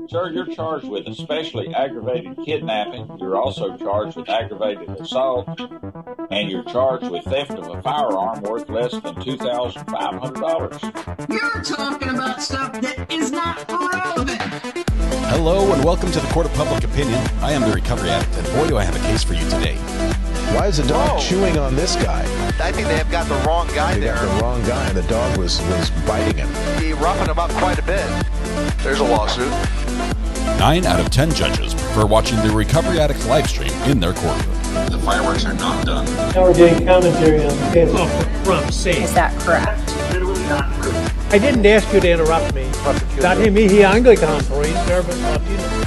Sir, you're charged with especially aggravated kidnapping. You're also charged with aggravated assault, and you're charged with theft of a firearm worth less than $2,500. You're talking about stuff that is not relevant. Hello and welcome to the Court of Public Opinion. I am the Recovery Addict, and boy, do I have a case for you today. Why is the dog chewing on this guy? I think they have got the wrong guy there. They got the wrong guy, and the dog was biting him. He roughing him up quite a bit. There's a lawsuit. 9 out of 10 judges prefer watching the Recovery Addict live stream in their courtroom. The fireworks are not done. Now we're getting commentary on the case. Oh, for Trump's sake. Is that correct? I didn't ask you to interrupt me. Dati mihi Anglican priest, servant Latino.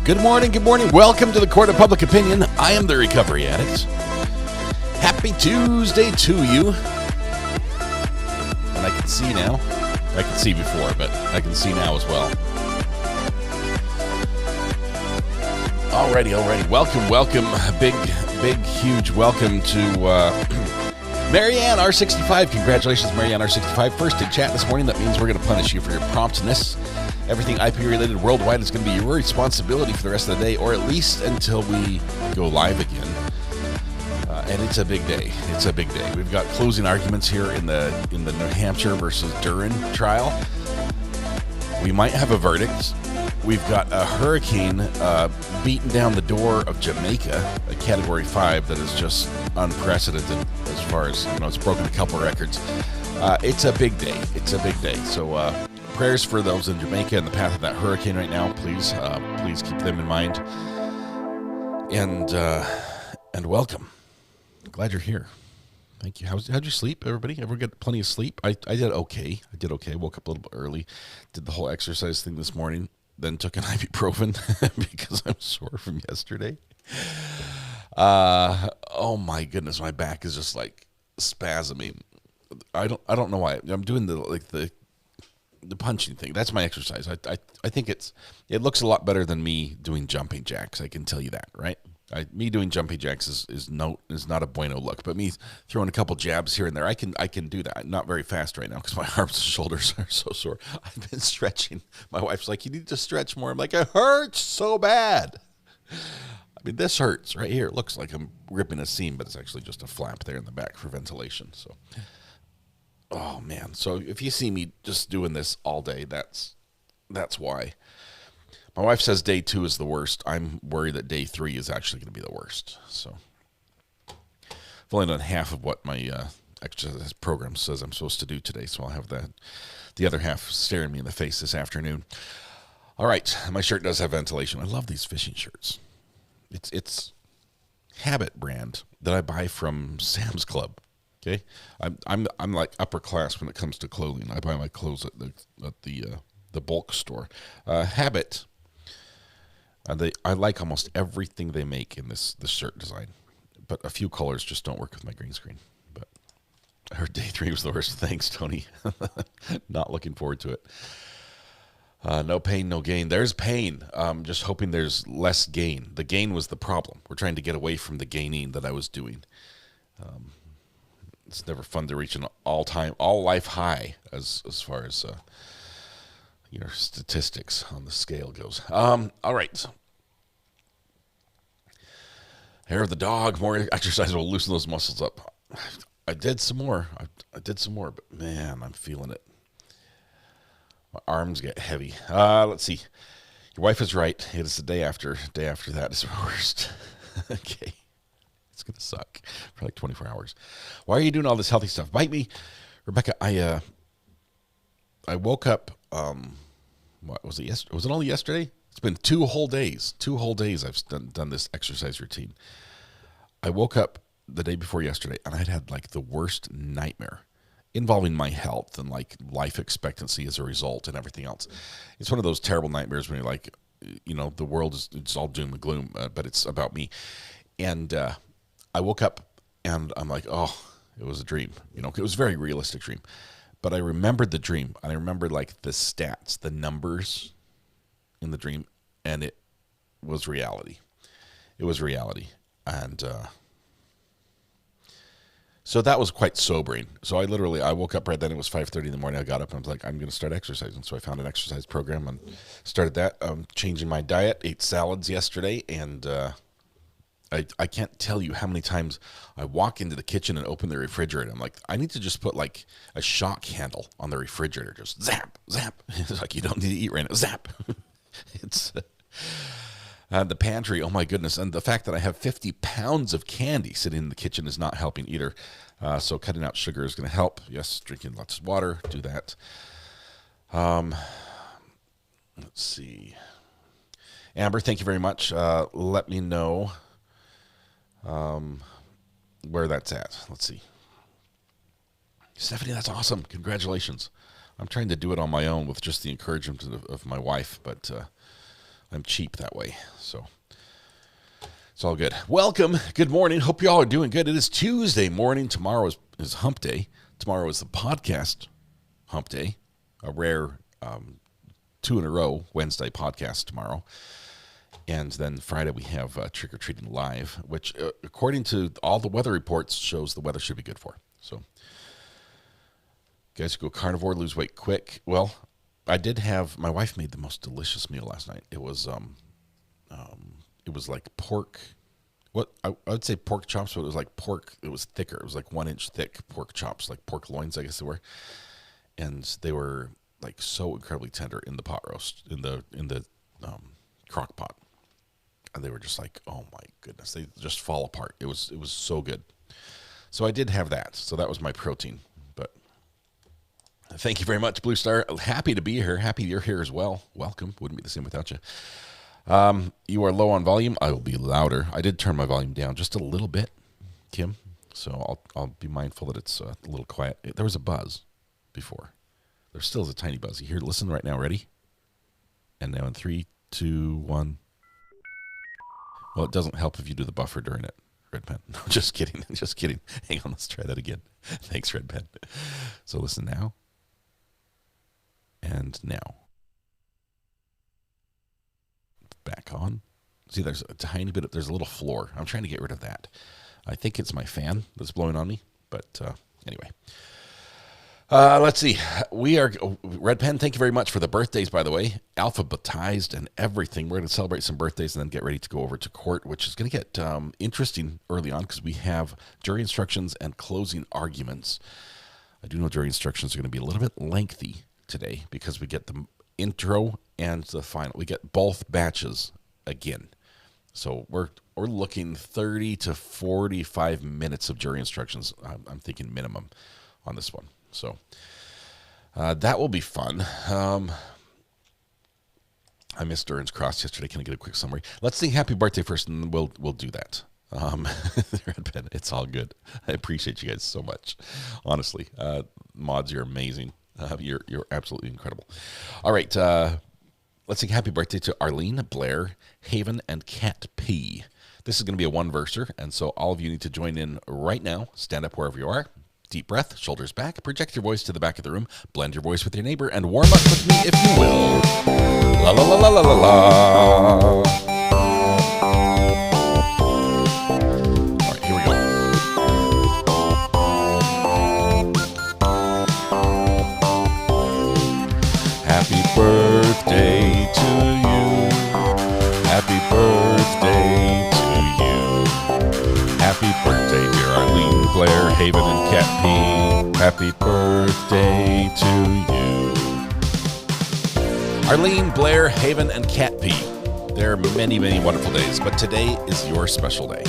Good morning, good morning. Welcome to the Court of Public Opinion. I am the Recovery Addict. Happy Tuesday to you. And I can see now. I could see before, but I can see now as well. Alrighty. Welcome. Big, huge welcome to Marianne R65. Congratulations, Marianne R65. First in chat this morning. That means we're going to punish you for your promptness. Everything IP related worldwide is going to be your responsibility for the rest of the day, or at least until we go live again. And it's a big day. We've got closing arguments here in the New Hampshire versus Duren trial. We might have a verdict. We've got a hurricane beating down the door of Jamaica, a Category 5 that is just unprecedented as far as, it's broken a couple records. It's a big day. So prayers for those in Jamaica in the path of that hurricane right now. Please keep them in mind. And welcome. Glad you're here. Thank you. How'd you sleep, everybody? Ever get plenty of sleep? I did okay. Woke up a little bit early. Did the whole exercise thing this morning. Then took an ibuprofen because I'm sore from yesterday. Oh my goodness, my back is just like spasming. I don't know why. I'm doing the punching thing. That's my exercise. I think it looks a lot better than me doing jumping jacks. I can tell you that, right? Me doing jumping jacks is not a bueno look, but me throwing a couple jabs here and there, I can do that. Not very fast right now because my arms and shoulders are so sore. I've been stretching. My wife's like, you need to stretch more. I'm like, it hurts so bad. I mean, this hurts right here. It looks like I'm ripping a seam, but it's actually just a flap there in the back for ventilation. So, oh man. So if you see me just doing this all day, that's why. My wife says day 2 is the worst. I'm worried that day 3 is actually going to be the worst. So I've only done half of what my exercise program says I'm supposed to do today, so I'll have the other half staring me in the face this afternoon. All right, my shirt does have ventilation. I love these fishing shirts. It's Habit brand that I buy from Sam's Club. Okay, I'm like upper class when it comes to clothing. I buy my clothes at the bulk store. Habit. I like almost everything they make in this shirt design, but a few colors just don't work with my green screen. But I heard day 3 was the worst. Thanks, Tony. Not looking forward to it. No pain, no gain. There's pain. Just hoping there's less gain. The gain was the problem. We're trying to get away from the gaining that I was doing. It's never fun to reach an all life high as far as statistics on the scale goes. All right. Hair of the dog, more exercise will loosen those muscles up. I did some more, but man, I'm feeling it. My arms get heavy. Let's see. Your wife is right. It is the day after. Day after that is the worst. Okay. It's going to suck for like 24 hours. Why are you doing all this healthy stuff? Bite me. Rebecca, I woke up, what was it? Was it only yesterday? It's been 2 whole days. 2 whole days I've done this exercise routine. I woke up the day before yesterday, and I'd had like the worst nightmare involving my health and like life expectancy as a result and everything else. It's one of those terrible nightmares when you're like, the world it's all doom and gloom, but it's about me. And I woke up, and I'm like, oh, it was a dream. It was a very realistic dream. But I remembered the dream, and I remembered like the stats, the numbers in the dream, and it was reality. And So that was quite sobering. So I woke up right then. It was 5:30 in the morning. I got up and I was like, I'm going to start exercising. So I found an exercise program and started that. Changing my diet, ate salads yesterday, and I can't tell you how many times I walk into the kitchen and open the refrigerator. I'm like, I need to just put like a shock handle on the refrigerator. Just zap, zap. It's like, you don't need to eat right now. Zap. It's the pantry. Oh my goodness. And the fact that I have 50 pounds of candy sitting in the kitchen is not helping either. So cutting out sugar is going to help. Yes. Drinking lots of water. Do that. Let's see. Amber, thank you very much. Let me know where that's at. Let's see. Stephanie, that's awesome. Congratulations. I'm trying to do it on my own with just the encouragement of my wife, but I'm cheap that way. So it's all good. Welcome. Good morning. Hope you all are doing good. It is Tuesday morning. Tomorrow is hump day. Tomorrow is the podcast hump day. A rare 2 in a row Wednesday podcast tomorrow. And then Friday we have trick-or-treating live, which according to all the weather reports shows the weather should be good for. So guys go carnivore, lose weight quick. Well, I did have, my wife made the most delicious meal last night. It was like pork, I would say pork chops, but it was like pork. It was thicker. It was like 1 inch thick pork chops, like pork loins, I guess they were. And they were like so incredibly tender in the pot roast, in the crock pot. And they were just like, oh my goodness, they just fall apart. It was so good. So I did have that. So that was my protein. But thank you very much, Blue Star. Happy to be here. Happy you're here as well. Welcome. Wouldn't be the same without you. You are low on volume. I will be louder. I did turn my volume down just a little bit, Kim. So I'll be mindful that it's a little quiet. There was a buzz before. There still is a tiny buzz. You hear? Listen right now. Ready? And now in 3, 2, 1. Well, it doesn't help if you do the buffer during it, Red Pen. No, just kidding. Just kidding. Hang on, let's try that again. Thanks, Red Pen. So listen now. And now. Back on. See, there's a tiny bit, there's a little floor. I'm trying to get rid of that. I think it's my fan that's blowing on me, but anyway. Let's see. We are, Red Pen, thank you very much for the birthdays, by the way. Alphabetized and everything. We're going to celebrate some birthdays and then get ready to go over to court, which is going to get interesting early on because we have jury instructions and closing arguments. I do know jury instructions are going to be a little bit lengthy today because we get the intro and the final. We get both batches again. So we're looking 30 to 45 minutes of jury instructions. I'm thinking minimum on this one. So that will be fun. I missed Duren's Cross yesterday. Can I get a quick summary? Let's sing happy birthday first, and we'll do that. Red Pen, it's all good. I appreciate you guys so much. Honestly, mods, you're amazing. You're absolutely incredible. All right, let's sing happy birthday to Arlene, Blair, Haven, and Cat P. This is going to be a one-verser, and so all of you need to join in right now. Stand up wherever you are. Deep breath, shoulders back, project your voice to the back of the room, blend your voice with your neighbor, and warm up with me if you will. La la la la la la la. All right, here we go. Happy birthday to you. Happy birthday to you. Happy birthday, dear Arlene, Blair, Haven, and Cat P. Happy birthday to you. Arlene, Blair, Haven, and Cat P. There are many, many wonderful days, but today is your special day.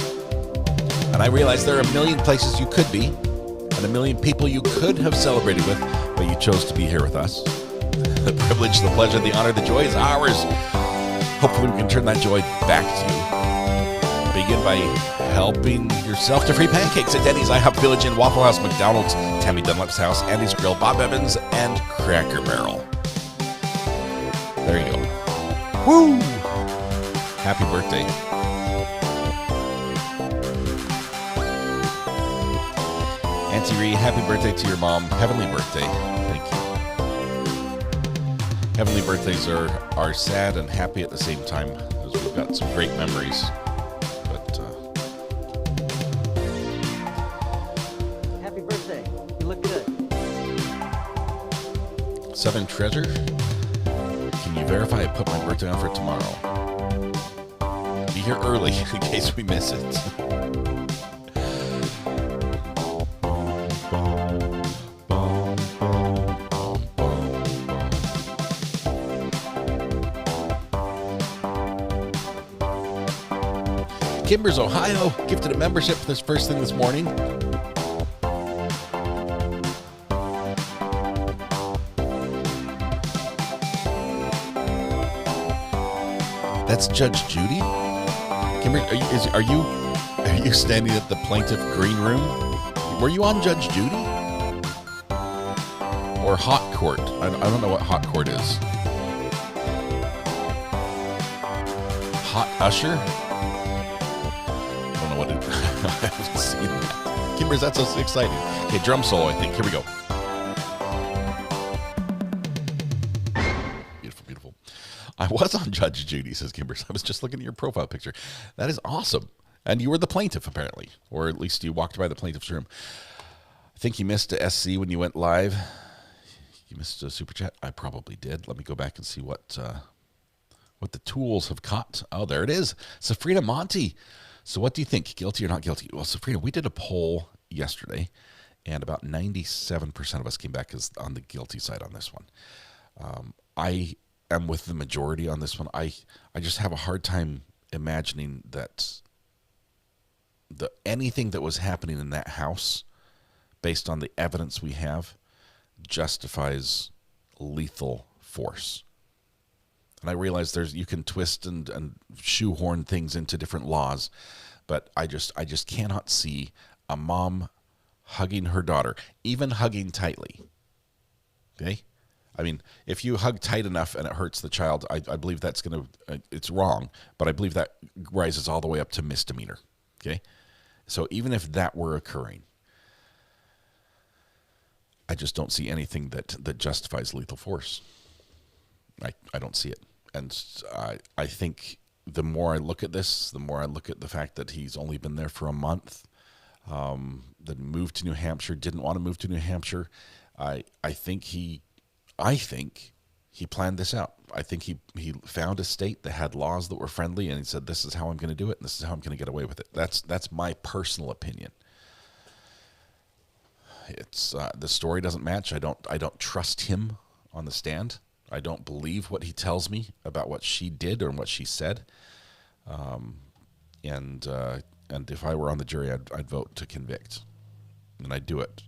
And I realize there are a million places you could be, and a million people you could have celebrated with, but you chose to be here with us. The privilege, the pleasure, the honor, the joy is ours. Hopefully we can turn that joy back to you. Begin by helping yourself to free pancakes at Denny's, IHOP Village Inn, Waffle House, McDonald's, Tammy Dunlap's House, Andy's Grill, Bob Evans, and Cracker Barrel. There you go. Woo! Happy birthday. Auntie Ree, happy birthday to your mom. Heavenly birthday. Thank you. Heavenly birthdays are sad and happy at the same time because we've got some great memories. Southern Treasure. Can you verify I put my birthday on for tomorrow? Be here early in case we miss it. Kimbers, Ohio, gifted a membership for this first thing this morning. That's Judge Judy. Kimber, are you standing at the plaintiff green room? Were you on Judge Judy or Hot Court? I don't know what Hot Court is. Hot Usher. I haven't seen that. Kimbers, that's so exciting. Okay, drum solo, I think. Here we go. Beautiful, beautiful. I was on Judge Judy, says Kimbers. I was just looking at your profile picture. That is awesome. And you were the plaintiff, apparently. Or at least you walked by the plaintiff's room. I think you missed a SC when you went live. You missed a super chat. I probably did. Let me go back and see what the tools have caught. Oh, there it is. Safrina Monty. So what do you think? Guilty or not guilty? Well, Safrina, we did a poll yesterday, and about 97% of us came back as on the guilty side on this one. I am with the majority on this one. I just have a hard time imagining that anything that was happening in that house, based on the evidence we have, justifies lethal force. And I realize you can twist and shoehorn things into different laws, but I just cannot see a mom hugging her daughter, even hugging tightly. Okay? I mean, if you hug tight enough and it hurts the child, I believe that's it's wrong, but I believe that rises all the way up to misdemeanor. Okay? So even if that were occurring, I just don't see anything that justifies lethal force. I don't see it. And I think the more I look at this, the more I look at the fact that he's only been there for a month, that moved to New Hampshire, didn't want to move to New Hampshire. I think he planned this out. I think he found a state that had laws that were friendly, and he said, this is how I'm going to do it, and this is how I'm going to get away with it. That's my personal opinion. It's the story doesn't match. I don't trust him on the stand. I don't believe what he tells me about what she did or what she said. And if I were on the jury, I'd vote to convict, and I'd do it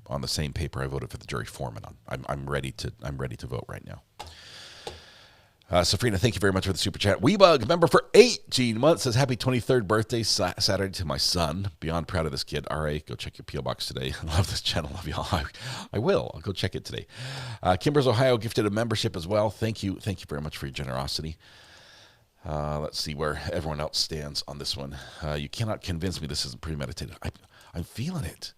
on the same paper I voted for the jury foreman on. I'm ready to vote right now. Safrina, thank you very much for the super chat. Weebug, member for 18 months, says happy 23rd birthday Saturday to my son. Beyond proud of this kid. RA, go check your P.O. box today. Love this channel. Love y'all. I will. I'll go check it today. Kimbers, Ohio, gifted a membership as well. Thank you. Thank you very much for your generosity. Let's see where everyone else stands on this one. You cannot convince me this isn't premeditated. I'm feeling it.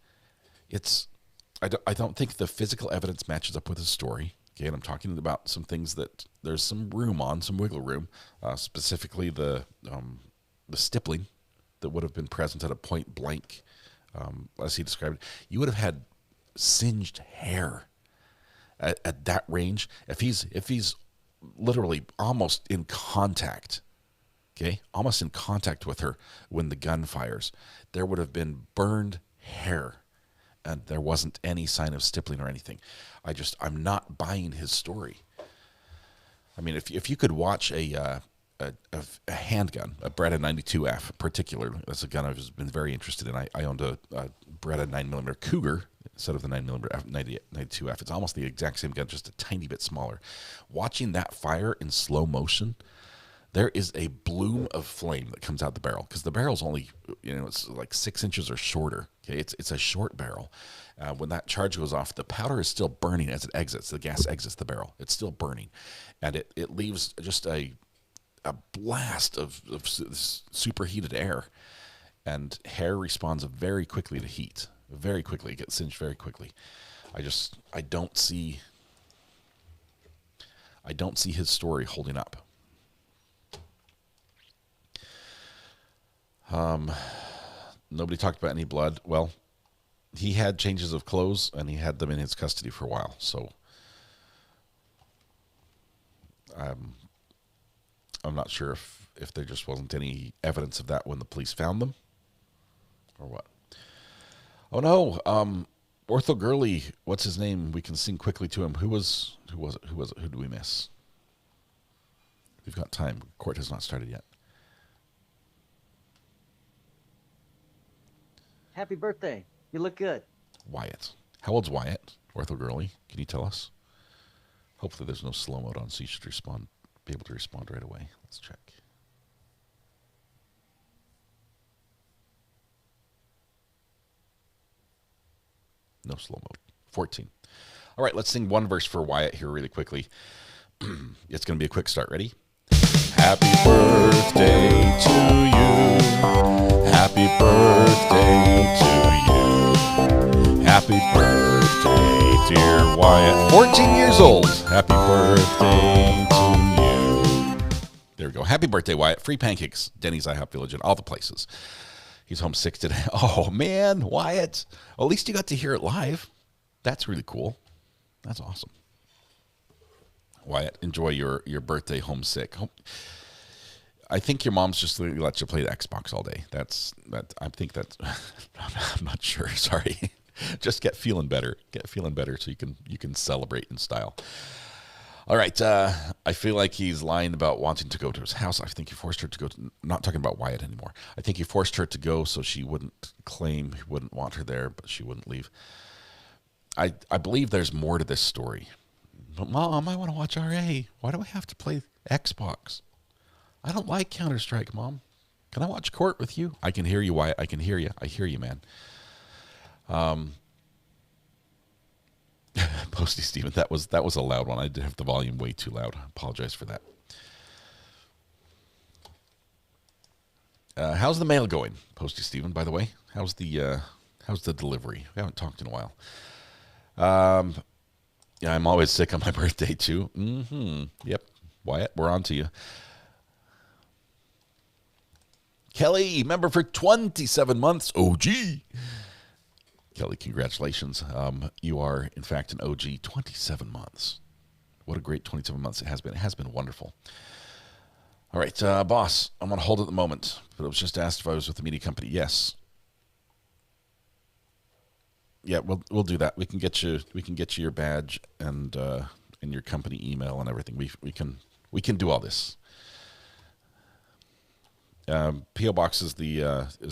I don't think the physical evidence matches up with his story. Okay, and I'm talking about some things that there's some wiggle room, specifically the stippling that would have been present at a point blank, as he described it. You would have had singed hair at that range. If he's literally almost in contact, okay, almost in contact with her when the gun fires, there would have been burned hair. And there wasn't any sign of stippling or anything. I'm not buying his story. I mean, if you could watch a handgun, a Beretta 92F particularly, that's a gun I've been very interested in. I owned a Beretta 9mm Cougar instead of the 9mm 92F. It's almost the exact same gun, just a tiny bit smaller. Watching that fire in slow motion, there is a bloom of flame that comes out the barrel, because the barrel's only, it's like 6 inches or shorter. Okay, it's a short barrel. When that charge goes off, the powder is still burning as it exits. The gas exits the barrel. It's still burning, and it leaves just a blast of superheated air, and hair responds very quickly to heat. Very quickly, it gets singed very quickly. I don't see his story holding up. Nobody talked about any blood. Well, he had changes of clothes, and he had them in his custody for a while. So I'm not sure if there just wasn't any evidence of that when the police found them, or what. Oh no, Ortho Gurley, what's his name? We can sing quickly to him. Who was it? Who did we miss? We've got time. Court has not started yet. Happy birthday. You look good. Wyatt. How old's Wyatt? Ortho Gurley. Can you tell us? Hopefully there's no slow mode on, so you should be able to respond right away. Let's check. No slow mode. 14. All right, let's sing one verse for Wyatt here really quickly. It's going to be a quick start. Ready? Happy birthday to you. Happy birthday to you. Happy birthday, dear Wyatt. 14 years old. Happy birthday to you. There we go. Happy birthday, Wyatt. Free pancakes. Denny's, IHOP Village, and all the places. He's homesick today. Oh, man, Wyatt. Well, at least you got to hear it live. That's really cool. That's awesome. Wyatt, enjoy your birthday homesick. I think your mom's just let you play the Xbox all day. I think that's. I'm not sure. Sorry. Just get feeling better. Get feeling better so you can celebrate in style. All right. I feel like he's lying about wanting to go to his house. I think he forced her to go. Not talking about Wyatt anymore. I think he forced her to go so she wouldn't claim he wouldn't want her there, but she wouldn't leave. I believe there's more to this story. But Mom, I want to watch RA. Why do I have to play Xbox? I don't like Counter-Strike, Mom. Can I watch Court with you? I can hear you, Wyatt. I can hear you. I hear you, man. Posty Steven, that was a loud one. I did have the volume way too loud. I apologize for that. How's the mail going, Posty Steven, by the way? How's the delivery? We haven't talked in a while. Yeah, I'm always sick on my birthday, too. Yep. Wyatt, we're on to you. Kelly, member for 27 months. OG. Kelly, congratulations. You are, in fact, an OG 27 months. What a great 27 months it has been. It has been wonderful. All right, boss, I'm on hold at the moment, but I was just asked if I was with the media company. Yes. Yeah, we'll do that. We can get you your badge and your company email and everything. We can do all this. PO box is the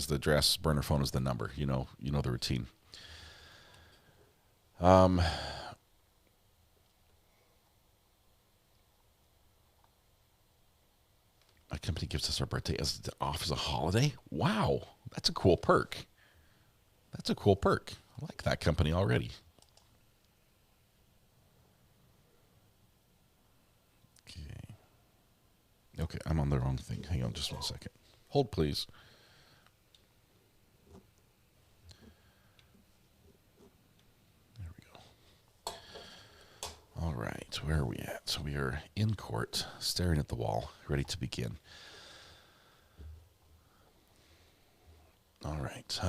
address. Burner phone is the number. You know the routine. My company gives us our birthday off as a holiday. Wow, that's a cool perk. I like that company already. Okay, I'm on the wrong thing. Hang on just 1 second. Hold, please. There we go. All right, where are we at? So we are in court, staring at the wall, ready to begin. All right.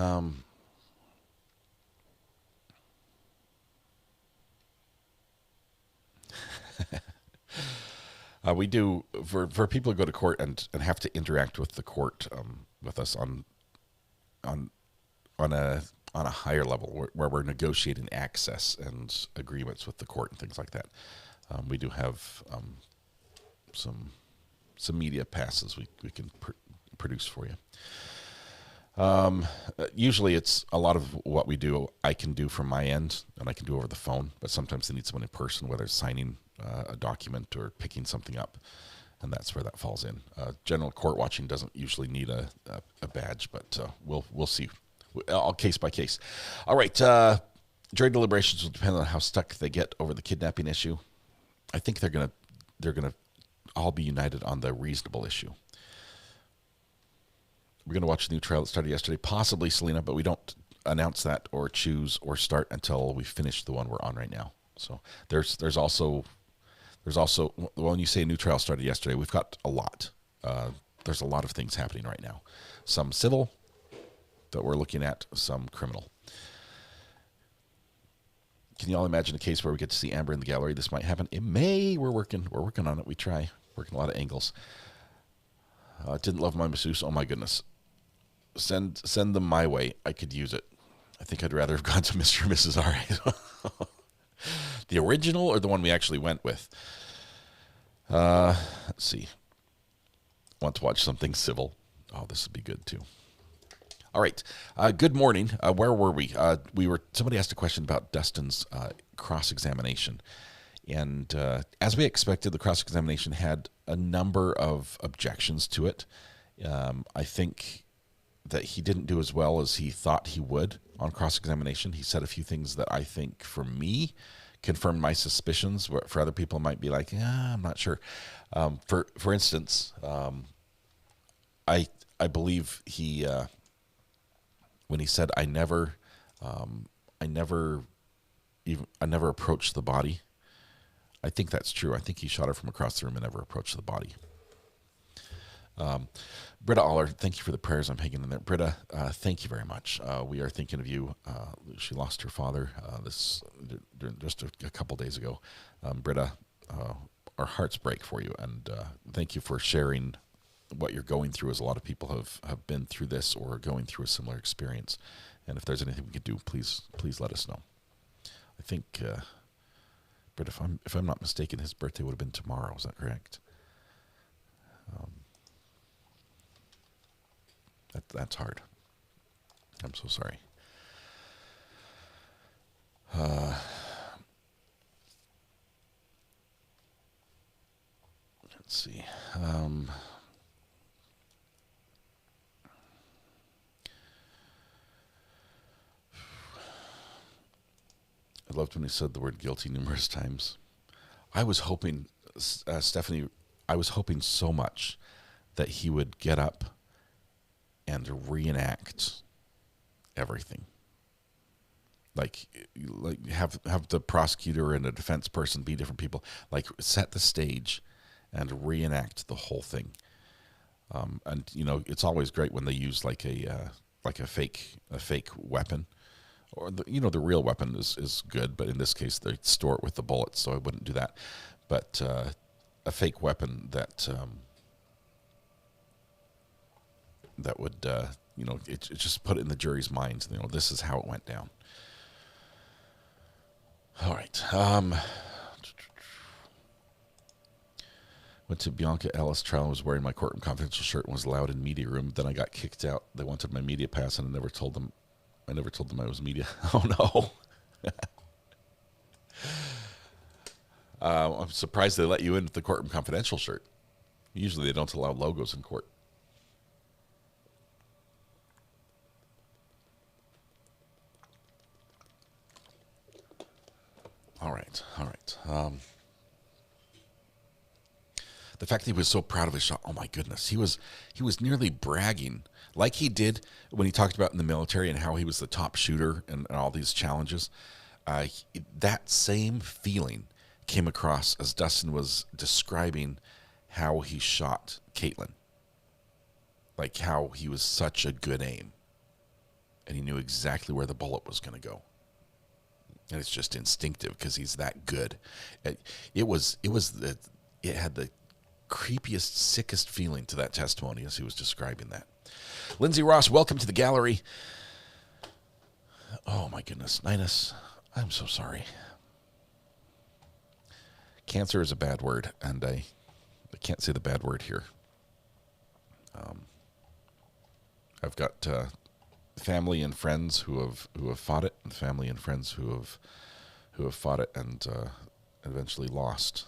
We do for people who go to court and have to interact with the court with us on a higher level where we're negotiating access and agreements with the court and things like that. We do have some media passes we can produce for you. Usually it's a lot of what we do I can do from my end and I can do over the phone, but sometimes they need someone in person, whether it's signing a document or picking something up, and that's where that falls in. General court watching doesn't usually need a badge, but we'll see. All case by case. All right, jury deliberations will depend on how stuck they get over the kidnapping issue. I think they're gonna all be united on the reasonable issue. We're going to watch a new trial that started yesterday, possibly Selena, but we don't announce that or choose or start until we finish the one we're on right now. So there's also when you say a new trial started yesterday, we've got a lot. There's a lot of things happening right now. Some civil that we're looking at, some criminal. Can you all imagine a case where we get to see Amber in the gallery? This might happen. It may. We're working on it. We try. Working a lot of angles. Didn't love my masseuse. Oh my goodness. Send them my way. I could use it. I think I'd rather have gone to Mr. and Mrs. R. The original or the one we actually went with? Let's see. Want to watch something civil? Oh, this would be good too. All right. Good morning. Where were we? Somebody asked a question about Dustin's cross-examination. And as we expected, the cross-examination had a number of objections to it. I think that he didn't do as well as he thought he would on cross-examination. He said a few things that I think, for me, confirmed my suspicions. For other people, might be like, I'm not sure. For instance, I believe he when he said, I never approached the body. I think that's true. I think he shot her from across the room and never approached the body. Britta Aller, thank you for the prayers. I'm hanging in there. Britta, thank you very much. We are thinking of you. She lost her father just a couple days ago. Britta, our hearts break for you, and thank you for sharing what you're going through, as a lot of people have been through this or are going through a similar experience. And if there's anything we could do, please let us know. I think, Britta, if I'm not mistaken, his birthday would have been tomorrow. Is that correct? That's hard. I'm so sorry. Let's see. I loved when he said the word guilty numerous times. I was hoping, Stephanie, I was hoping so much that he would get up and reenact everything. Like have the prosecutor and a defense person be different people. Like, set the stage and reenact the whole thing. And it's always great when they use like a fake weapon, or the real weapon is good, but in this case they store it with the bullets, so I wouldn't do that. But a fake weapon that would it just put it in the jury's minds. This is how it went down. All right. Went to Bianca Ellis trial and was wearing my Courtroom Confidential shirt and was allowed in media room. Then I got kicked out. They wanted my media pass, and I never told them I was media. Oh no. I'm surprised they let you in with the Courtroom Confidential shirt. Usually they don't allow logos in court. All right. The fact that he was so proud of his shot, oh my goodness. He was nearly bragging, like he did when he talked about in the military and how he was the top shooter and all these challenges. That same feeling came across as Dustin was describing how he shot Caitlin. Like how he was such a good aim. And he knew exactly where the bullet was going to go. And it's just instinctive because he's that good. It had the creepiest, sickest feeling to that testimony as he was describing that. Lindsay Ross, welcome to the gallery. Oh my goodness, Ninus, I'm so sorry. Cancer is a bad word, and I can't say the bad word here. I've got family and friends who have fought it, and family and friends who have fought it and eventually lost.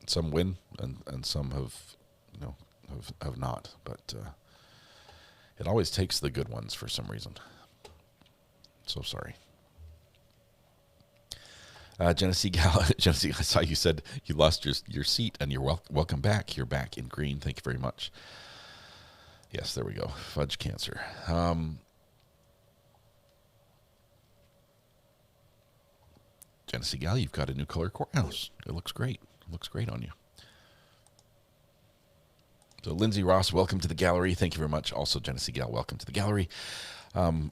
Some win, and some have not. But it always takes the good ones for some reason. So sorry. Genesee Gal, Genesee, I saw you said you lost your seat, and you're welcome back. You're back in green. Thank you very much. Yes, there we go. Fudge cancer. Genesee Gal, you've got a new color courthouse. It looks great. It looks great on you. So Lindsay Ross, welcome to the gallery. Thank you very much. Also, Genesee Gal, welcome to the gallery. I'm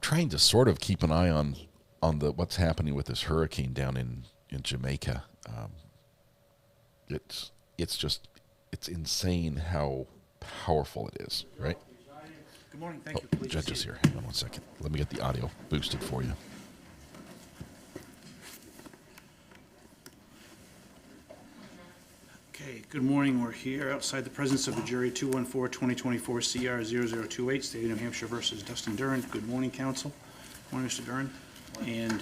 trying to sort of keep an eye on on the what's happening with this hurricane down in Jamaica. It's insane how powerful it is, right? Good morning. Thank you. The judge is here. Hang on 1 second. Let me get the audio boosted for you. Okay, good morning. We're here outside the presence of the jury, 214-2024 CR 0028, State of New Hampshire versus Dustin Duren. Good morning, counsel. Morning, Mr. Duren. And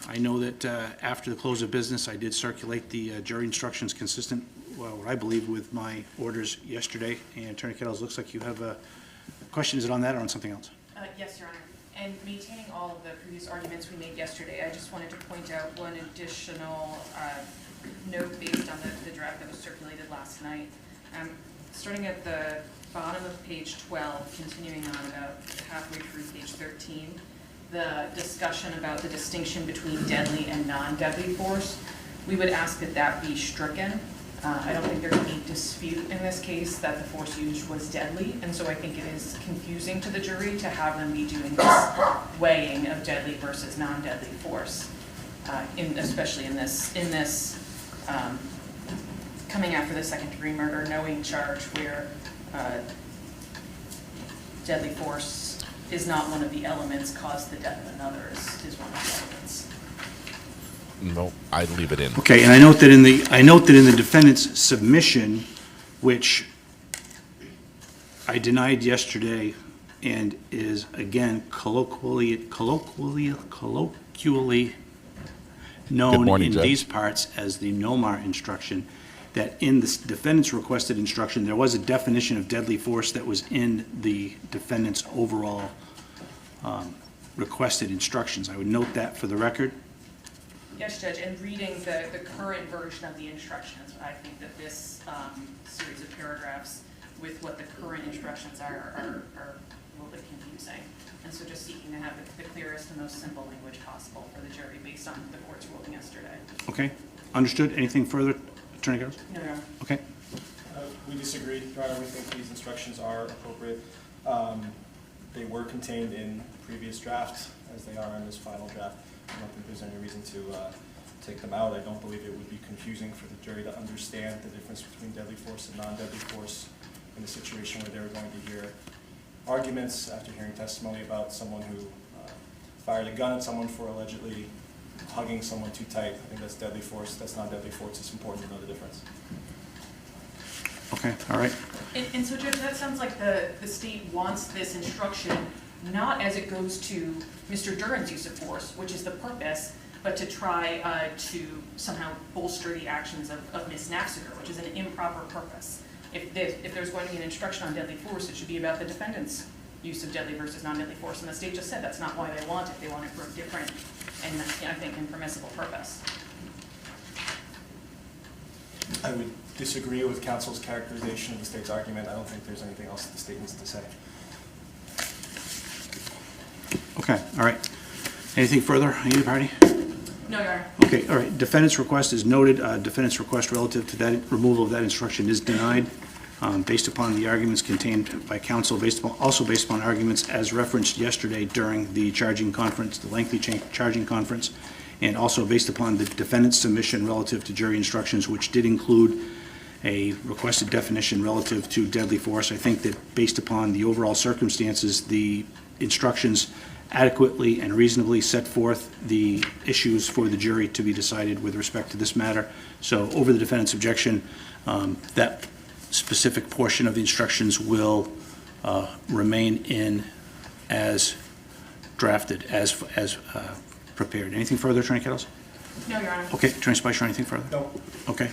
I know that after the close of business, I did circulate the jury instructions consistent, well, what I believe with my orders yesterday. And Attorney Kettles, looks like you have a question. Is it on that or on something else? Yes, Your Honor. And maintaining all of the previous arguments we made yesterday, I just wanted to point out one additional note based on the draft that was circulated last night. Starting at the bottom of page 12, continuing on about halfway through page 13, the discussion about the distinction between deadly and non-deadly force, we would ask that that be stricken. I don't think there's any dispute in this case that the force used was deadly, and so I think it is confusing to the jury to have them be doing this weighing of deadly versus non-deadly force, especially in this coming after the second-degree murder knowing charge where deadly force is not one of the elements, caused the death of another is one of the elements. No, I'd leave it in. Okay, and I note that in the defendant's submission, which I denied yesterday and is again colloquially known in these parts as the NOMAR instruction, that in the defendant's requested instruction, there was a definition of deadly force that was in the defendant's overall requested instructions. I would note that for the record. Yes, Judge, and reading the current version of the instructions, I think that this series of paragraphs with what the current instructions are a little bit confusing. And so just seeking to have the clearest and most simple language possible for the jury based on the court's ruling yesterday. Okay, understood. Anything further, Attorney Gross? No, Your Honor. Okay. We disagree, Your Honor. We think these instructions are appropriate. They were contained in previous drafts, as they are in this final draft. I don't think there's any reason to take them out. I don't believe it would be confusing for the jury to understand the difference between deadly force and non-deadly force in a situation where they were going to hear arguments after hearing testimony about someone who fired a gun at someone for allegedly hugging someone too tight. I think that's deadly force. That's non-deadly force. It's important to know the difference. Okay, all right. And so, Judge, that sounds like the state wants this instruction not as it goes to Mr. Duren's use of force, which is the purpose, but to try to somehow bolster the actions of Ms. Naxaker, which is an improper purpose. If there's going to be an instruction on deadly force, it should be about the defendant's use of deadly versus non-deadly force, and the state just said that's not why they want it. They want it for a different and, I think, impermissible purpose. I would disagree with counsel's characterization of the state's argument. I don't think there's anything else that the state needs to say. Okay, all right. Anything further, either party? No, Your Honor. Okay, all right. Defendant's request is noted. Defendant's request relative to that removal of that instruction is denied based upon the arguments contained by counsel, also based upon arguments as referenced yesterday during the charging conference, the lengthy charging conference, and also based upon the defendant's submission relative to jury instructions, which did include a requested definition relative to deadly force. I think that based upon the overall circumstances, the instructions adequately and reasonably set forth the issues for the jury to be decided with respect to this matter. So over the defendant's objection, that specific portion of the instructions will remain in as drafted, as prepared. Anything further, Attorney Kettles? No, Your Honor. Okay, Attorney Spicer, anything further? No. Okay.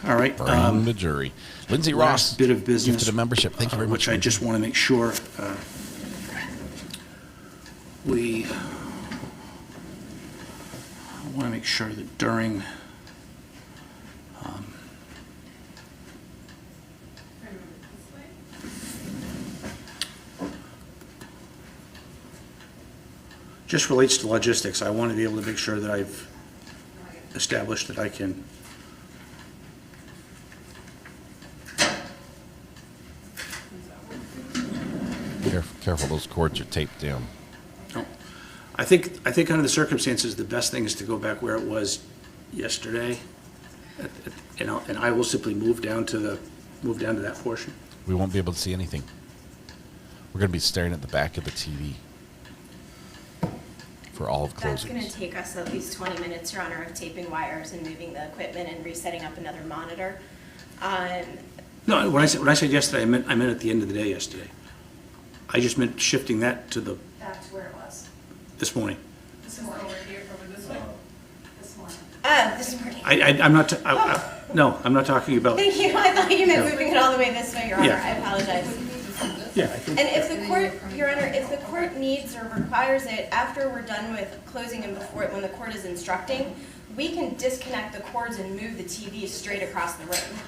All right. Bring the jury. Lindsay Ross, last bit of business, gifted a membership. Thank you very much. which I just want to make sure we want to make sure that during just relates to logistics. I want to be able to make sure that I've established that I can Careful, those cords are taped down. oh. I think under the circumstances, the best thing is to go back where it was yesterday, and I will simply move down to that portion. We won't be able to see anything. We're going to be staring at the back of the TV for all of closings. That's going to take us at least 20 minutes, Your Honor, of taping wires and moving the equipment and resetting up another monitor. No, when I said yesterday, I meant at the end of the day yesterday. I just meant shifting that to the Back to where it was. this morning. This is over here, over this way. This morning. This morning. I'm not. No, I'm not talking about. Thank you. I thought you meant moving it all the way this way, Your Honor. Yeah. I apologize. Yeah, I think. And if the court, Your Honor, if the court needs or requires it after we're done with closing and before when the court is instructing, we can disconnect the cords and move the TV straight across the room.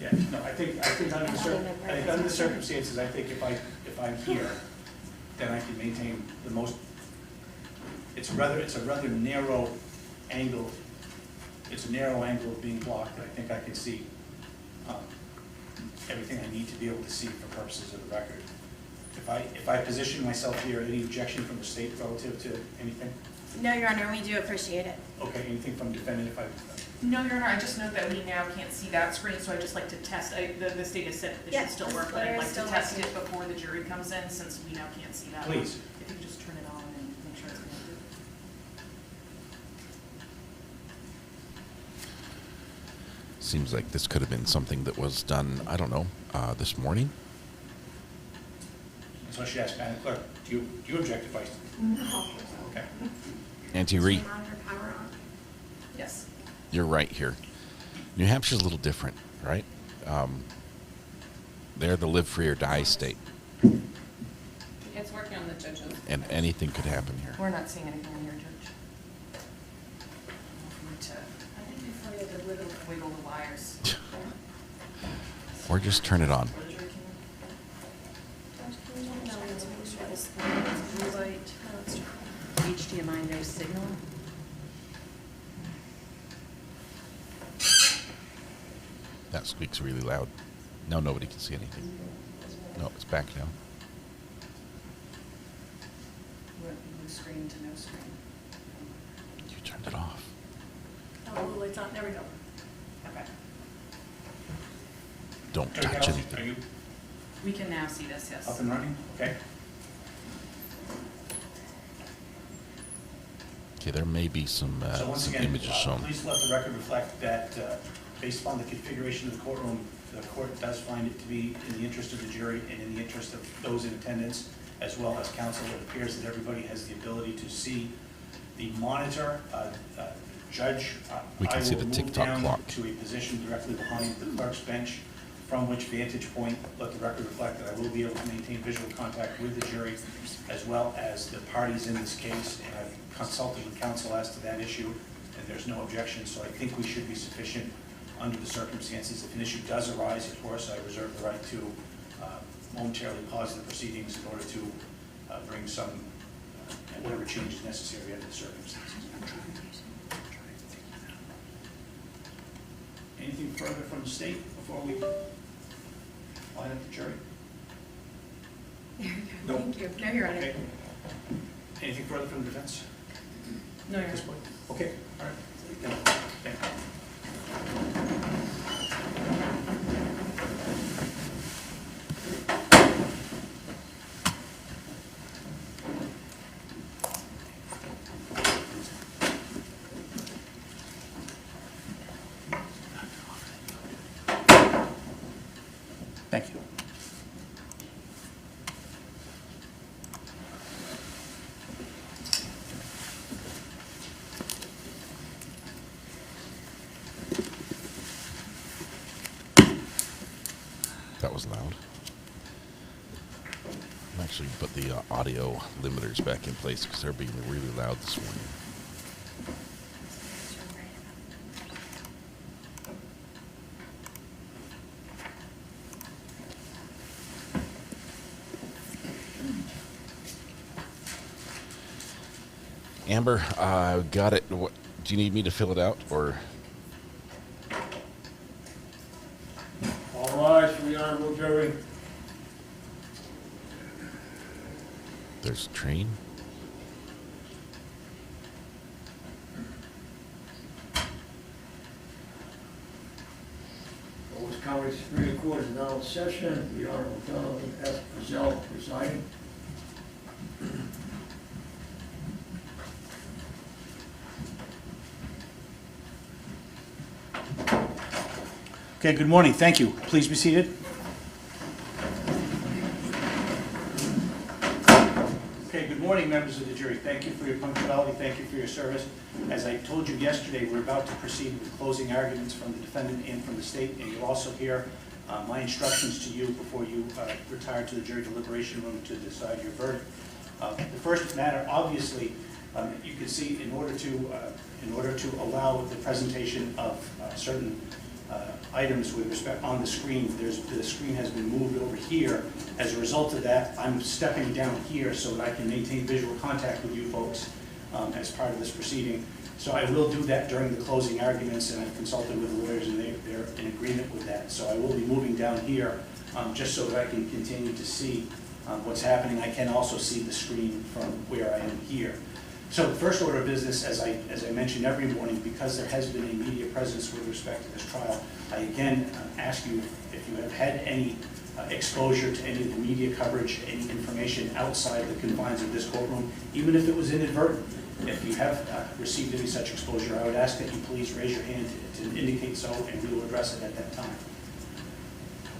Yeah, no, I think under the circumstances, I think if I'm here, then I can maintain the most. It's a rather narrow angle. It's a narrow angle of being blocked that I think I can see everything I need to be able to see for purposes of the record. If I position myself here, any objection from the state relative to anything? No, Your Honor, we do appreciate it. Okay, anything from defendant No, Your Honor, I just note that we now can't see that screen, so I'd just like to test, the state has said that this should still work, but I'd like to test it before the jury comes in, since we now can't see that. Please. If you could just turn it on and make sure it's connected. Seems like this could have been something that was done, I don't know, this morning. So I should ask Madam Clerk, do you object if I? No. Okay. Auntie Ree, Yes. you're right here. New Hampshire's a little different, right? They're the live free or die state, It's working on the judges. and anything could happen here. We're not seeing anything on your judge. I think before you had to wiggle the wires. Or just turn it on. HDMI no signal. That squeaks really loud. Now nobody can see anything. No, it's back now. Blue screen to no screen. You turned it off. Oh, the light's on. There we go. Okay. Don't touch anything. Are you We can now see this, yes. up and running? Okay. Okay, there may be some, So once some again, images shown. please let the record reflect that based upon the configuration of the courtroom, the court does find it to be in the interest of the jury and in the interest of those in attendance, as well as counsel. It appears that everybody has the ability to see the monitor. Judge, We can I see will the move tick-tock down clock. to a position directly behind the clerk's bench, from which vantage point, let the record reflect that I will be able to maintain visual contact with the jury, as well as the parties in this case, and I've consulted with counsel as to that issue, and there's no objection, so I think we should be sufficient under the circumstances. If an issue does arise, of course, I reserve the right to momentarily pause the proceedings in order to bring some, whatever change is necessary under the circumstances. Anything further from the state before we line up the jury? There you No. go. Thank you. No, Your Honor. Okay. Anything further from the defense? No, Your At this Honor. point? Okay, all right. Thank you. Thank you. That was loud. I'm actually put the audio limiters back in place because they're being really loud this morning. Amber, got it. What, do you need me to fill it out, or? All rise for the honorable jury. There's a train. Recovery Superior Court is now in session. The Honorable Donovan S. Brazell presiding. Okay, good morning. Thank you. Please be seated. Okay, good morning, members of the jury. Thank you for your punctuality. Thank you for your service. As I told you yesterday, we're about to proceed with closing arguments from the defendant and from the state, and you'll also hear my instructions to you before you retire to the jury deliberation room to decide your verdict. The first matter, obviously, you can see in order to allow the presentation of certain items with respect on the screen, the screen has been moved over here. As a result of that, I'm stepping down here so that I can maintain visual contact with you folks as part of this proceeding. So I will do that during the closing arguments, and I've consulted with the lawyers, and they're in agreement with that. So I will be moving down here just so that I can continue to see what's happening. I can also see the screen from where I am here. So the first order of business, as I mention every morning, because there has been a media presence with respect to this trial, I again ask you if you have had any exposure to any of the media coverage, any information outside the confines of this courtroom, even if it was inadvertent. If you have received any such exposure, I would ask that you please raise your hand to indicate so, and we will address it at that time.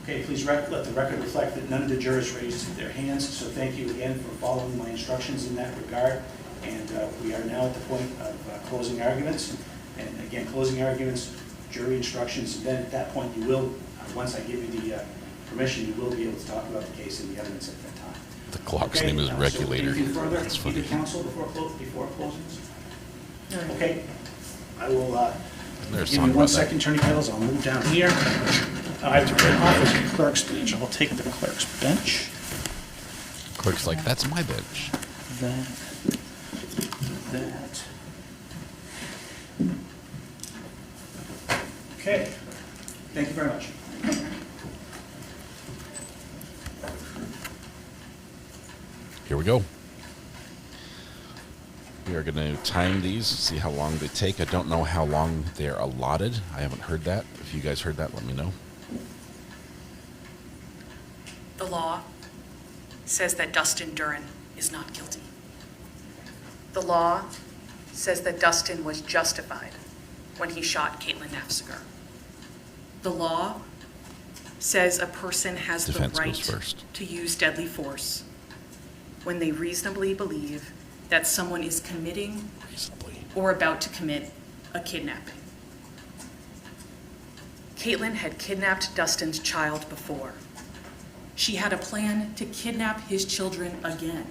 Okay, please let the record reflect that none of the jurors raised their hands, so thank you again for following my instructions in that regard. And we are now at the point of closing arguments. And again, closing arguments, jury instructions, and then at that point you will, once I give you the permission, you will be able to talk about the case and the evidence at that time. The clock's name is Regulator. So anything further, That's funny. counsel before closings? Okay, I will give you 1 second, Attorney Pickles. I'll move down here. I have to turn off the clerk's bench. I'll take the clerk's bench. Clerk's like, that's my bench. That. Okay, thank you very much. Here we go. We are going to time these, see how long they take. I don't know how long they're allotted. I haven't heard that. If you guys heard that, let me know. The law says that Dustin Duren is not guilty. The law says that Dustin was justified when he shot Caitlin Nafziger. The law says a person has Defense the goes right first. to use deadly force when they reasonably believe that someone is committing or about to commit a kidnapping. Caitlin had kidnapped Dustin's child before. She had a plan to kidnap his children again.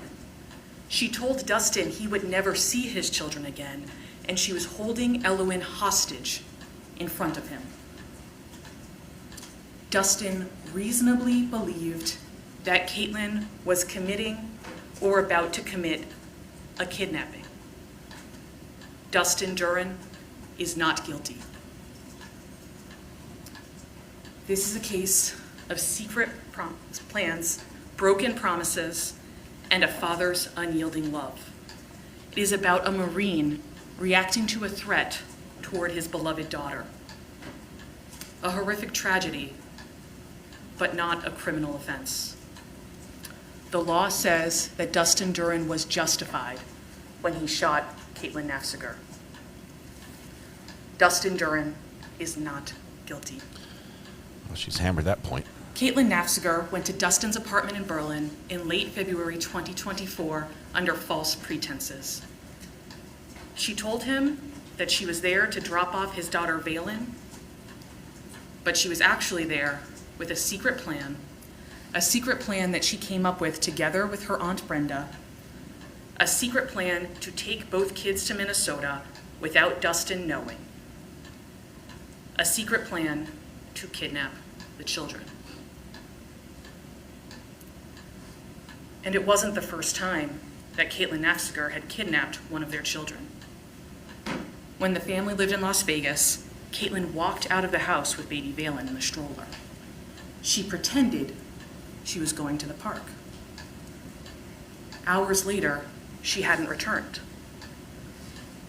She told Dustin he would never see his children again, and she was holding Elowen hostage in front of him. Dustin reasonably believed that Caitlin was committing or about to commit a kidnapping. Dustin Duren is not guilty. This is a case of secret plans, broken promises, and a father's unyielding love. It is about a Marine reacting to a threat toward his beloved daughter. A horrific tragedy, but not a criminal offense. The law says that Dustin Duren was justified when he shot Caitlin Nafziger. Dustin Duren is not guilty. Well, she's hammered that point. Caitlin Nafziger went to Dustin's apartment in Berlin in late February 2024 under false pretenses. She told him that she was there to drop off his daughter Valen, but she was actually there with a secret plan that she came up with together with her Aunt Brenda, a secret plan to take both kids to Minnesota without Dustin knowing, a secret plan to kidnap the children. And it wasn't the first time that Caitlin Nafziger had kidnapped one of their children. When the family lived in Las Vegas, Caitlin walked out of the house with baby Valen in the stroller. She pretended she was going to the park. Hours later, she hadn't returned.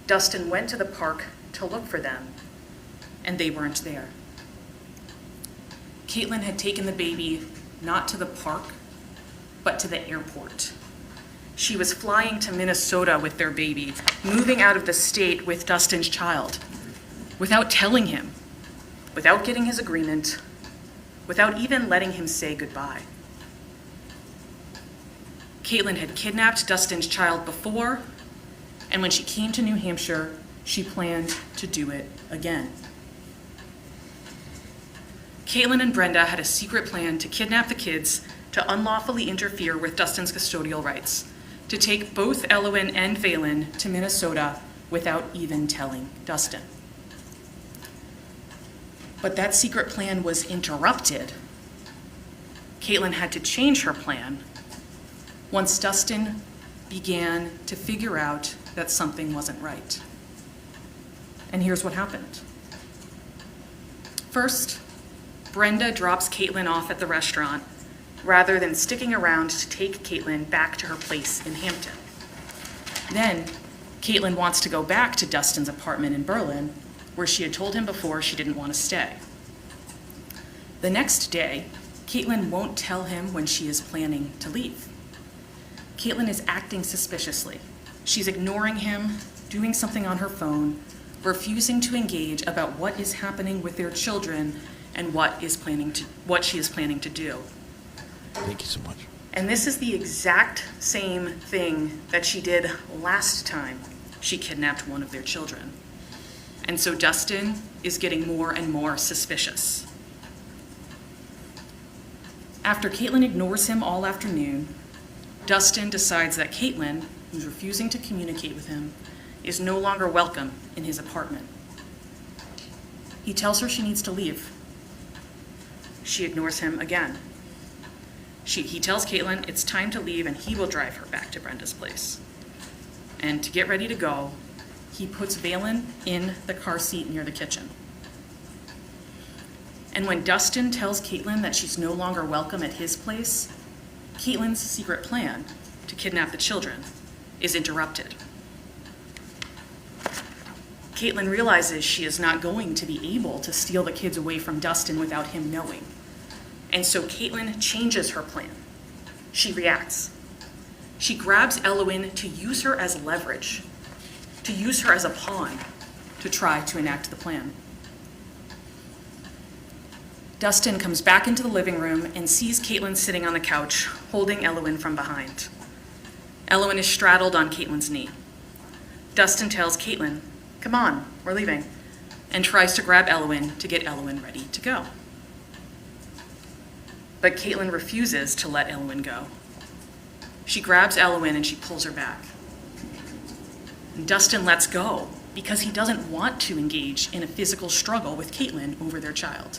Dustin went to the park to look for them, and they weren't there. Caitlin had taken the baby not to the park, but to the airport. She was flying to Minnesota with their baby, moving out of the state with Dustin's child, without telling him, without getting his agreement, without even letting him say goodbye. Caitlin had kidnapped Dustin's child before, and when she came to New Hampshire, she planned to do it again. Caitlin and Brenda had a secret plan to kidnap the kids, to unlawfully interfere with Dustin's custodial rights, to take both Elowen and Valen to Minnesota without even telling Dustin. But that secret plan was interrupted. Caitlin had to change her plan once Dustin began to figure out that something wasn't right. And here's what happened. First, Brenda drops Caitlin off at the restaurant rather than sticking around to take Caitlin back to her place in Hampton. Then, Caitlin wants to go back to Dustin's apartment in Berlin, where she had told him before she didn't want to stay. The next day, Caitlin won't tell him when she is planning to leave. Caitlin is acting suspiciously. She's ignoring him, doing something on her phone, refusing to engage about what is happening with their children and what she is planning to do. Thank you so much. And this is the exact same thing that she did last time she kidnapped one of their children. And so Dustin is getting more and more suspicious. After Caitlin ignores him all afternoon, Dustin decides that Caitlin, who's refusing to communicate with him, is no longer welcome in his apartment. He tells her she needs to leave. She ignores him again. He tells Caitlin it's time to leave and he will drive her back to Brenda's place. And to get ready to go, he puts Valen in the car seat near the kitchen. And when Dustin tells Caitlin that she's no longer welcome at his place, Caitlin's secret plan to kidnap the children is interrupted. Caitlin realizes she is not going to be able to steal the kids away from Dustin without him knowing. And so Caitlin changes her plan. She reacts. She grabs Elowen to use her as leverage, to use her as a pawn to try to enact the plan. Dustin comes back into the living room and sees Caitlin sitting on the couch, holding Elowen from behind. Elowen is straddled on Caitlin's knee. Dustin tells Caitlin, "Come on, we're leaving," and tries to grab Elowen to get Elowen ready to go. But Caitlin refuses to let Elowen go. She grabs Elowen and she pulls her back. And Dustin lets go because he doesn't want to engage in a physical struggle with Caitlin over their child.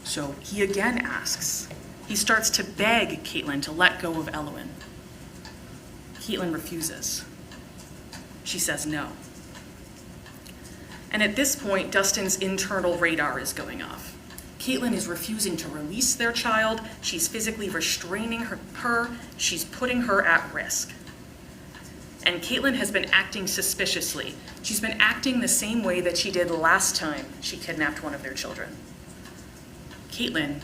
So he again asks. He starts to beg Caitlin to let go of Elowen. Caitlin refuses. She says no. And at this point, Dustin's internal radar is going off. Caitlin is refusing to release their child. She's physically restraining her. She's putting her at risk. And Caitlin has been acting suspiciously. She's been acting the same way that she did last time she kidnapped one of their children. Caitlin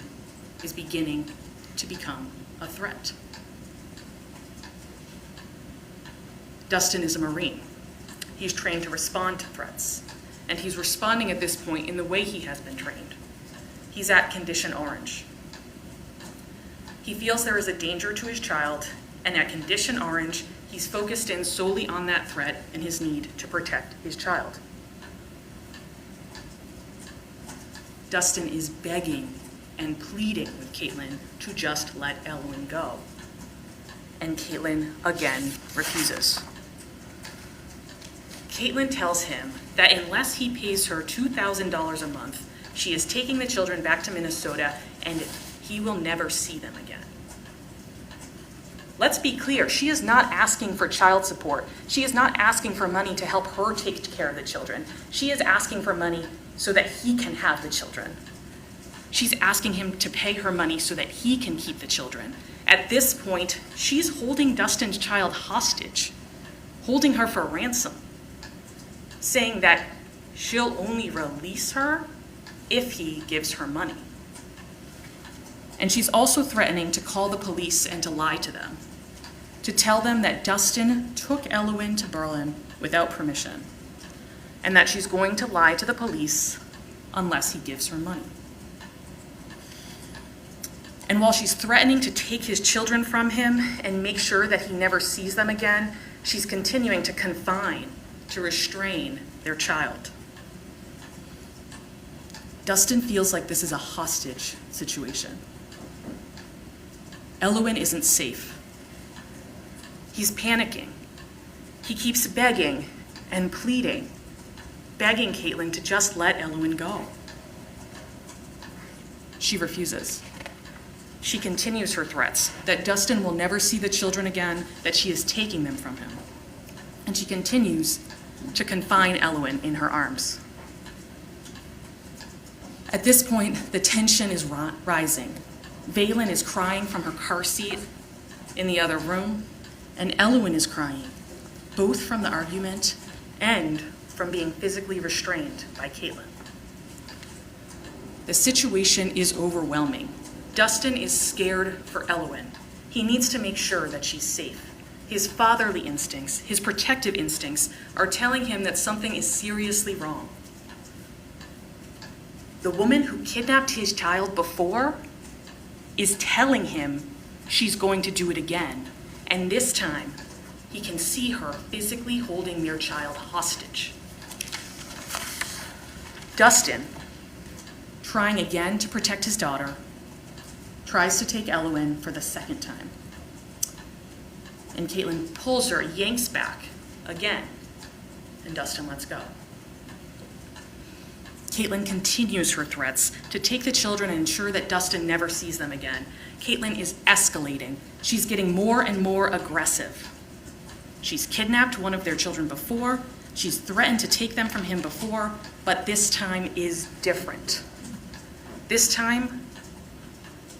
is beginning to become a threat. Dustin is a Marine. He's trained to respond to threats, and he's responding at this point in the way he has been trained. He's at condition orange. He feels there is a danger to his child, and at condition orange, he's focused in solely on that threat and his need to protect his child. Dustin is begging and pleading with Caitlin to just let Elowen go. And Caitlin again refuses. Caitlin tells him that unless he pays her $2,000 a month, she is taking the children back to Minnesota and he will never see them again. Let's be clear, she is not asking for child support. She is not asking for money to help her take care of the children. She is asking for money so that he can have the children. She's asking him to pay her money so that he can keep the children. At this point, she's holding Dustin's child hostage, holding her for ransom, saying that she'll only release her if he gives her money. And she's also threatening to call the police and to lie to them, to tell them that Dustin took Elowin to Berlin without permission, and that she's going to lie to the police unless he gives her money. And while she's threatening to take his children from him and make sure that he never sees them again, she's continuing to confine, to restrain their child. Dustin feels like this is a hostage situation. Elowin isn't safe. He's panicking. He keeps begging and pleading, begging Caitlin to just let Elowin go. She refuses. She continues her threats that Dustin will never see the children again, that she is taking them from him. And she continues to confine Elowin in her arms. At this point, the tension is rising. Valen is crying from her car seat in the other room, and Elowin is crying, both from the argument and from being physically restrained by Caitlin. The situation is overwhelming. Dustin is scared for Elowin. He needs to make sure that she's safe. His fatherly instincts, his protective instincts, are telling him that something is seriously wrong. The woman who kidnapped his child before is telling him she's going to do it again. And this time, he can see her physically holding their child hostage. Dustin, trying again to protect his daughter, tries to take Elowin for the second time. And Caitlin pulls her, yanks back again, and Dustin lets go. Caitlin continues her threats to take the children and ensure that Dustin never sees them again. Caitlin is escalating. She's getting more and more aggressive. She's kidnapped one of their children before. She's threatened to take them from him before, but this time is different. This time,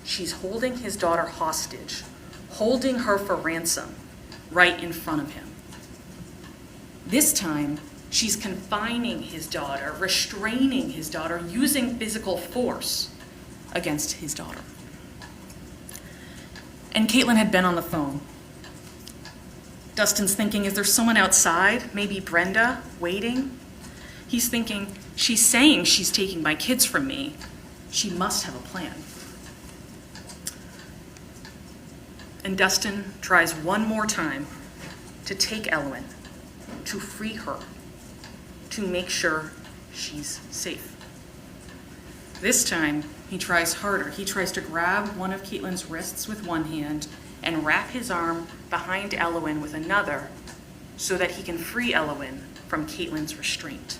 she's holding his daughter hostage, holding her for ransom right in front of him. This time, she's confining his daughter, restraining his daughter, using physical force against his daughter. And Caitlin had been on the phone. Dustin's thinking, is there someone outside, maybe Brenda, waiting? He's thinking, she's saying she's taking my kids from me. She must have a plan. And Dustin tries one more time to take Elowin, to free her, to make sure she's safe. This time, he tries harder. He tries to grab one of Caitlin's wrists with one hand and wrap his arm behind Elowin with another so that he can free Elowin from Caitlin's restraint.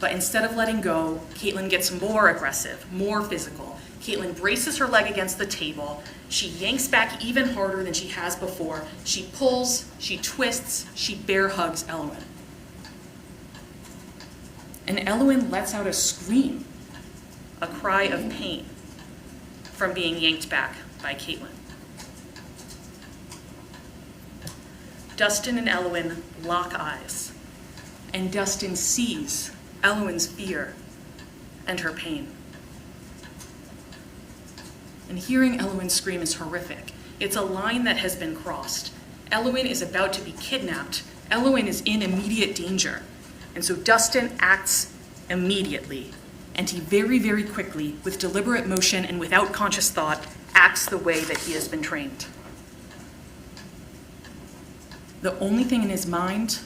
But instead of letting go, Caitlin gets more aggressive, more physical. Caitlin braces her leg against the table. She yanks back even harder than she has before. She pulls, she twists, she bear hugs Elowin. And Elowin lets out a scream, a cry of pain from being yanked back by Caitlin. Dustin and Elowin lock eyes, and Dustin sees Elowin's fear and her pain. And hearing Elowin scream is horrific. It's a line that has been crossed. Elowin is about to be kidnapped. Elowin is in immediate danger. And so Dustin acts immediately. And he very, very quickly, with deliberate motion and without conscious thought, acts the way that he has been trained. The only thing in his mind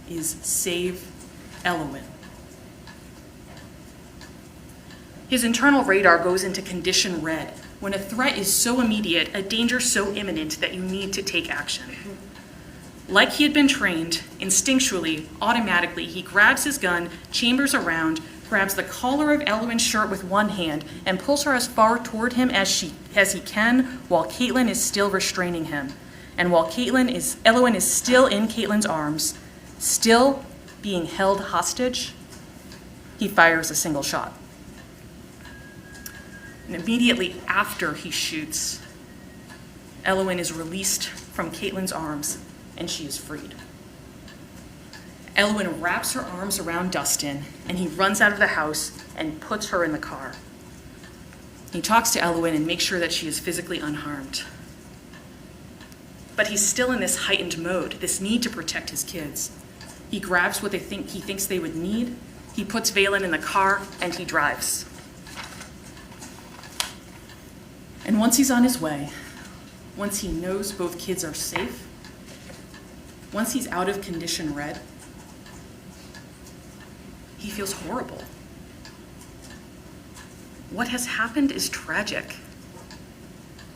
is save Elowin. His internal radar goes into condition red when a threat is so immediate, a danger so imminent that you need to take action. Like he had been trained, instinctually, automatically, he grabs his gun, chambers around, grabs the collar of Elowin's shirt with one hand, and pulls her as far toward him as he can while Caitlin is still restraining him. And while Elowin is still in Caitlin's arms, still being held hostage, he fires a single shot. And immediately after he shoots, Elowin is released from Caitlin's arms and she is freed. Elowin wraps her arms around Dustin and he runs out of the house and puts her in the car. He talks to Elwyn and makes sure that she is physically unharmed. But he's still in this heightened mode, this need to protect his kids. He grabs what he thinks they would need, he puts Valen in the car, and he drives. And once he's on his way, once he knows both kids are safe, once he's out of condition red, he feels horrible. What has happened is tragic.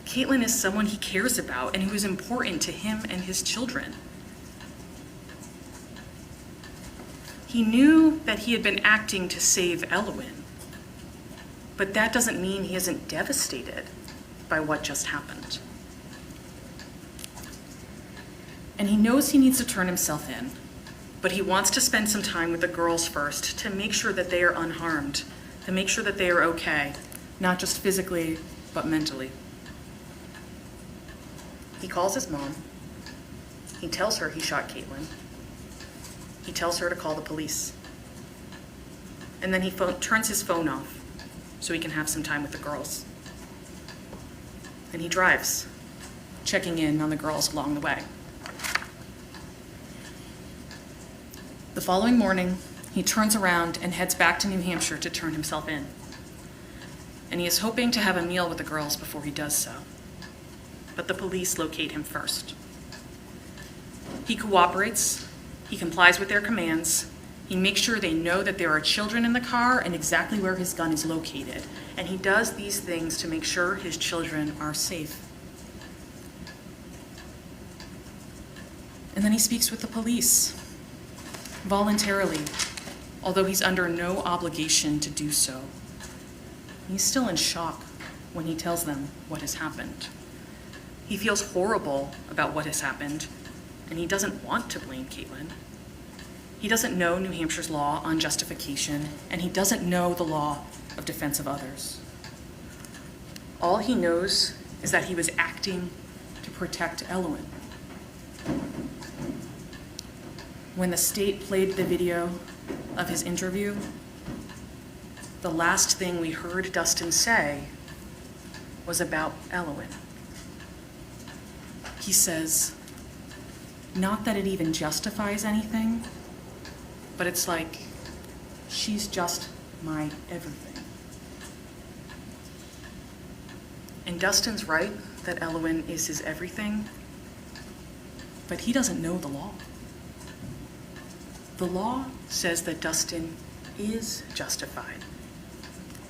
Caitlin is someone he cares about and who is important to him and his children. He knew that he had been acting to save Elwyn, but that doesn't mean he isn't devastated by what just happened. And he knows he needs to turn himself in, but he wants to spend some time with the girls first to make sure that they are unharmed, to make sure that they are okay, not just physically, but mentally. He calls his mom. He tells her he shot Caitlin. He tells her to call the police. And then he turns his phone off so he can have some time with the girls. And he drives, checking in on the girls along the way. The following morning, he turns around and heads back to New Hampshire to turn himself in. And he is hoping to have a meal with the girls before he does so. But the police locate him first. He cooperates, he complies with their commands, he makes sure they know that there are children in the car and exactly where his gun is located. And he does these things to make sure his children are safe. And then he speaks with the police, voluntarily, although he's under no obligation to do so. He's still in shock when he tells them what has happened. He feels horrible about what has happened, and he doesn't want to blame Caitlin. He doesn't know New Hampshire's law on justification, and he doesn't know the law of defense of others. All he knows is that he was acting to protect Elwyn. When the state played the video of his interview, the last thing we heard Dustin say was about Elwyn. He says, not that it even justifies anything, but it's like, she's just my everything. And Dustin's right that Elwyn is his everything, but he doesn't know the law. The law says that Dustin is justified.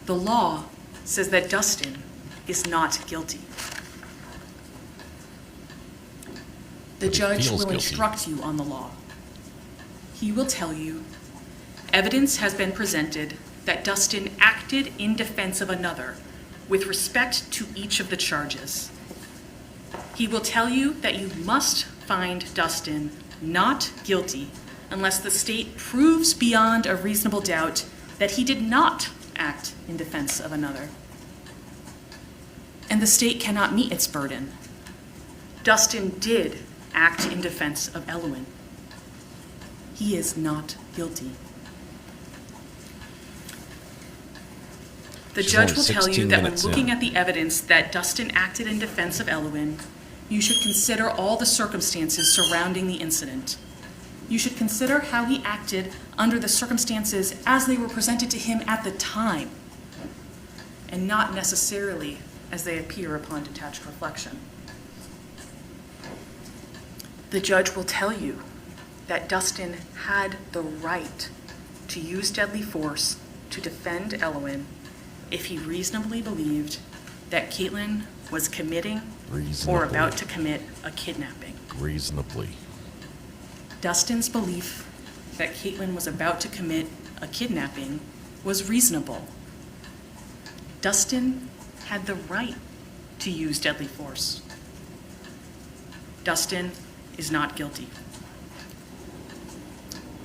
The law says that Dustin is not guilty. The judge will instruct you on the law. He will tell you, evidence has been presented that Dustin acted in defense of another with respect to each of the charges. He will tell you that you must find Dustin not guilty unless the state proves beyond a reasonable doubt that he did not act in defense of another. And the state cannot meet its burden. Dustin did act in defense of Elwyn. He is not guilty. The judge will tell you that when looking at the evidence that Dustin acted in defense of Elwyn, you should consider all the circumstances surrounding the incident. You should consider how he acted under the circumstances as they were presented to him at the time, and not necessarily as they appear upon detached reflection. The judge will tell you that Dustin had the right to use deadly force to defend Elwyn if he reasonably believed that Caitlin was committing or about to commit a kidnapping. Reasonably. Dustin's belief that Caitlin was about to commit a kidnapping was reasonable. Dustin had the right to use deadly force. Dustin is not guilty.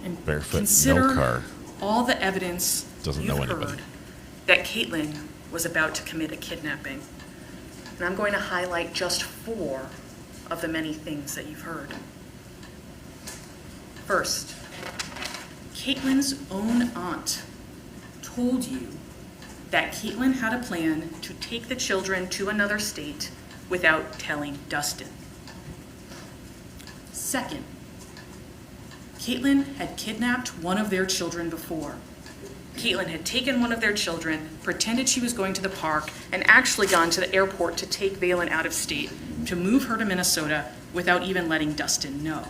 And barefoot, consider no car. all the evidence Doesn't you've know anybody. heard that Caitlin was about to commit a kidnapping. And I'm going to highlight just 4 of the many things that you've heard. First, Caitlin's own aunt told you that Caitlin had a plan to take the children to another state without telling Dustin. Second, Caitlin had kidnapped one of their children before. Caitlin had taken one of their children, pretended she was going to the park, and actually gone to the airport to take Valen out of state, to move her to Minnesota without even letting Dustin know.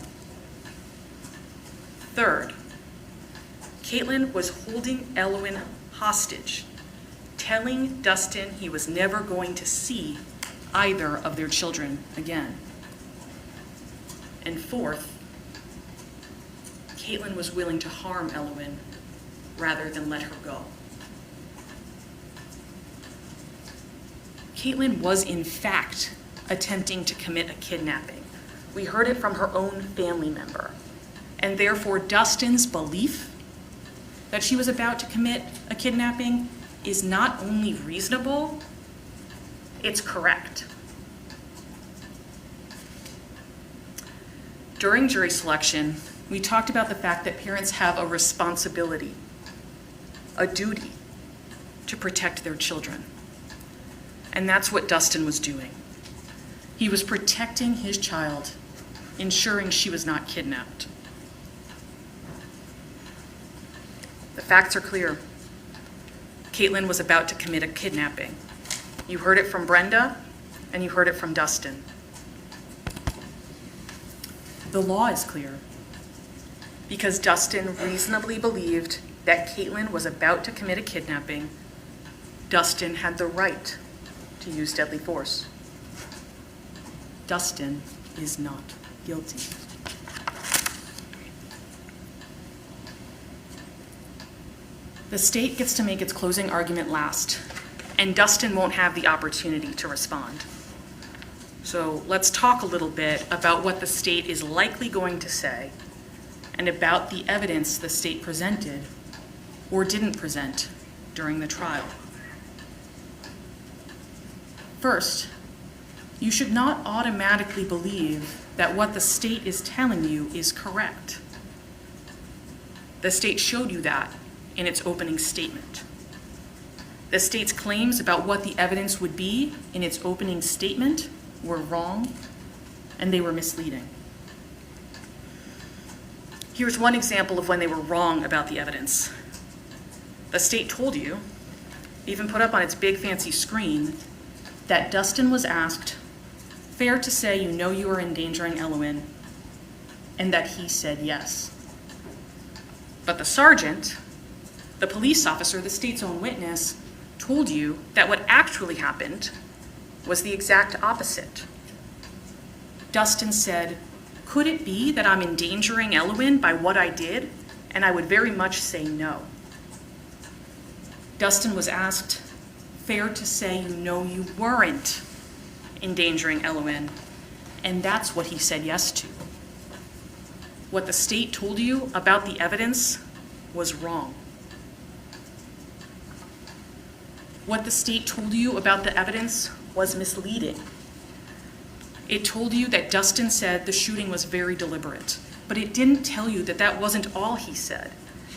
Third, Caitlin was holding Elwin hostage, telling Dustin he was never going to see either of their children again. And fourth, Caitlin was willing to harm Elwin rather than let her go. Caitlin was in fact attempting to commit a kidnapping. We heard it from her own family member. And therefore, Dustin's belief that she was about to commit a kidnapping is not only reasonable, it's correct. During jury selection, we talked about the fact that parents have a responsibility, a duty, to protect their children. And that's what Dustin was doing. He was protecting his child, ensuring she was not kidnapped. The facts are clear. Caitlin was about to commit a kidnapping. You heard it from Brenda, and you heard it from Dustin. The law is clear. Because Dustin reasonably believed that Caitlin was about to commit a kidnapping, Dustin had the right to use deadly force. Dustin is not guilty. The state gets to make its closing argument last, and Dustin won't have the opportunity to respond. So let's talk a little bit about what the state is likely going to say and about the evidence the state presented or didn't present during the trial. First, you should not automatically believe that what the state is telling you is correct. The state showed you that in its opening statement. The state's claims about what the evidence would be in its opening statement were wrong, and they were misleading. Here's one example of when they were wrong about the evidence. The state told you, even put up on its big fancy screen, that Dustin was asked, "Fair to say you know you are endangering Elwin," and that he said yes. But the sergeant, the police officer, the state's own witness, told you that what actually happened was the exact opposite. Dustin said, "Could it be that I'm endangering Elwin by what I did?" And I would very much say no. Dustin was asked, "Fair to say you know you weren't endangering Elwin," and that's what he said yes to. What the state told you about the evidence was wrong. What the state told you about the evidence was misleading. It told you that Dustin said the shooting was very deliberate, but it didn't tell you that that wasn't all he said.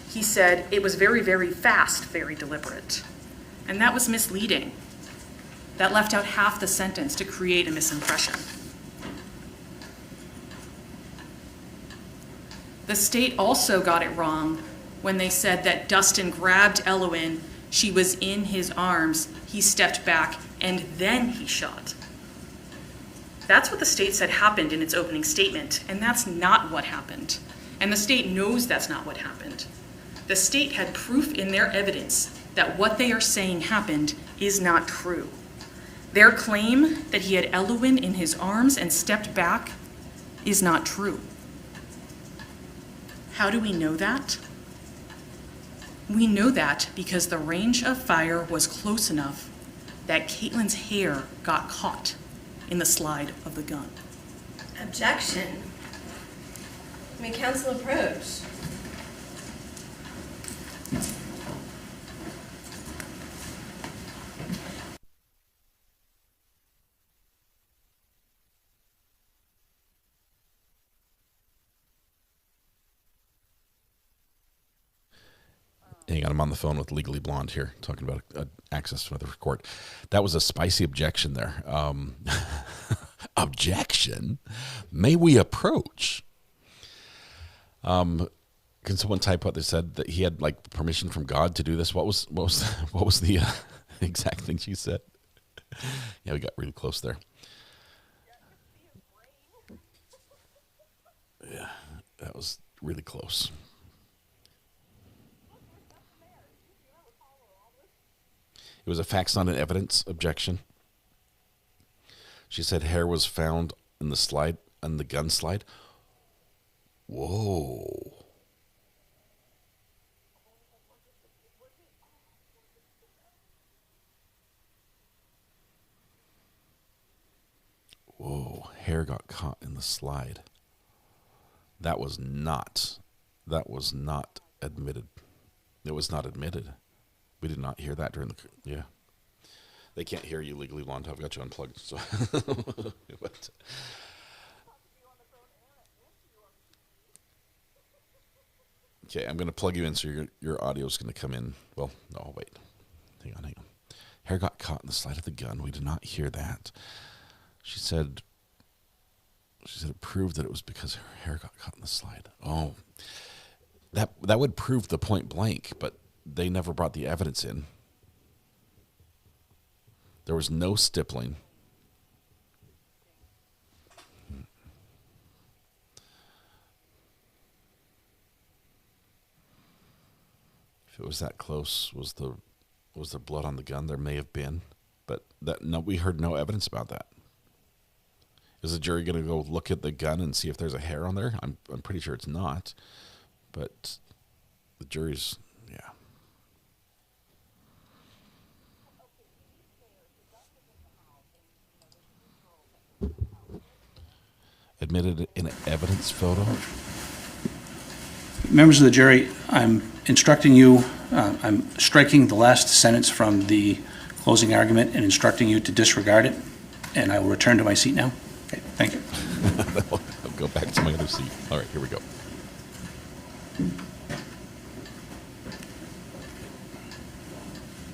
He said it was very, very fast, very deliberate. And that was misleading. That left out half the sentence to create a misimpression. The state also got it wrong when they said that Dustin grabbed Elwin, she was in his arms, he stepped back, and then he shot. That's what the state said happened in its opening statement, and that's not what happened. And the state knows that's not what happened. The state had proof in their evidence that what they are saying happened is not true. Their claim that he had Elwin in his arms and stepped back is not true. How do we know that? We know that because the range of fire was close enough that Caitlin's hair got caught in the slide of the gun. Objection. May counsel approach. Hang on, I'm on the phone with Legally Blonde here, talking about access to another court. That was a spicy objection there. Objection? May we approach? Can someone type what they said, that he had like permission from God to do this? What was the exact thing she said? Yeah, we got really close there. Yeah, that was really close. It was a facts, not an evidence objection. She said hair was found in the slide, on the gun slide. Whoa. Whoa, hair got caught in the slide. That was not admitted. It was not admitted. We did not hear that during the, yeah. They can't hear you, Legally Blonde. I've got you unplugged. So, but, okay, I'm going to plug you in so your audio is going to come in. Well, no, wait. Hang on. Hair got caught in the slide of the gun. We did not hear that. She said it proved that it was because her hair got caught in the slide. Oh, that would prove the point blank, but they never brought the evidence in. There was no stippling. If it was that close, was there blood on the gun? There may have been, but we heard no evidence about that. Is the jury going to go look at the gun and see if there's a hair on there? I'm pretty sure it's not, but the jury's, yeah. Admitted in an evidence photo. Members of the jury, I'm instructing you, I'm striking the last sentence from the closing argument and instructing you to disregard it, and I will return to my seat now. Okay, thank you. I'll go back to my other seat. All right, here we go.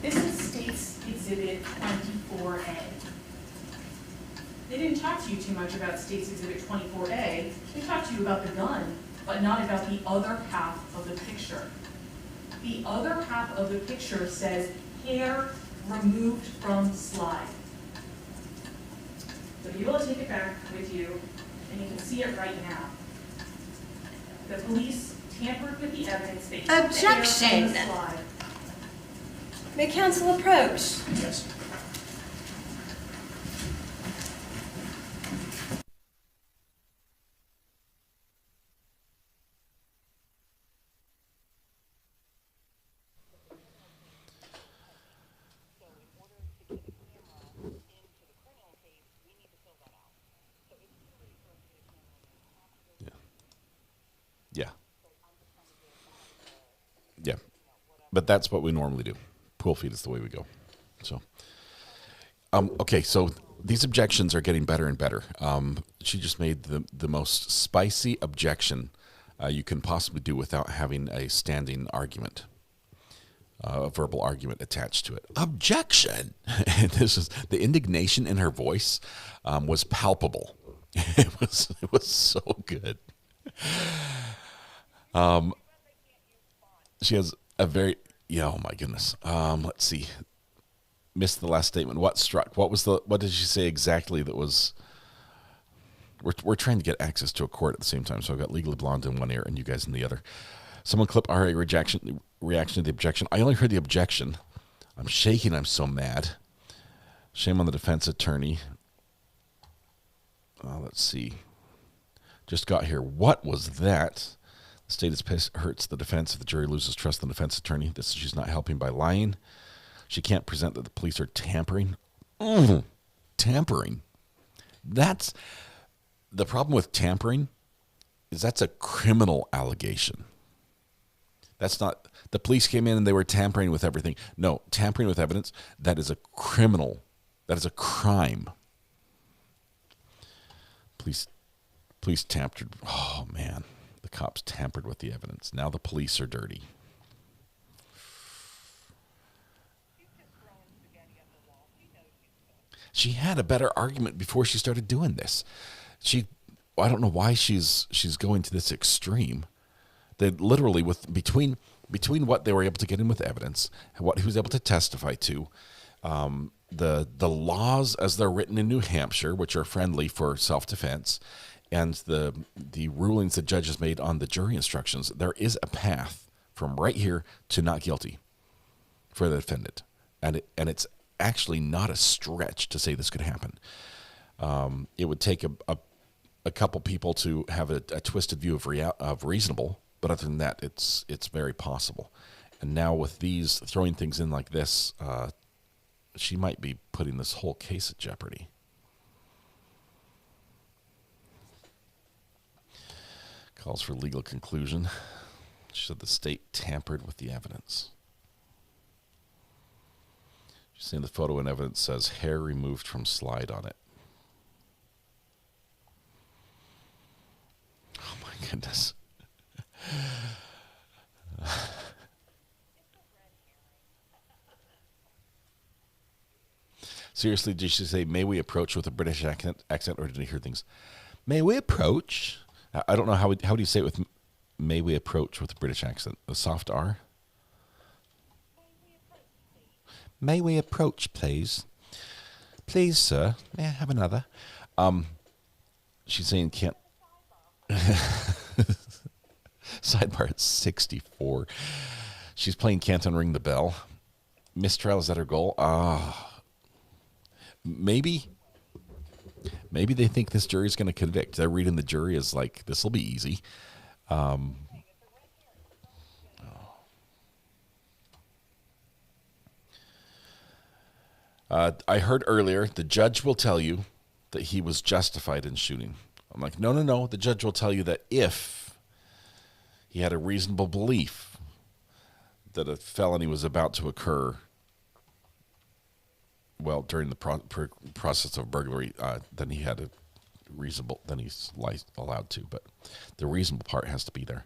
This is State's Exhibit 24A. They didn't talk to you too much about State's Exhibit 24A. They talked to you about the gun, but not about the other half of the picture. The other half of the picture says hair removed from slide. So you will take it back with you, and you can see it right now. The police tampered with the evidence. They took Objection! The hair from the slide. May counsel approach? Yes. Yeah, but that's what we normally do. Pool feed is the way we go. So, okay, so these objections are getting better and better. She just made the most spicy objection you can possibly do without having a standing argument, a verbal argument attached to it. Objection! And this is the indignation in her voice was palpable. It was so good. She has a very, oh my goodness. Let's see. Missed the last statement. What struck? What did she say exactly that was, we're trying to get access to a court at the same time. So I've got Legally Blonde in one ear and you guys in the other. Someone clip RA reaction to the objection. I only heard the objection. I'm shaking. I'm so mad. Shame on the defense attorney. Let's see. Just got here. What was that? The state is pissed, hurts the defense if the jury loses trust in the defense attorney. She's not helping by lying. She can't present that the police are tampering. Tampering. That's the problem with tampering, is that's a criminal allegation. That's not, the police came in and they were tampering with everything. No, tampering with evidence, that is a criminal. That is a crime. Police tampered. Oh, man. The cops tampered with the evidence. Now the police are dirty. She had a better argument before she started doing this. I don't know why she's going to this extreme. That literally between what they were able to get in with evidence, what he was able to testify to, the laws as they're written in New Hampshire, which are friendly for self-defense, and the rulings the judges made on the jury instructions, there is a path from right here to not guilty for the defendant, and it's actually not a stretch to say this could happen. It would take a couple people to have a twisted view of reasonable, but other than that, it's very possible. And now with these throwing things in like this, she might be putting this whole case at jeopardy. Calls for legal conclusion. She said the state tampered with the evidence. She's saying the photo and evidence says hair removed from slide on it. Oh my goodness. Seriously, did she say, may we approach with a British accent, or did I hear things? May we approach? I don't know, how do you say it with may we approach with a British accent? A soft R? May we approach, please? Please, sir. May I have another? She's saying can't. Sidebar at 64. She's playing Can't Unring the Bell. Mistrial, is that her goal? Maybe they think this jury's going to convict. They're reading the jury as like, this will be easy. I heard earlier, the judge will tell you that he was justified in shooting. I'm like, no. The judge will tell you that if he had a reasonable belief that a felony was about to occur, well, during the process of burglary, then he had a reasonable, then he's allowed to. But the reasonable part has to be there.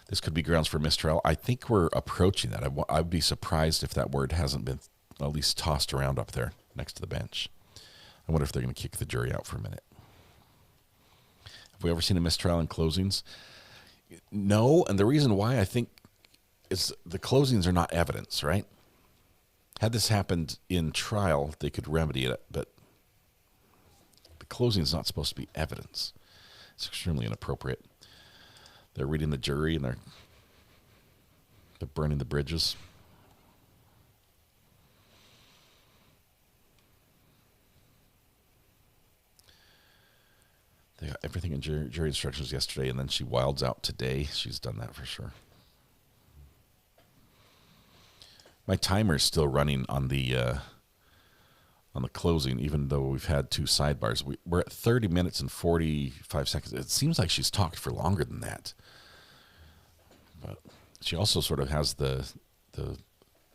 This could be grounds for mistrial. I think we're approaching that. I'd be surprised if that word hasn't been at least tossed around up there next to the bench. I wonder if they're going to kick the jury out for a minute. Have we ever seen a mistrial in closings? No, and the reason why I think is the closings are not evidence, right? Had this happened in trial, they could remedy it, but the closing is not supposed to be evidence. It's extremely inappropriate. They're reading the jury and they're burning the bridges. They got everything in jury instructions yesterday, and then she wilds out today. She's done that for sure. My timer's still running on the closing, even though we've had 2 sidebars. We're at 30 minutes and 45 seconds. It seems like she's talked for longer than that. But she also sort of has the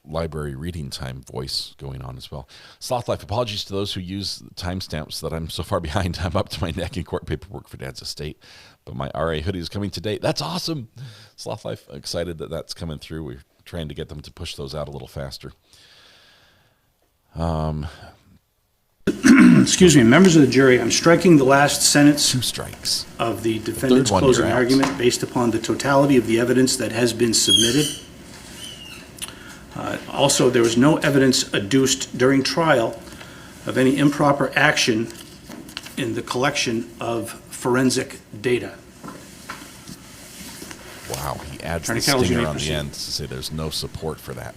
library reading time voice going on as well. Sloth Life, apologies to those who use timestamps that I'm so far behind. I'm up to my neck in court paperwork for Dad's estate, but my RA hoodie is coming today. That's awesome. Sloth Life, excited that that's coming through. We're trying to get them to push those out a little faster. Excuse me, members of the jury, I'm striking the last sentence 2 strikes of the defendant's closing argument based upon the totality of the evidence that has been submitted. Also, there was no evidence adduced during trial of any improper action in the collection of forensic data. Wow, he adds the stinger on the end to say there's no support for that.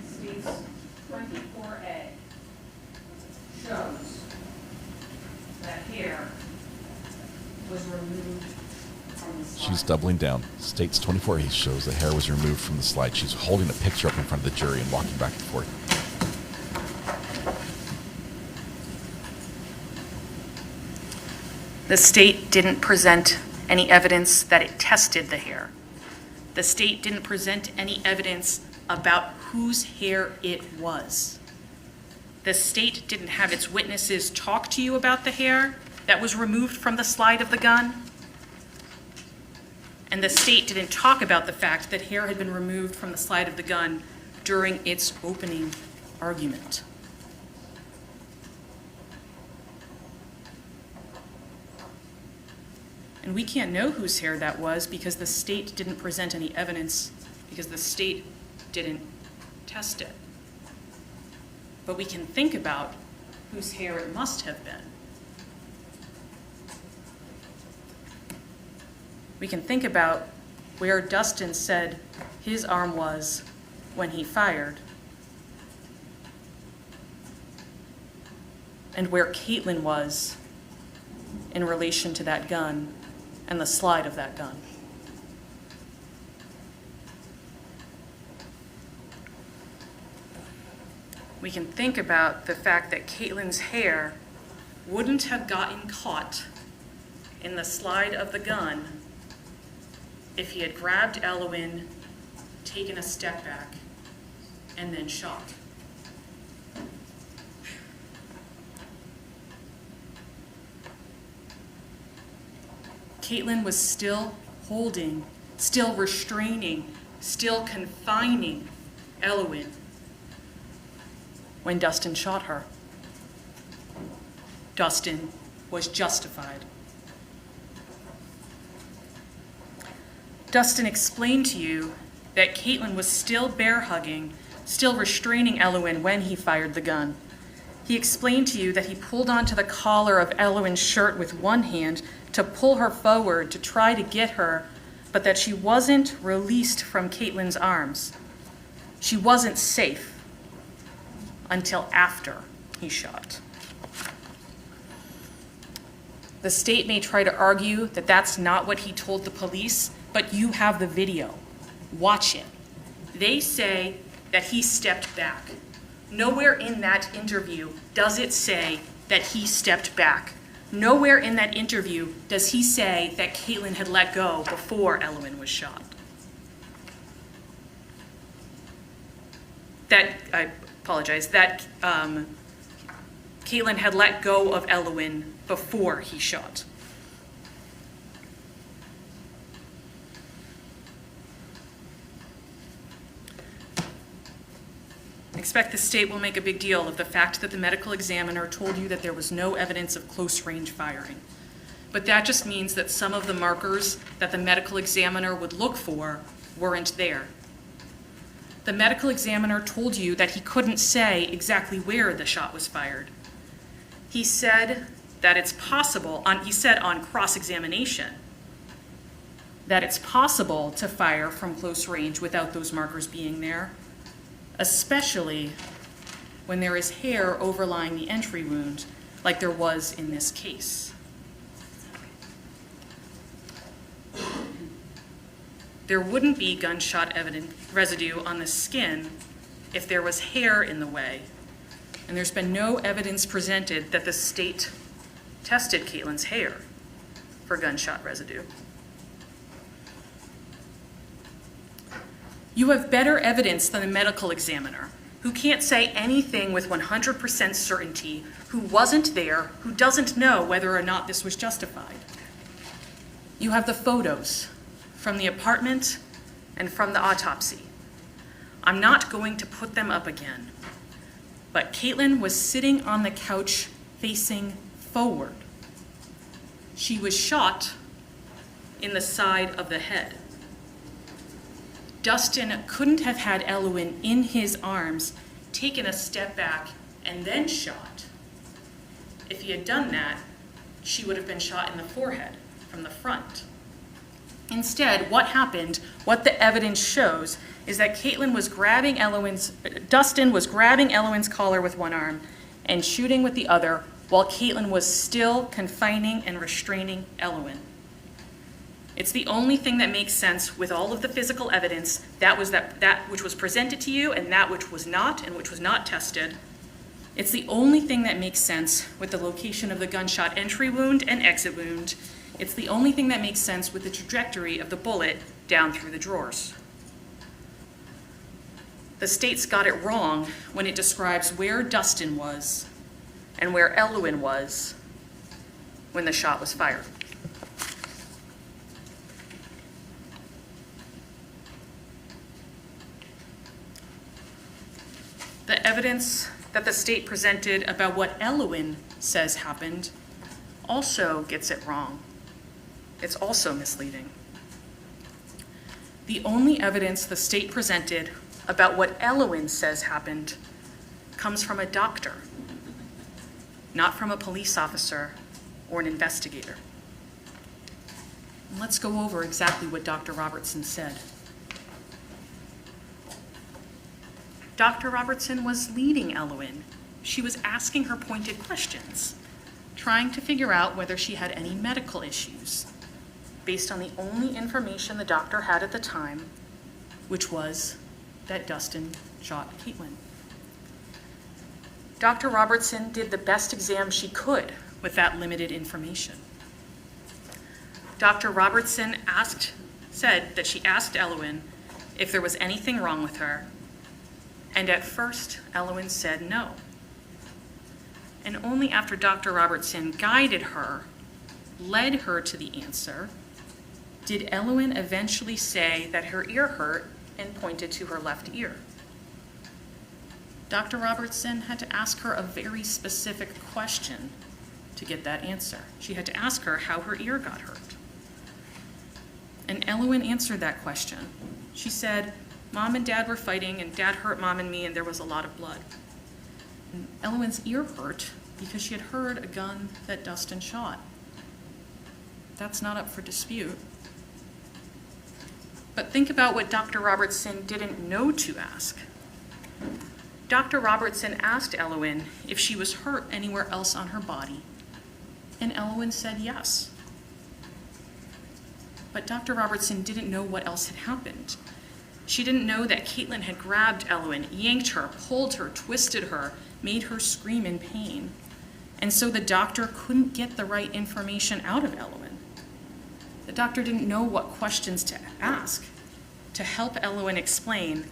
States 24A shows that hair was removed from the slide. She's doubling down. States 24A shows the hair was removed from the slide. She's holding a picture up in front of the jury and walking back and forth. The state didn't present any evidence that it tested the hair. The state didn't present any evidence about whose hair it was. The state didn't have its witnesses talk to you about the hair that was removed from the slide of the gun. And the state didn't talk about the fact that hair had been removed from the slide of the gun during its opening argument. And we can't know whose hair that was because the state didn't present any evidence, because the state didn't test it. But we can think about whose hair it must have been. We can think about where Dustin said his arm was when he fired, and where Caitlin was in relation to that gun and the slide of that gun. We can think about the fact that Caitlin's hair wouldn't have gotten caught in the slide of the gun if he had grabbed Elwyn, taken a step back, and then shot. Caitlin was still holding, still restraining, still confining Elwyn when Dustin shot her. Dustin was justified. Dustin explained to you that Caitlin was still bear hugging, still restraining Elwyn when he fired the gun. He explained to you that he pulled onto the collar of Elwyn's shirt with one hand to pull her forward to try to get her, but that she wasn't released from Caitlin's arms. She wasn't safe until after he shot. The state may try to argue that that's not what he told the police, but you have the video. Watch it. They say that he stepped back. Nowhere in that interview does it say that he stepped back. Nowhere in that interview does he say that Caitlin had let go before Elwyn was shot. I apologize, that Caitlin had let go of Elwyn before he shot. I expect the state will make a big deal of the fact that the medical examiner told you that there was no evidence of close-range firing. But that just means that some of the markers that the medical examiner would look for weren't there. The medical examiner told you that he couldn't say exactly where the shot was fired. He said that it's possible, he said on cross-examination, that it's possible to fire from close range without those markers being there, especially when there is hair overlying the entry wound, like there was in this case. There wouldn't be gunshot residue on the skin if there was hair in the way, and there's been no evidence presented that the state tested Caitlin's hair for gunshot residue. You have better evidence than a medical examiner, who can't say anything with 100% certainty, who wasn't there, who doesn't know whether or not this was justified. You have the photos from the apartment and from the autopsy. I'm not going to put them up again, but Caitlin was sitting on the couch facing forward. She was shot in the side of the head. Dustin couldn't have had Elwyn in his arms, taken a step back, and then shot. If he had done that, she would have been shot in the forehead from the front. Instead, what happened, what the evidence shows, is that Dustin was grabbing Elwyn's collar with one arm and shooting with the other, while Caitlin was still confining and restraining Elwyn. It's the only thing that makes sense with all of the physical evidence, that which was presented to you and that which was not, and which was not tested. It's the only thing that makes sense with the location of the gunshot entry wound and exit wound. It's the only thing that makes sense with the trajectory of the bullet down through the drawers. The state's got it wrong when it describes where Dustin was and where Elwyn was when the shot was fired. The evidence that the state presented about what Elwyn says happened also gets it wrong. It's also misleading. The only evidence the state presented about what Elwyn says happened comes from a doctor, not from a police officer or an investigator. Let's go over exactly what Dr. Robertson said. Dr. Robertson was leading Elwyn. She was asking her pointed questions, trying to figure out whether she had any medical issues, based on the only information the doctor had at the time, which was that Dustin shot Caitlin. Dr. Robertson did the best exam she could with that limited information. Dr. Robertson said that she asked Elwyn if there was anything wrong with her, and at first, Elwyn said no. And only after Dr. Robertson guided her, led her to the answer, did Elwyn eventually say that her ear hurt and pointed to her left ear. Dr. Robertson had to ask her a very specific question to get that answer. She had to ask her how her ear got hurt. And Elwyn answered that question. She said, Mom and Dad were fighting, and Dad hurt Mom and me, and there was a lot of blood. And Elwyn's ear hurt because she had heard a gun that Dustin shot. That's not up for dispute. But think about what Dr. Robertson didn't know to ask. Dr. Robertson asked Elwyn if she was hurt anywhere else on her body, and Elwyn said yes. But Dr. Robertson didn't know what else had happened. She didn't know that Caitlin had grabbed Elwyn, yanked her, pulled her, twisted her, made her scream in pain. And so the doctor couldn't get the right information out of Elwyn. The doctor didn't know what questions to ask to help Elwyn explain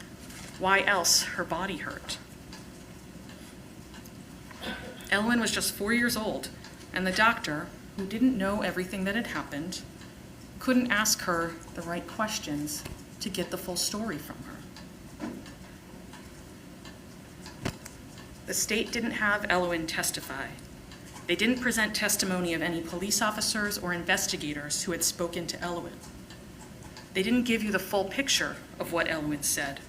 why else her body hurt. Elwyn was just 4 years old, and the doctor, who didn't know everything that had happened, couldn't ask her the right questions to get the full story from her. The state didn't have Elwyn testify. They didn't present testimony of any police officers or investigators who had spoken to Elwyn. They didn't give you the full picture of what Elwyn said.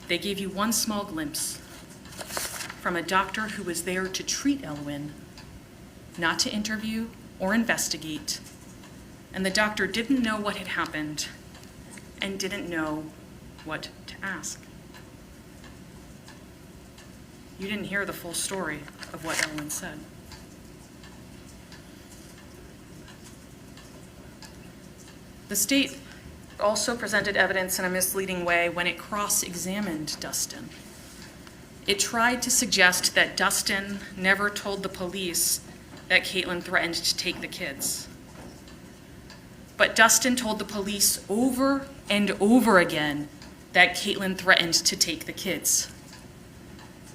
They gave you one small glimpse from a doctor who was there to treat Elwyn, not to interview or investigate. And the doctor didn't know what had happened and didn't know what to ask. You didn't hear the full story of what Elwyn said. The state also presented evidence in a misleading way when it cross-examined Dustin. It tried to suggest that Dustin never told the police that Caitlin threatened to take the kids. But Dustin told the police over and over again that Caitlin threatened to take the kids.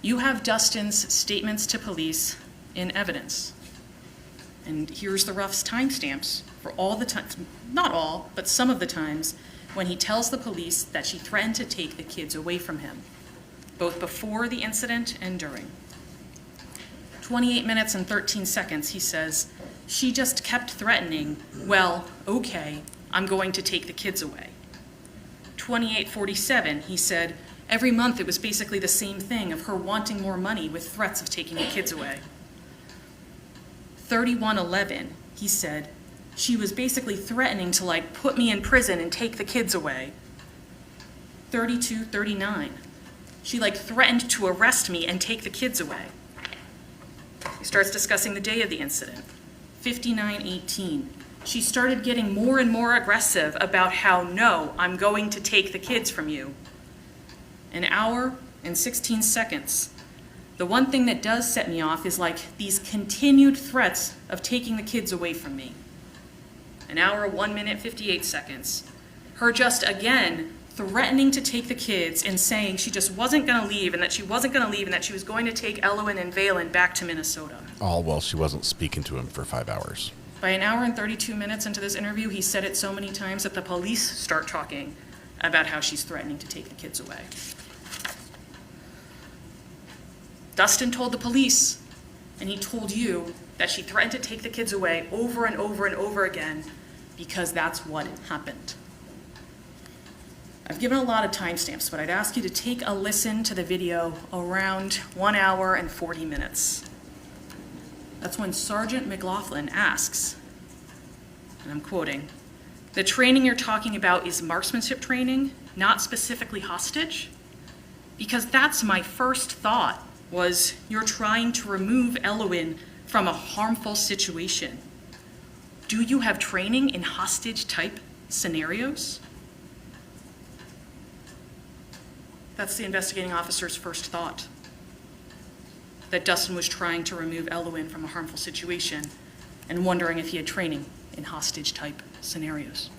You have Dustin's statements to police in evidence. And here's the rough timestamps for all the times, not all, but some of the times, when he tells the police that she threatened to take the kids away from him, both before the incident and during. 28 minutes and 13 seconds, he says, she just kept threatening, well, okay, I'm going to take the kids away. 28:47, he said, every month it was basically the same thing of her wanting more money with threats of taking the kids away. 31:11, he said, she was basically threatening to put me in prison and take the kids away. 32:39, she threatened to arrest me and take the kids away. He starts discussing the day of the incident. 59:18, she started getting more and more aggressive about how, no, I'm going to take the kids from you. An hour and 16 seconds. The one thing that does set me off is these continued threats of taking the kids away from me. An hour, 1 minute, 58 seconds. Her just again threatening to take the kids and saying she just wasn't going to leave and that she wasn't going to leave and that she was going to take Elwyn and Valen back to Minnesota. All while she wasn't speaking to him for 5 hours. By an hour and 32 minutes into this interview, he said it so many times that the police start talking about how she's threatening to take the kids away. Dustin told the police, and he told you, that she threatened to take the kids away over and over and over again because that's what happened. I've given a lot of timestamps, but I'd ask you to take a listen to the video around 1 hour and 40 minutes. That's when Sergeant McLaughlin asks, and I'm quoting, "The training you're talking about is marksmanship training, not specifically hostage? Because that's my first thought, was you're trying to remove Elowin from a harmful situation. Do you have training in hostage-type scenarios?" That's the investigating officer's first thought, that Dustin was trying to remove Elowin from a harmful situation and wondering if he had training in hostage-type scenarios.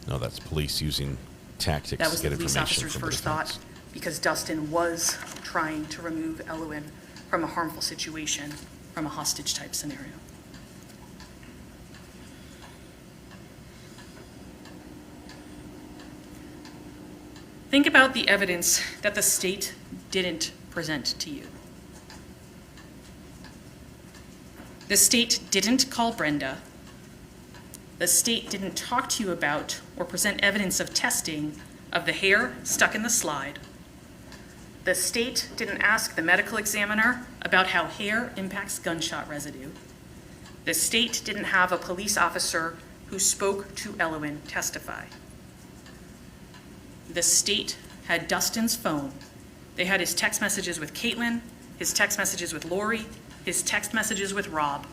No, that's police using tactics That was to the get police information officer's from the first defense. thought, because Dustin was trying to remove Elowin from a harmful situation, from a hostage-type scenario. Think about the evidence that the state didn't present to you. The state didn't call Brenda. The state didn't talk to you about or present evidence of testing of the hair stuck in the slide. The state didn't ask the medical examiner about how hair impacts gunshot residue. The state didn't have a police officer who spoke to Elowin testify. The state had Dustin's phone. They had his text messages with Caitlin, his text messages with Lori, his text messages with Rob,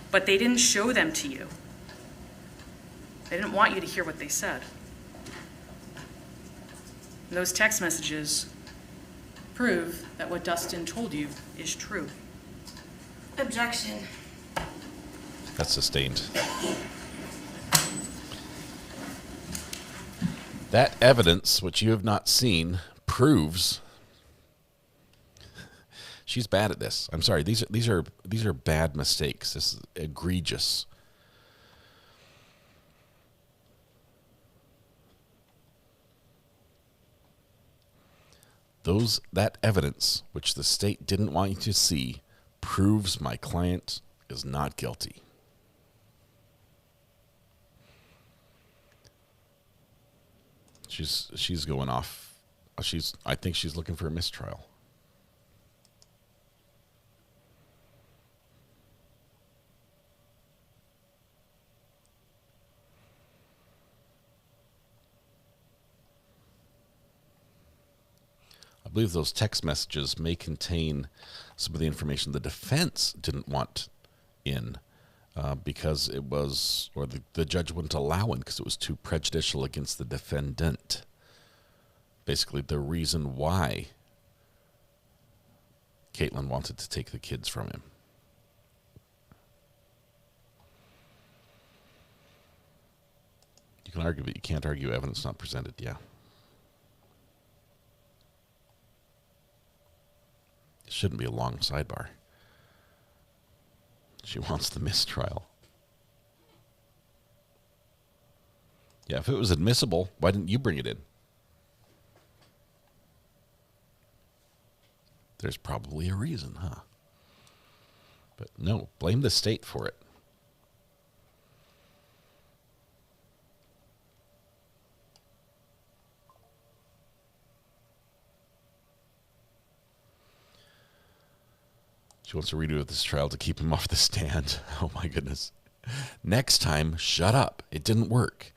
but they didn't show them to you. They didn't want you to hear what they said. And those text messages prove that what Dustin told you is true. Objection. That's sustained. That evidence, which you have not seen, proves she's bad at this. I'm sorry. These are bad mistakes. This is egregious. That evidence, which the state didn't want you to see, proves my client is not guilty. She's going off. I think she's looking for a mistrial. I believe those text messages may contain some of the information the defense didn't want in because it was, or the judge wouldn't allow it because it was too prejudicial against the defendant. Basically, the reason why Caitlin wanted to take the kids from him. You can argue, but you can't argue evidence not presented, yeah. It shouldn't be a long sidebar. She wants the mistrial. Yeah, if it was admissible, why didn't you bring it in? There's probably a reason, huh? But no, blame the state for it. She wants to redo this trial to keep him off the stand. Oh my goodness. Next time, shut up. It didn't work.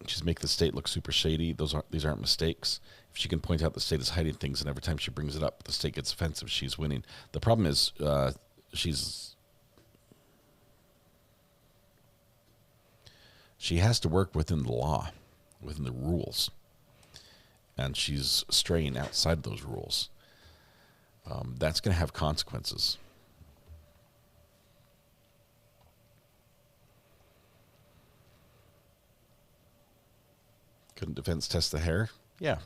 She's make the state look super shady. These aren't mistakes. If she can point out the state is hiding things, and every time she brings it up, the state gets offensive, she's winning. The problem is she has to work within the law, within the rules. And she's straying outside those rules. That's going to have consequences. Couldn't defense test the hair? Yeah.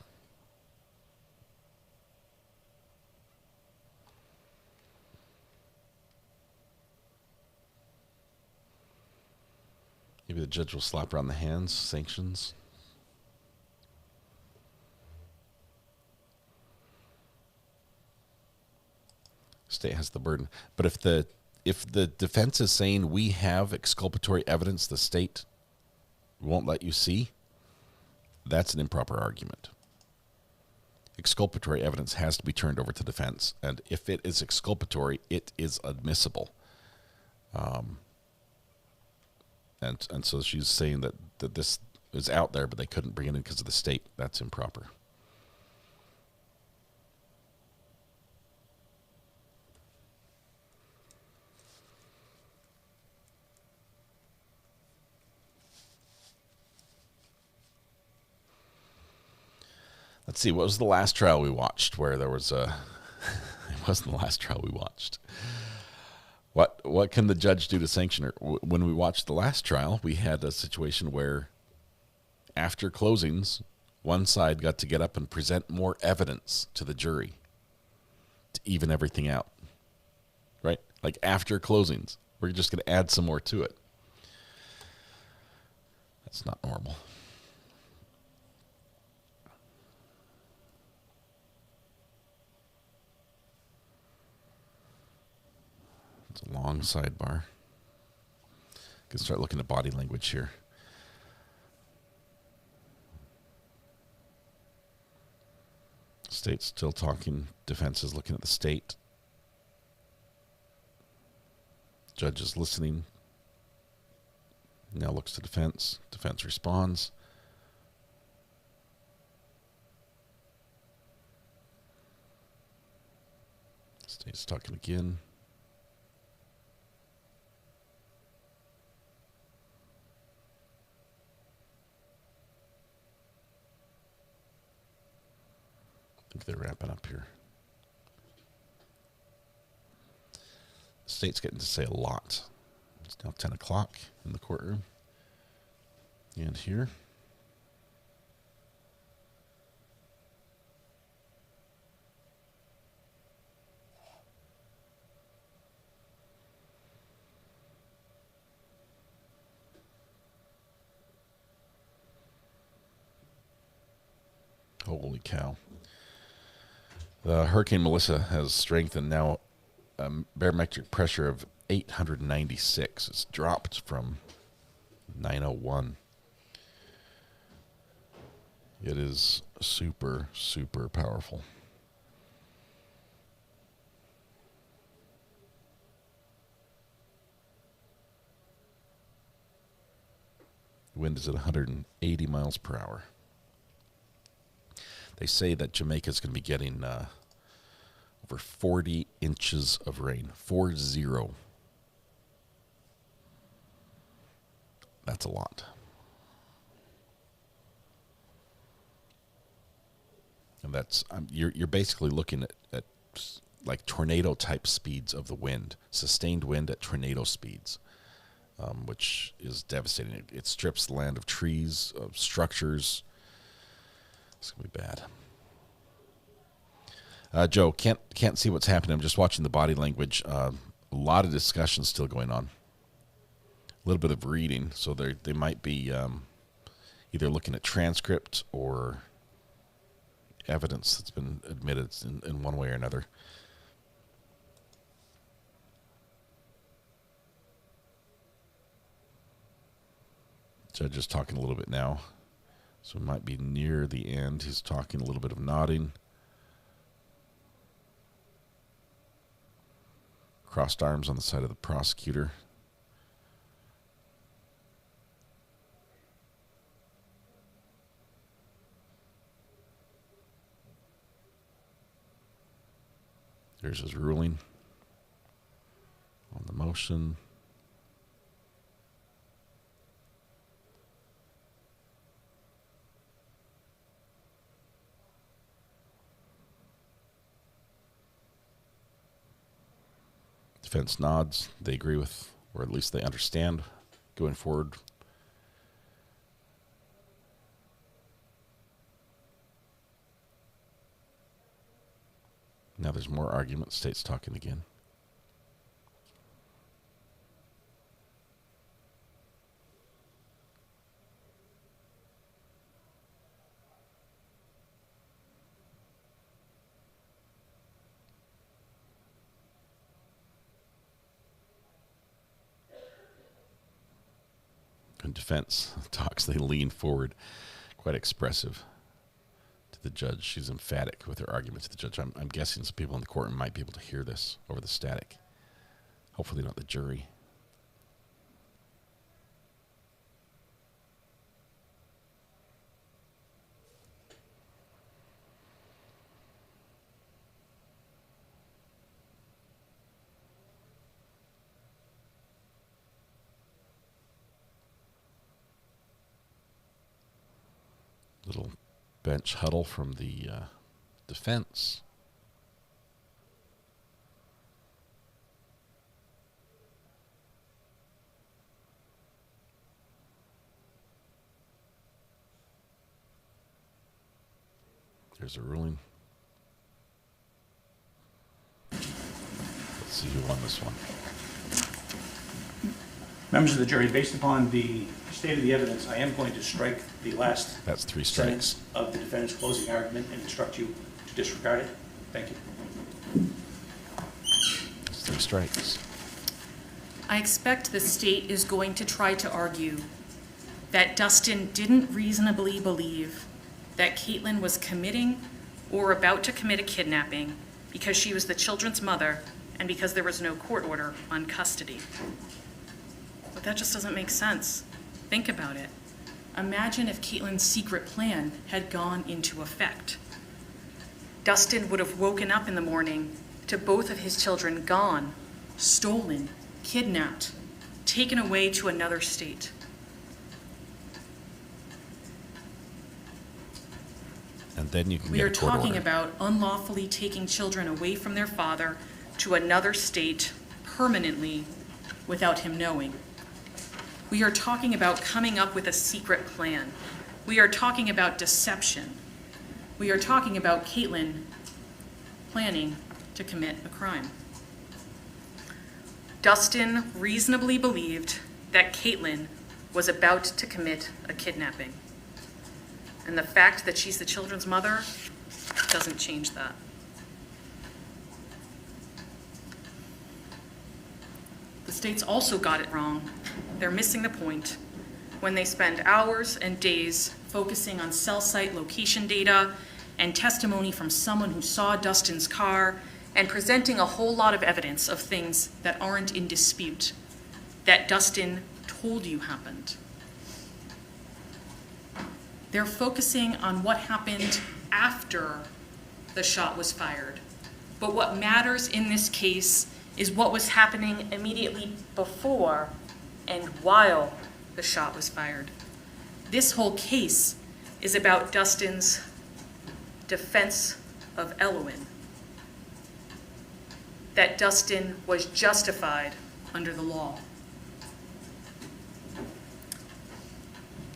Maybe the judge will slap her on the hands, sanctions. State has the burden. But if the defense is saying we have exculpatory evidence the state won't let you see, that's an improper argument. Exculpatory evidence has to be turned over to defense, and if it is exculpatory, it is admissible. And so she's saying that this is out there, but they couldn't bring it in because of the state. That's improper. Let's see, what was the last trial we watched where there was a... It wasn't the last trial we watched. What can the judge do to sanction her? When we watched the last trial, we had a situation where after closings, one side got to get up and present more evidence to the jury to even everything out. Right? Like after closings, we're just going to add some more to it. That's not normal. It's a long sidebar. Can start looking at body language here. State's still talking. Defense is looking at the state. Judge is listening. Now looks to defense. Defense responds. State's talking again. I think they're wrapping up here. The state's getting to say a lot. It's now 10 o'clock in the courtroom. And here. Holy cow. Hurricane Melissa has strengthened now, barometric pressure of 896. It's dropped from 901. It is super, super powerful. Wind is at 180 miles per hour. They say that Jamaica is going to be getting over 40 inches of rain. 40. That's a lot. And that's you're basically looking at like tornado type speeds of the wind, sustained wind at tornado speeds, which is devastating. It strips the land of trees, of structures. It's gonna be bad. Joe, can't see what's happening. I'm just watching the body language. A lot of discussion still going on. A little bit of reading, so they might be either looking at transcript or evidence that's been admitted in one way or another. Judge is talking a little bit now. So it might be near the end. He's talking a little bit of nodding. Crossed arms on the side of the prosecutor. There's his ruling on the motion. Defense nods. They agree with, or at least they understand going forward. Now there's more argument. State's talking again. when defense talks, they lean forward, quite expressive to the judge. She's emphatic with her argument to the judge. I'm guessing some people in the courtroom might be able to hear this over the static. Hopefully not the jury. Little bench huddle from the defense. There's a ruling. Let's see who won this one. Members of the jury, based upon the state of the evidence, I am going to strike the last That's 3 strikes. sentence of the defendant's closing argument and instruct you to disregard it. Thank you. That's 3 strikes. I expect the state is going to try to argue that Dustin didn't reasonably believe that Caitlin was committing or about to commit a kidnapping because she was the children's mother and because there was no court order on custody. But that just doesn't make sense. Think about it. Imagine if Caitlin's secret plan had gone into effect. Dustin would have woken up in the morning to both of his children gone, stolen, kidnapped, taken away to another state. And then you can We get are a court talking order. about unlawfully taking children away from their father to another state permanently without him knowing. We are talking about coming up with a secret plan. We are talking about deception. We are talking about Caitlin planning to commit a crime. Dustin reasonably believed that Caitlin was about to commit a kidnapping. And the fact that she's the children's mother doesn't change that. The state's also got it wrong. They're missing the point when they spend hours and days focusing on cell site location data and testimony from someone who saw Dustin's car and presenting a whole lot of evidence of things that aren't in dispute, that Dustin told you happened. They're focusing on what happened after the shot was fired. But what matters in this case is what was happening immediately before and while the shot was fired. This whole case is about Dustin's defense of Elwyn. That Dustin was justified under the law.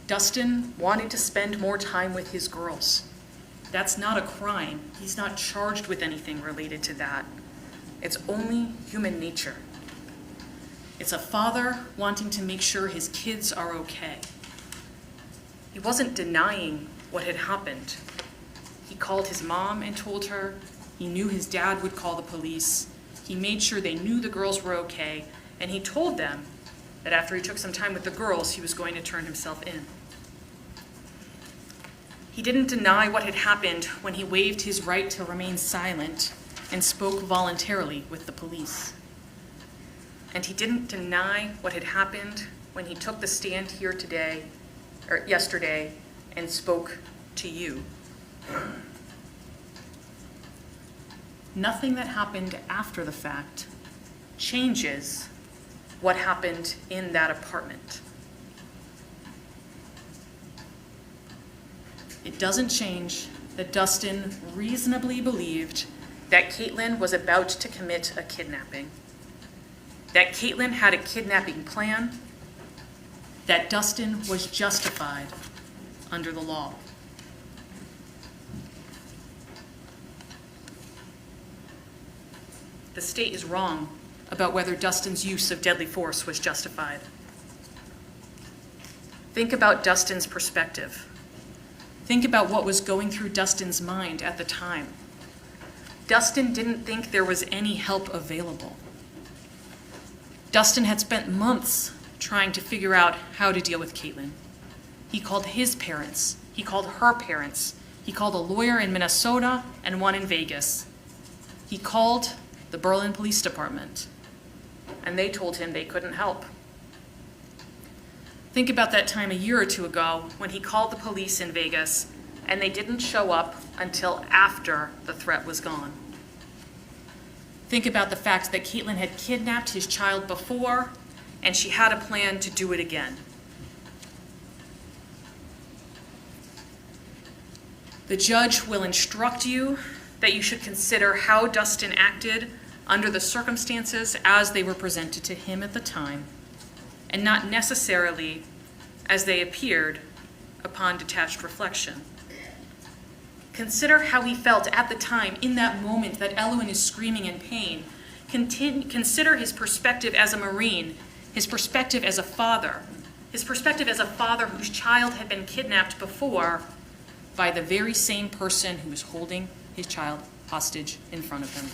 Dustin wanted to spend more time with his girls. That's not a crime. He's not charged with anything related to that. It's only human nature. It's a father wanting to make sure his kids are okay. He wasn't denying what had happened. He called his mom and told her. He knew his dad would call the police. He made sure they knew the girls were okay, and he told them that after he took some time with the girls, he was going to turn himself in. He didn't deny what had happened when he waived his right to remain silent and spoke voluntarily with the police. And he didn't deny what had happened when he took the stand here yesterday and spoke to you. Nothing that happened after the fact changes what happened in that apartment. It doesn't change that Dustin reasonably believed that Caitlin was about to commit a kidnapping, that Caitlin had a kidnapping plan, that Dustin was justified under the law. The state is wrong about whether Dustin's use of deadly force was justified. Think about Dustin's perspective. Think about what was going through Dustin's mind at the time. Dustin didn't think there was any help available. Dustin had spent months trying to figure out how to deal with Caitlin. He called his parents. He called her parents. He called a lawyer in Minnesota and one in Vegas. He called the Berlin Police Department, and they told him they couldn't help. Think about that time a year or two ago when he called the police in Vegas and they didn't show up until after the threat was gone. Think about the fact that Caitlin had kidnapped his child before and she had a plan to do it again. The judge will instruct you that you should consider how Dustin acted under the circumstances as they were presented to him at the time, and not necessarily as they appeared upon detached reflection. Consider how he felt at the time, in that moment that Elwyn is screaming in pain. Consider his perspective as a Marine, his perspective as a father whose child had been kidnapped before by the very same person who was holding his child hostage in front of him.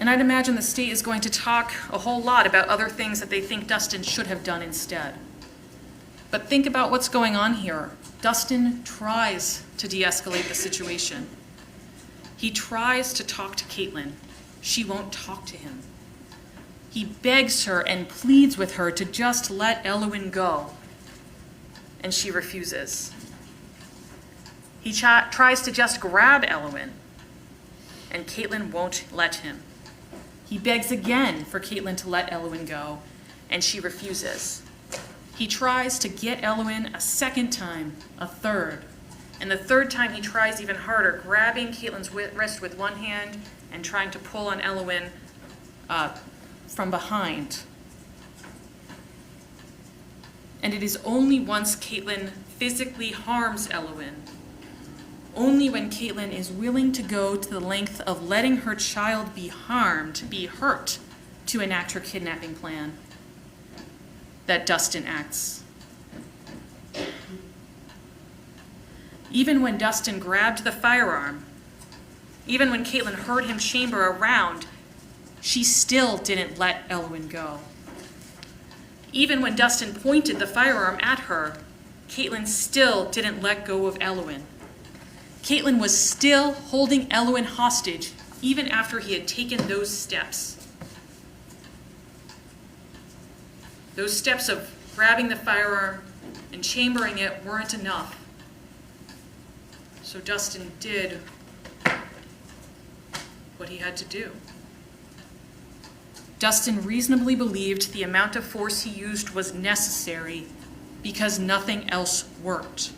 And I'd imagine the state is going to talk a whole lot about other things that they think Dustin should have done instead. But think about what's going on here. Dustin tries to de-escalate the situation. He tries to talk to Caitlin. She won't talk to him. He begs her and pleads with her to just let Elwyn go, and she refuses. He tries to just grab Elwyn, and Caitlin won't let him. He begs again for Caitlin to let Elwyn go, and she refuses. He tries to get Elwyn a second time, a third, and the third time he tries even harder, grabbing Caitlin's wrist with one hand and trying to pull on Elwyn from behind. And it is only once Caitlin physically harms Elwyn, only when Caitlin is willing to go to the length of letting her child be harmed, be hurt, to enact her kidnapping plan, that Dustin acts. Even when Dustin grabbed the firearm, even when Caitlin heard him chamber a round, she still didn't let Elwyn go. Even when Dustin pointed the firearm at her, Caitlin still didn't let go of Elwyn. Caitlin was still holding Elwyn hostage even after he had taken those steps. Those steps of grabbing the firearm and chambering it weren't enough. So Dustin did what he had to do. Dustin reasonably believed the amount of force he used was necessary because nothing else worked.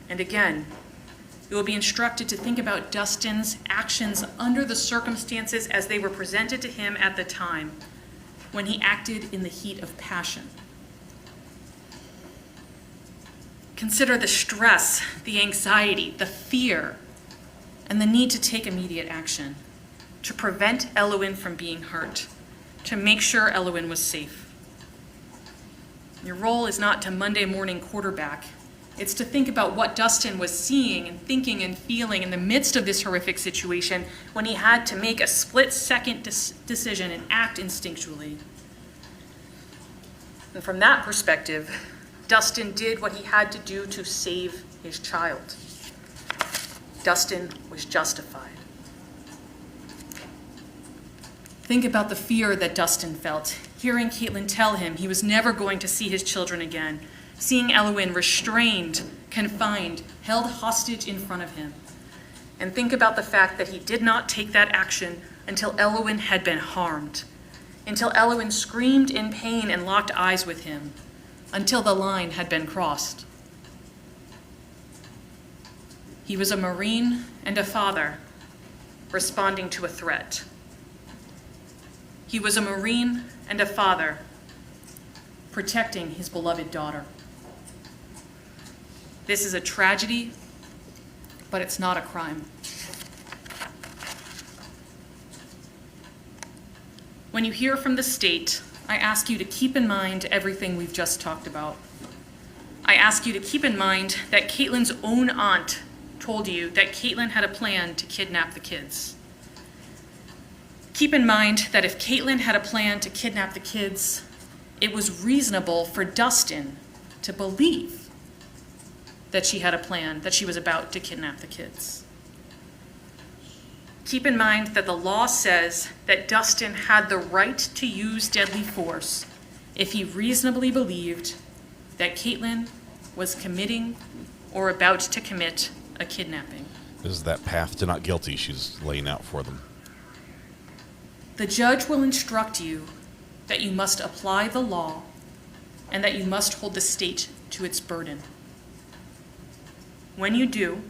And again, you will be instructed to think about Dustin's actions under the circumstances as they were presented to him at the time, when he acted in the heat of passion. Consider the stress, the anxiety, the fear, and the need to take immediate action to prevent Elwyn from being hurt, to make sure Elwyn was safe. Your role is not to Monday morning quarterback. It's to think about what Dustin was seeing and thinking and feeling in the midst of this horrific situation when he had to make a split-second decision and act instinctually. And from that perspective, Dustin did what he had to do to save his child. Dustin was justified. Think about the fear that Dustin felt, hearing Caitlin tell him he was never going to see his children again, seeing Elwyn restrained, confined, held hostage in front of him. And think about the fact that he did not take that action until Elwyn had been harmed, until Elwyn screamed in pain and locked eyes with him, until the line had been crossed. He was a Marine and a father responding to a threat. He was a Marine and a father protecting his beloved daughter. This is a tragedy, but it's not a crime. When you hear from the state, I ask you to keep in mind everything we've just talked about. I ask you to keep in mind that Caitlin's own aunt told you that Caitlin had a plan to kidnap the kids. Keep in mind that if Caitlin had a plan to kidnap the kids, it was reasonable for Dustin to believe that she had a plan, that she was about to kidnap the kids. Keep in mind that the law says that Dustin had the right to use deadly force if he reasonably believed that Caitlin was committing or about to commit a kidnapping. This is that path to not guilty she's laying out for them. The judge will instruct you that you must apply the law and that you must hold the state to its burden. When you do,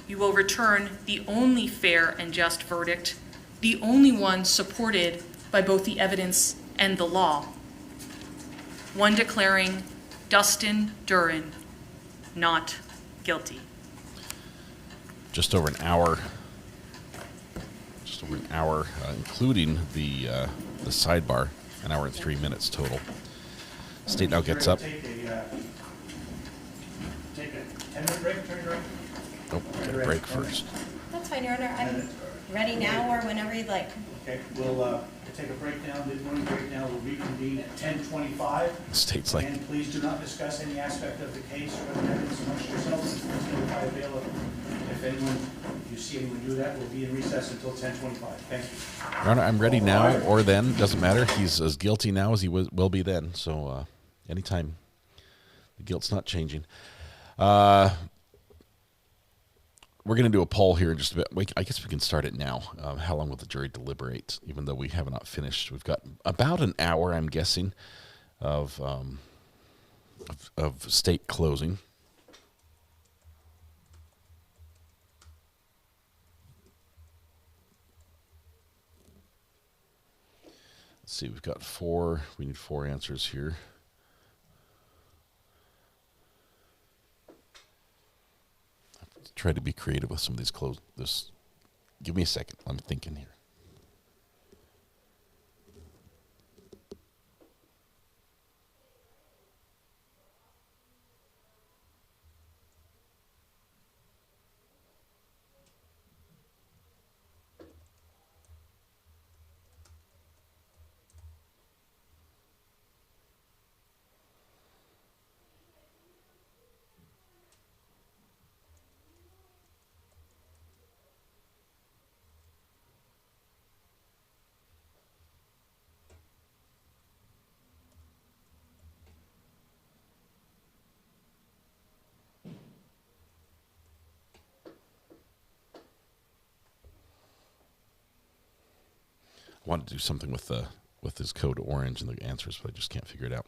you will return the only fair and just verdict, the only one supported by both the evidence and the law, one declaring Dustin Duren not guilty. Just over an hour, including the sidebar, an hour and 3 minutes total. State now gets up. Take a 10-minute break, turn around. Oh, get a break first. That's fine, Your Honor. I'm ready now or whenever you'd like. Okay, we'll take a break now, mid-morning break now. We'll reconvene at 10:25. The state's like... And please do not discuss any aspect of the case or the evidence amongst yourselves. Please notify bail if you see anyone do that. We'll be in recess until 10:25. Thank you. Your Honor, I'm ready now or then. Doesn't matter. He's as guilty now as he will be then. So anytime. The guilt's not changing. We're going to do a poll here in just a bit. I guess we can start it now. How long will the jury deliberate, even though we have not finished? We've got about an hour, I'm guessing, of state closing. Let's see, we've got four. We need 4 answers here. Try to be creative with some of these close. Give me a second. I'm thinking here. I wanted to do something with his code orange and the answers, but I just can't figure it out.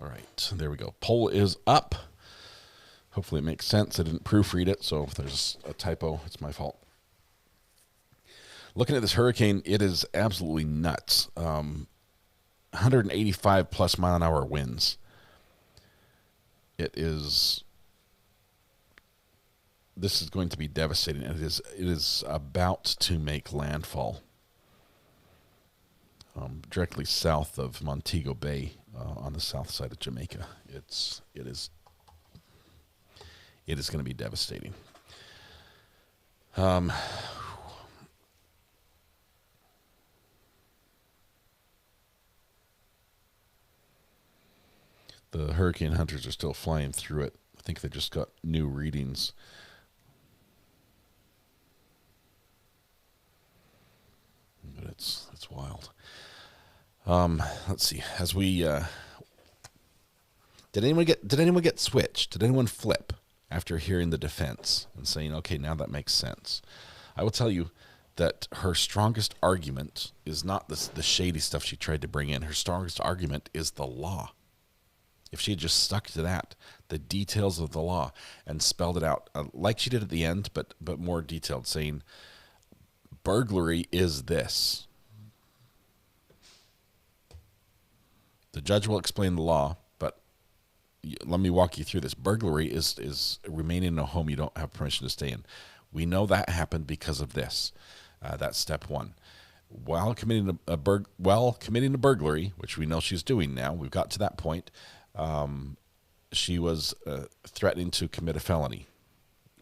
All right, there we go. Poll is up. Hopefully it makes sense. I didn't proofread it, so if there's a typo, it's my fault. Looking at this hurricane, it is absolutely nuts. 185 plus mile an hour winds. This is going to be devastating. It is about to make landfall directly south of Montego Bay on the south side of Jamaica. It is going to be devastating. The hurricane hunters are still flying through it. I think they just got new readings. But it's wild. Let's see. As we did anyone get switched? Did anyone flip after hearing the defense and saying, "Okay, now that makes sense"? I will tell you that her strongest argument is not the shady stuff she tried to bring in. Her strongest argument is the law. If she had just stuck to that, the details of the law, and spelled it out like she did at the end, but more detailed, saying burglary is this. The judge will explain the law, but let me walk you through this. Burglary is remaining in a home you don't have permission to stay in. We know that happened because of this. That's step one. While committing a burglary, which we know she's doing now, we've got to that point. She was threatening to commit a felony,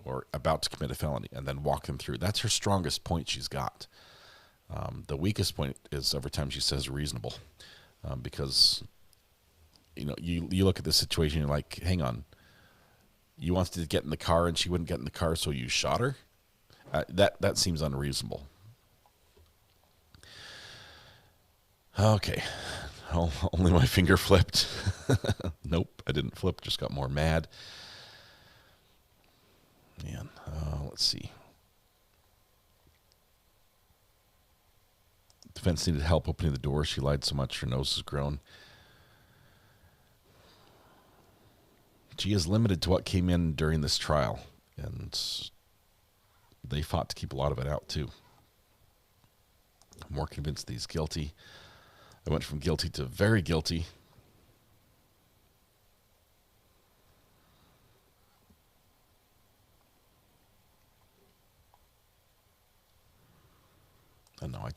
or about to commit a felony, and then walk them through. That's her strongest point she's got. The weakest point is every time she says reasonable, because you look at this situation, you're like, hang on, you wanted to get in the car and she wouldn't get in the car, so you shot her? That seems unreasonable. Okay. Oh, only my finger flipped. Nope, I didn't flip, just got more mad. Man, let's see. Defense needed help opening the door. She lied so much her nose is grown. She is limited to what came in during this trial, and they fought to keep a lot of it out too. I'm more convinced that he's guilty. I went from guilty to very guilty. I know.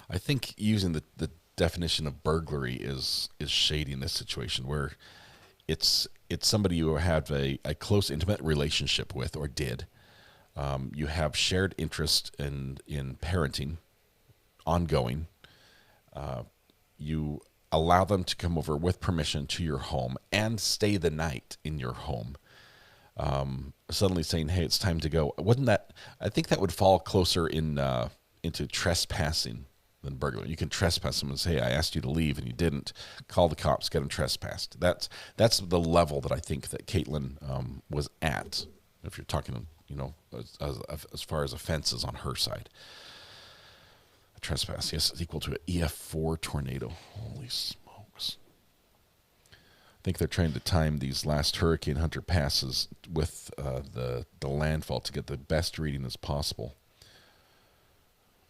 I think using the definition of burglary is shady in this situation, where it's somebody you have a close, intimate relationship with, or did. You have shared interest in parenting, ongoing. You allow them to come over with permission to your home and stay the night in your home. Suddenly saying, hey, it's time to go. I think that would fall closer into trespassing than burglary. You can trespass someone and say, hey, I asked you to leave and you didn't. Call the cops, get them trespassed. That's the level that I think that Caitlin was at, if you're talking, as far as offenses on her side. A trespass, yes, is equal to an EF4 tornado. Holy smokes. I think they're trying to time these last Hurricane Hunter passes with the landfall to get the best reading as possible.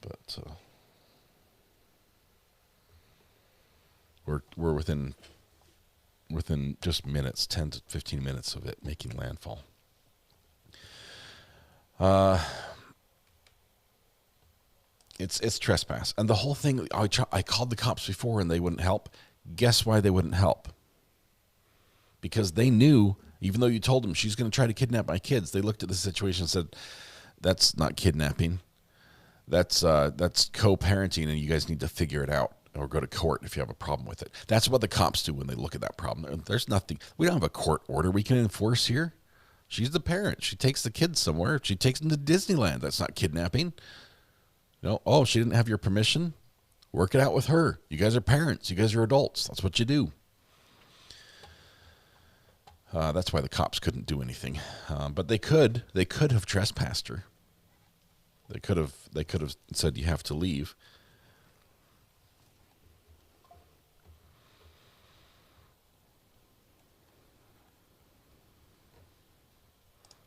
But we're within just minutes, 10 to 15 minutes of it making landfall. It's trespass. And the whole thing, I called the cops before and they wouldn't help. Guess why they wouldn't help? Because they knew, even though you told them she's going to try to kidnap my kids, they looked at the situation and said, that's not kidnapping. That's co-parenting, and you guys need to figure it out or go to court if you have a problem with it. That's what the cops do when they look at that problem. There's nothing. We don't have a court order we can enforce here. She's the parent. She takes the kids somewhere. She takes them to Disneyland. That's not kidnapping. Oh, she didn't have your permission? Work it out with her. You guys are parents. You guys are adults. That's what you do. That's why the cops couldn't do anything. But they could have trespassed her. They could have said you have to leave.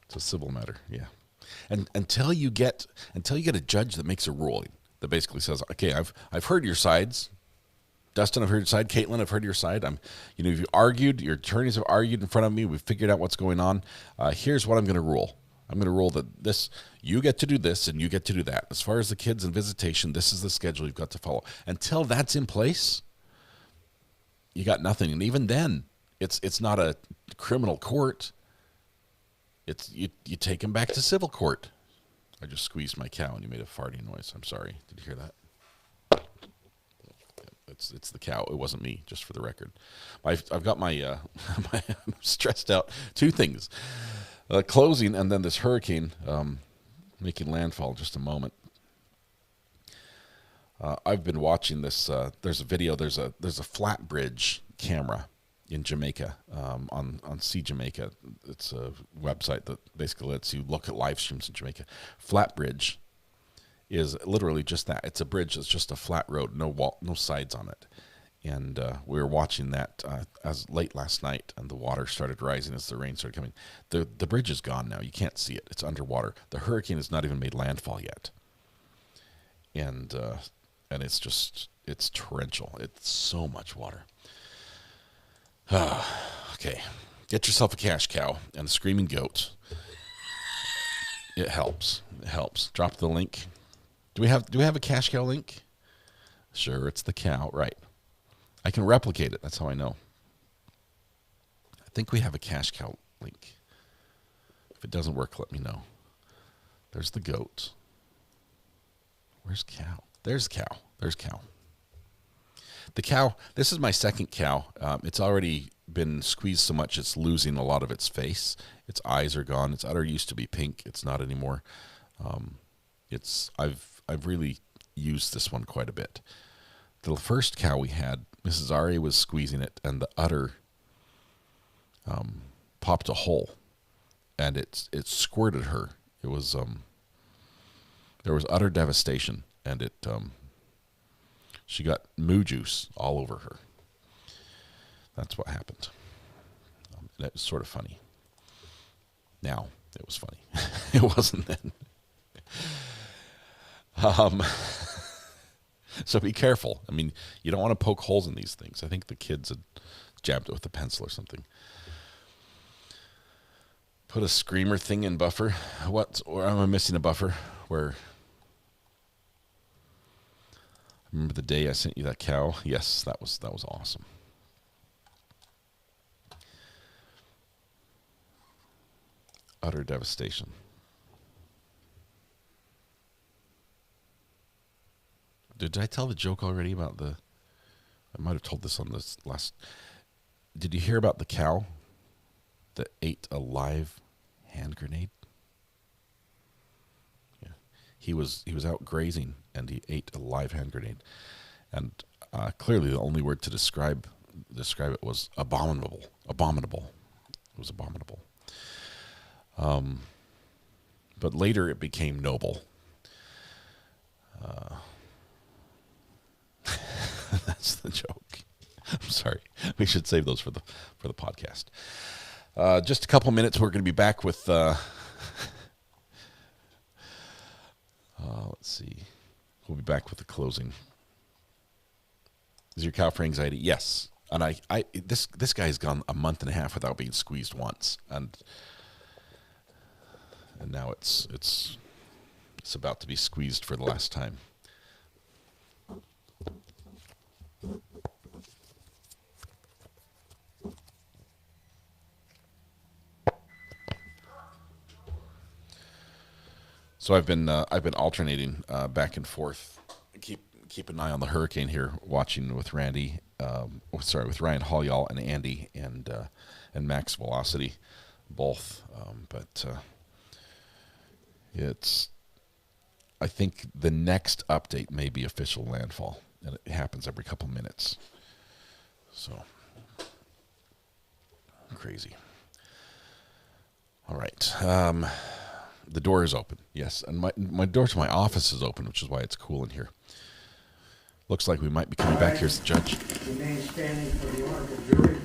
It's a civil matter, yeah. And until you get a judge that makes a ruling that basically says, okay, I've heard your sides. Dustin, I've heard your side. Caitlin, I've heard your side. You've argued. Your attorneys have argued in front of me. We've figured out what's going on. Here's what I'm going to rule. I'm going to rule that you get to do this and you get to do that. As far as the kids and visitation, this is the schedule you've got to follow. Until that's in place, you got nothing. And even then, it's not a criminal court. It's you take him back to civil court. I just squeezed my cow and you made a farting noise. I'm sorry. Did you hear that? It's the cow. It wasn't me, just for the record. I've got my I'm stressed out. Two things. Closing and then this hurricane making landfall in just a moment. I've been watching this. There's a video. There's a flat bridge camera in Jamaica on See Jamaica. It's a website that basically lets you look at live streams in Jamaica. Flat bridge is literally just that. It's a bridge that's just a flat road, no wall, no sides on it. And we were watching that as late last night, and the water started rising as the rain started coming. The bridge is gone now. You can't see it. It's underwater. The hurricane has not even made landfall yet. And and it's torrential. It's so much water. Okay, get yourself a cash cow and a screaming goat. It helps. It helps. Drop the link. Do we have a cash cow link? Sure, it's the cow, right? I can replicate it. That's how I know. I think we have a cash cow link. If it doesn't work, let me know. There's the goat. Where's cow? There's cow. There's cow. The cow, this is my second cow. It's already been squeezed so much it's losing a lot of its face. Its eyes are gone. Its udder used to be pink. It's not anymore. I've really used this one quite a bit. The first cow we had, Mrs. Ari was squeezing it, and the udder popped a hole, and it squirted her. It was there was utter devastation, and she got moo juice all over her. That's what happened. And it was sort of funny. Now it was funny. It wasn't then. So be careful. I mean, you don't want to poke holes in these things. I think the kids had jabbed it with a pencil or something. Put a screamer thing in buffer. Or am I missing a buffer? Where? Remember the day I sent you that cow? Yes, that was awesome. Utter devastation. Did I tell the joke already about I might have told this on this last. Did you hear about the cow that ate a live hand grenade? Yeah. He was out grazing and he ate a live hand grenade. And clearly the only word to describe it was abominable. Abominable. It was abominable. But later it became noble. That's the joke. I'm sorry. We should save those for the podcast. Just a couple minutes. We're going to be back with. Let's see. We'll be back with the closing. Is your cow for anxiety? Yes. And this guy's gone a month and a half without being squeezed once, and now it's about to be squeezed for the last time. So I've been alternating back and forth. Keep an eye on the hurricane here, watching with Randy. With Ryan Hall and Andy and Max Velocity, both. But I think the next update may be official landfall, and it happens every couple minutes. So crazy. All right. The door is open, yes, and my door to my office is open, which is why it's cool in here. Looks like we might be coming back. Here's the judge. Remain standing for the honorable jury.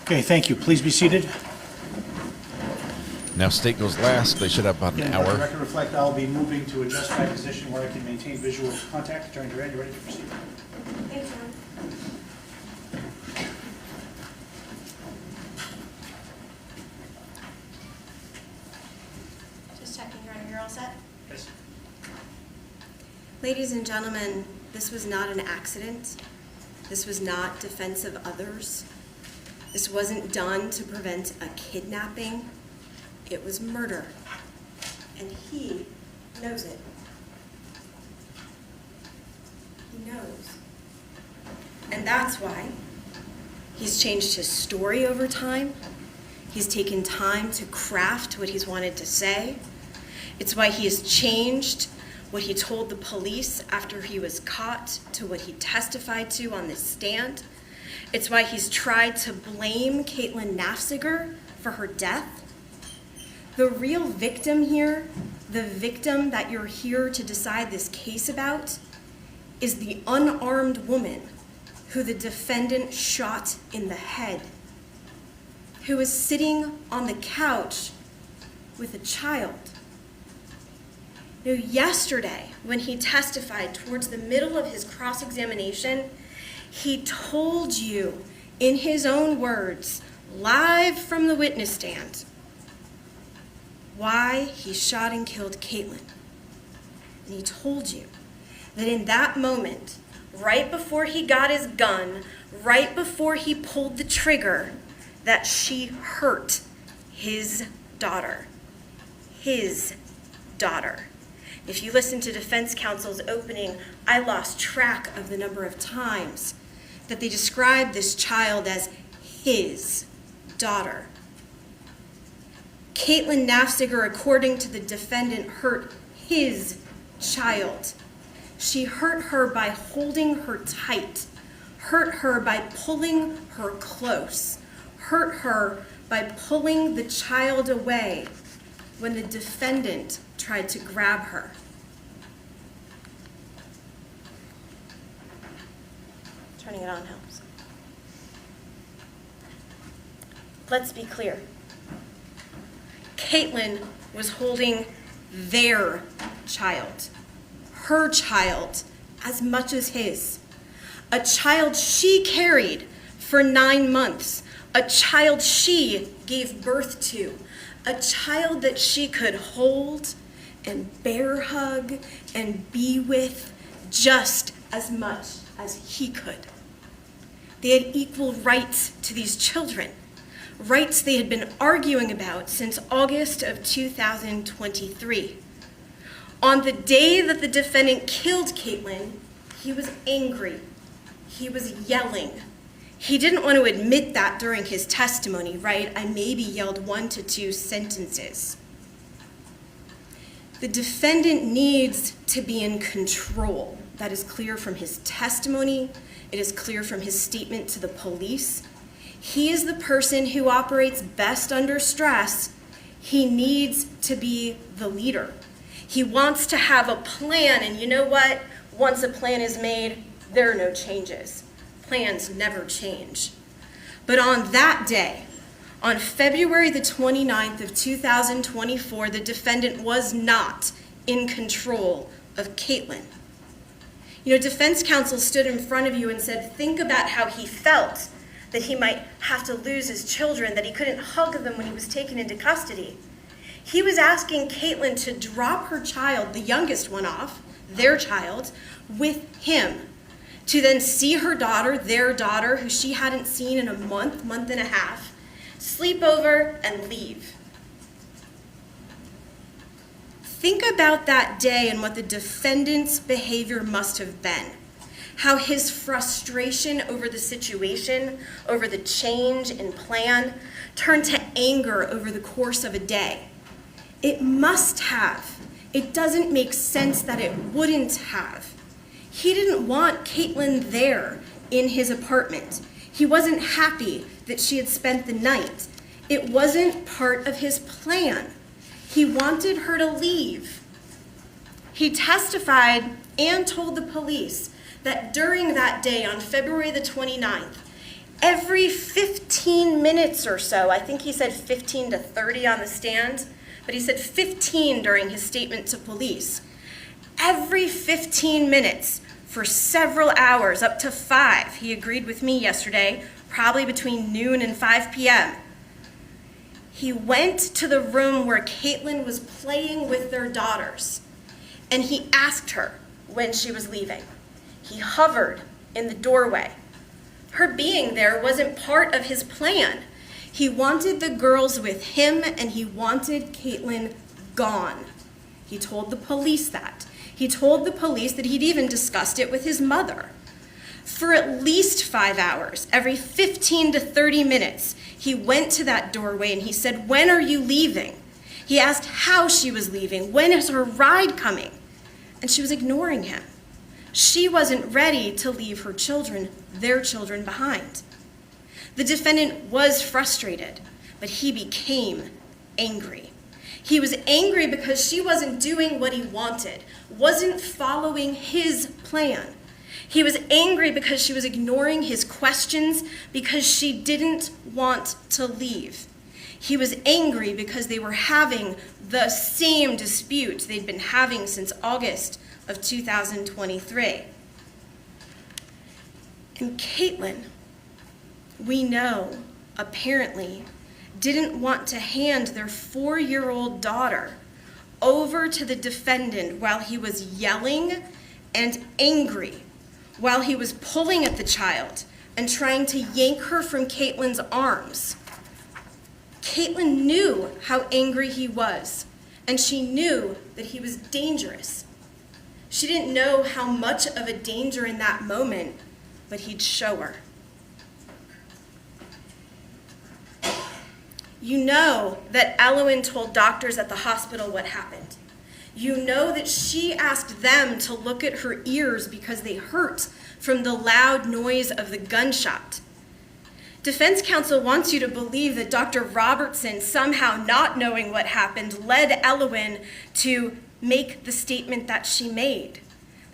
Okay, thank you. Please be seated. Now state goes last. They should have about an hour. Let the record reflect I'll be moving to adjust my position where I can maintain visual contact. Attorney Duren, you ready to proceed? Thanks, John. Just checking, Your Honor, you're all set? Yes. Ladies and gentlemen, this was not an accident. This was not defense of others. This wasn't done to prevent a kidnapping. It was murder. And he knows it. He knows. And that's why He's changed his story over time. He's taken time to craft what he's wanted to say. It's why he has changed what he told the police after he was caught to what he testified to on this stand. It's why he's tried to blame Caitlin Nafziger for her death. The real victim here, the victim that you're here to decide this case about, is the unarmed woman who the defendant shot in the head, who was sitting on the couch with a child. Yesterday, when he testified towards the middle of his cross-examination, he told you in his own words, live from the witness stand, why he shot and killed Caitlin. And he told you that in that moment, right before he got his gun, right before he pulled the trigger, that she hurt his daughter. His daughter. If you listen to defense counsel's opening, I lost track of the number of times that they described this child as his daughter. Caitlin Nafziger, according to the defendant, hurt his child. She hurt her by holding her tight, hurt her by pulling her close, hurt her by pulling the child away when the defendant tried to grab her. Turning it on helps. Let's be clear. Caitlin was holding their child, her child, as much as his. A child she carried for 9 months, a child she gave birth to, a child that she could hold and bear hug and be with just as much as he could. They had equal rights to these children, rights they had been arguing about since August of 2023. On the day that the defendant killed Caitlin, he was angry. He was yelling. He didn't want to admit that during his testimony, right? I maybe yelled 1 to 2 sentences. The defendant needs to be in control. That is clear from his testimony. It is clear from his statement to the police. He is the person who operates best under stress. He needs to be the leader. He wants to have a plan, and you know what? Once a plan is made, there are no changes. Plans never change. But on that day, on February the 29th of 2024, the defendant was not in control of Caitlin. Defense counsel stood in front of you and said, think about how he felt that he might have to lose his children, that he couldn't hug them when he was taken into custody. He was asking Caitlin to drop her child, the youngest one off, their child, with him, to then see her daughter, their daughter, who she hadn't seen in a month and a half, sleep over and leave. Think about that day and what the defendant's behavior must have been. How his frustration over the situation, over the change in plan, turned to anger over the course of a day. It must have. It doesn't make sense that it wouldn't have. He didn't want Caitlin there in his apartment. He wasn't happy that she had spent the night. It wasn't part of his plan. He wanted her to leave. He testified and told the police that during that day on February the 29th, every 15 minutes or so, I think he said 15 to 30 on the stand, but he said 15 during his statement to police. Every 15 minutes for several hours, up to 5, he agreed with me yesterday, probably between noon and 5 p.m., he went to the room where Caitlin was playing with their daughters, and he asked her when she was leaving. He hovered in the doorway. Her being there wasn't part of his plan. He wanted the girls with him, and he wanted Caitlin gone. He told the police that. He told the police that he'd even discussed it with his mother. For at least 5 hours, every 15 to 30 minutes, he went to that doorway and he said, "When are you leaving?" He asked how she was leaving. "When is her ride coming?" And she was ignoring him. She wasn't ready to leave her children, their children, behind. The defendant was frustrated, but he became angry. He was angry because she wasn't doing what he wanted, wasn't following his plan. He was angry because she was ignoring his questions, because she didn't want to leave. He was angry because they were having the same dispute they'd been having since August of 2023. And Caitlin, we know, apparently, didn't want to hand their 4-year-old daughter over to the defendant while he was yelling and angry, while he was pulling at the child and trying to yank her from Caitlin's arms. Caitlin knew how angry he was, and she knew that he was dangerous. She didn't know how much of a danger in that moment, but he'd show her. You know that Ayden told doctors at the hospital what happened. You know that she asked them to look at her ears because they hurt from the loud noise of the gunshot. Defense counsel wants you to believe that Dr. Robertson, somehow not knowing what happened, led Ayden to make the statement that she made.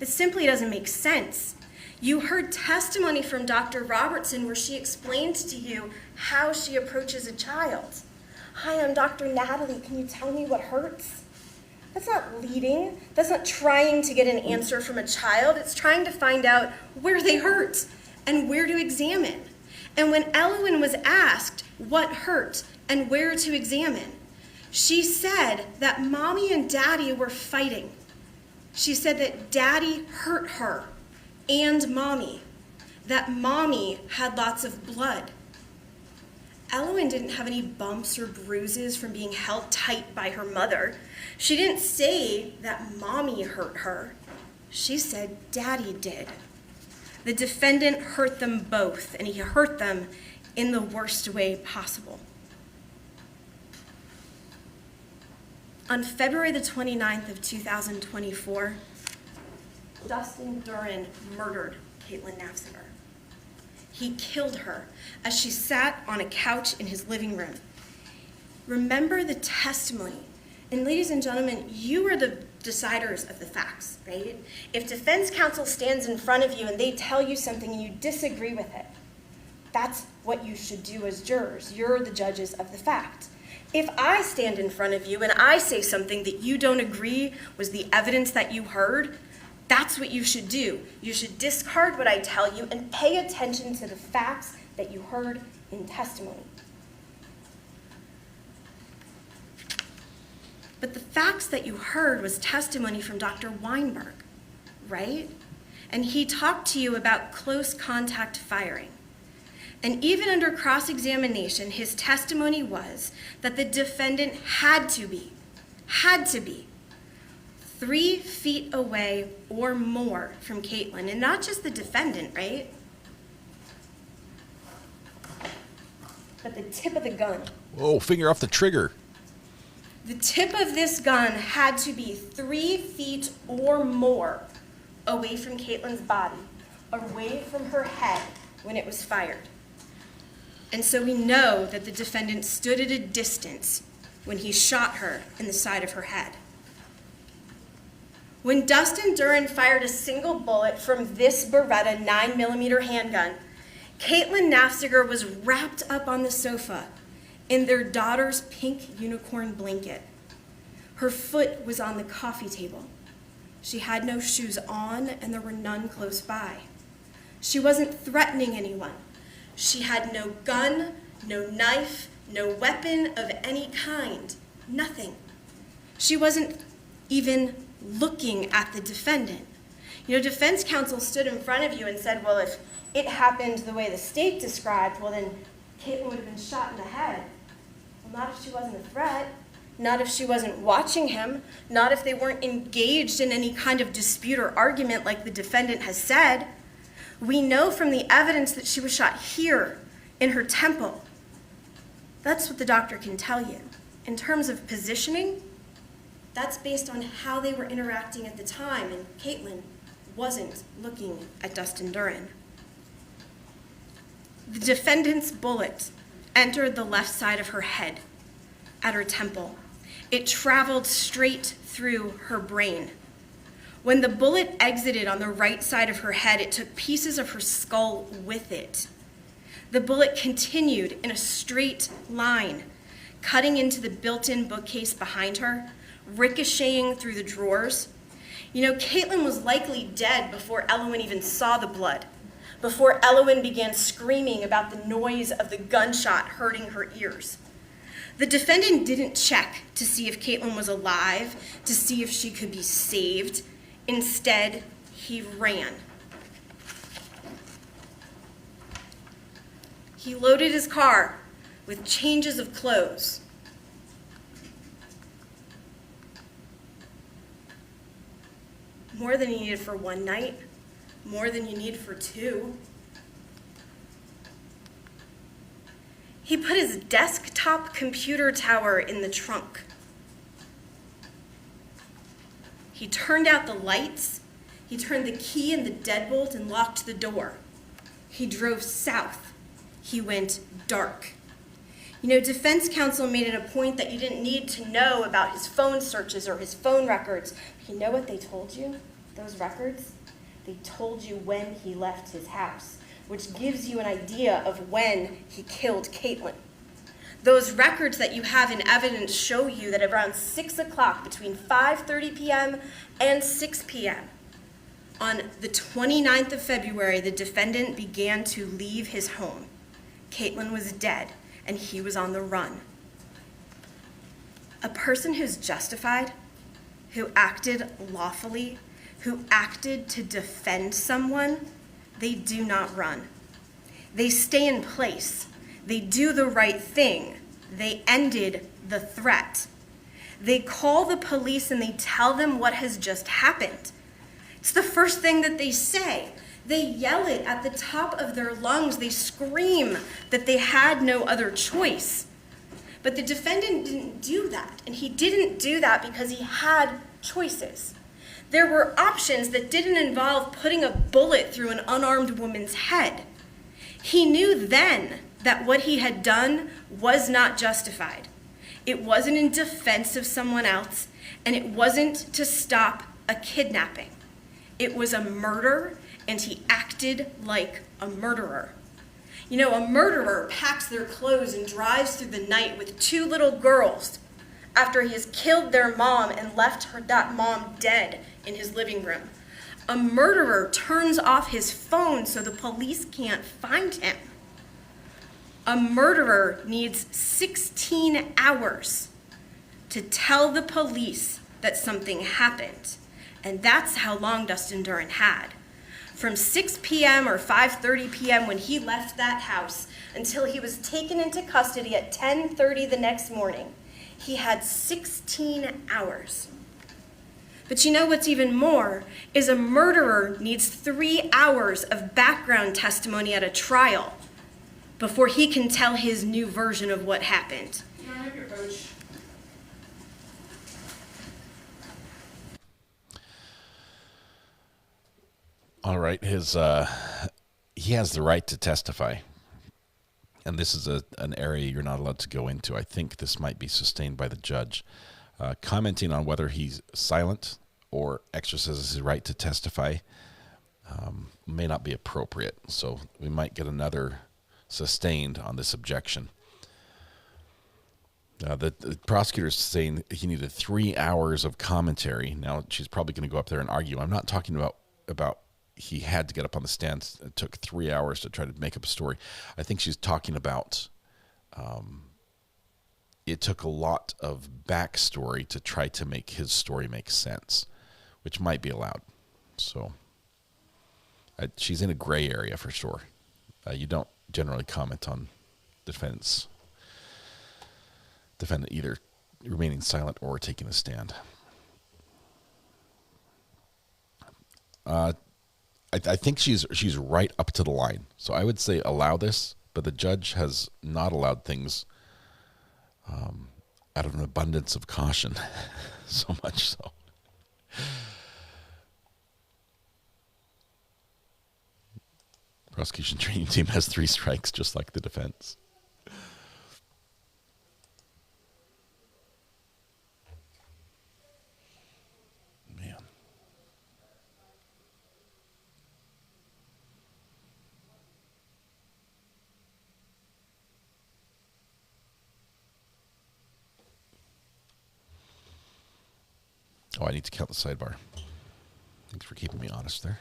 It simply doesn't make sense. You heard testimony from Dr. Robertson where she explained to you how she approaches a child. "Hi, I'm Dr. Natalie. Can you tell me what hurts?" That's not leading. That's not trying to get an answer from a child. It's trying to find out where they hurt and where to examine. And when Ayden was asked what hurt and where to examine, she said that mommy and daddy were fighting. She said that daddy hurt her and mommy, that mommy had lots of blood. Ayden didn't have any bumps or bruises from being held tight by her mother. She didn't say that mommy hurt her. She said daddy did. The defendant hurt them both, and he hurt them in the worst way possible. On February the 29th of 2024, Dustin Duren murdered Caitlin Nafziger. He killed her as she sat on a couch in his living room. Remember the testimony. And ladies and gentlemen, you are the deciders of the facts, right? If defense counsel stands in front of you and they tell you something and you disagree with it, that's what you should do as jurors. You're the judges of the fact. If I stand in front of you and I say something that you don't agree was the evidence that you heard, that's what you should do. You should discard what I tell you and pay attention to the facts that you heard in testimony. But the facts that you heard was testimony from Dr. Weinberg, right? And he talked to you about close contact firing. And even under cross-examination, his testimony was that the defendant had to be 3 feet away or more from Caitlin, and not just the defendant, right? But the tip of the gun. Whoa, finger off the trigger. The tip of this gun had to be 3 feet or more away from Caitlin's body, away from her head when it was fired. And so we know that the defendant stood at a distance when he shot her in the side of her head. When Dustin Duren fired a single bullet from this Beretta 9mm handgun, Caitlin Nafziger was wrapped up on the sofa in their daughter's pink unicorn blanket. Her foot was on the coffee table. She had no shoes on, and there were none close by. She wasn't threatening anyone. She had no gun, no knife, no weapon of any kind, nothing. She wasn't even looking at the defendant. You know, defense counsel stood in front of you and said, well, if it happened the way the state described, well, then Caitlin would have been shot in the head. Well, not if she wasn't a threat, not if she wasn't watching him, not if they weren't engaged in any kind of dispute or argument like the defendant has said. We know from the evidence that she was shot here in her temple. That's what the doctor can tell you. In terms of positioning, that's based on how they were interacting at the time, and Caitlin wasn't looking at Dustin Duren. The defendant's bullet entered the left side of her head at her temple. It traveled straight through her brain. When the bullet exited on the right side of her head, it took pieces of her skull with it. The bullet continued in a straight line, cutting into the built-in bookcase behind her, ricocheting through the drawers. You know, Caitlin was likely dead before Elowen even saw the blood, before Elowen began screaming about the noise of the gunshot hurting her ears. The defendant didn't check to see if Caitlin was alive, to see if she could be saved. Instead, he ran. He loaded his car with changes of clothes. More than you needed for one night, more than you need for two. He put his desktop computer tower in the trunk. He turned out the lights, he turned the key in the deadbolt and locked the door. He drove south. He went dark. You know, defense counsel made it a point that you didn't need to know about his phone searches or his phone records. You know what they told you, those records? They told you when he left his house, which gives you an idea of when he killed Caitlin. Those records that you have in evidence show you that around 6 o'clock, between 5:30 p.m. and 6 p.m., on the 29th of February, the defendant began to leave his home. Caitlin was dead, and he was on the run. A person who's justified, who acted lawfully, who acted to defend someone, they do not run. They stay in place. They do the right thing. They ended the threat. They call the police and they tell them what has just happened. It's the first thing that they say. They yell it at the top of their lungs. They scream that they had no other choice. But the defendant didn't do that, and he didn't do that because he had choices. There were options that didn't involve putting a bullet through an unarmed woman's head. He knew then that what he had done was not justified. It wasn't in defense of someone else, and it wasn't to stop a kidnapping. It was a murder, and he acted like a murderer. You know, a murderer packs their clothes and drives through the night with two little girls after he has killed their mom and left that mom dead in his living room. A murderer turns off his phone so the police can't find him. A murderer needs 16 hours to tell the police that something happened. And that's how long Dustin Duren had. From 6 p.m. or 5:30 p.m. when he left that house until he was taken into custody at 10:30 the next morning, he had 16 hours. But you know what's even more is a murderer needs 3 hours of background testimony at a trial before he can tell his new version of what happened. Can I have your coach? All right, he has the right to testify, and this is an area you're not allowed to go into. I think this might be sustained by the judge. Commenting on whether he's silent or exercises his right to testify may not be appropriate, so we might get another sustained on this objection. The prosecutor's saying he needed 3 hours of commentary. Now, she's probably going to go up there and argue. I'm not talking about he had to get up on the stand. It took 3 hours to try to make up a story. I think she's talking about it took a lot of backstory to try to make his story make sense, which might be allowed. So she's in a gray area for sure. You don't generally comment on defendant either remaining silent or taking a stand. I think she's right up to the line. So I would say allow this, but the judge has not allowed things out of an abundance of caution, so much so. Prosecution training team has 3 strikes, just like the defense. Man. Oh, I need to count the sidebar. Thanks for keeping me honest there.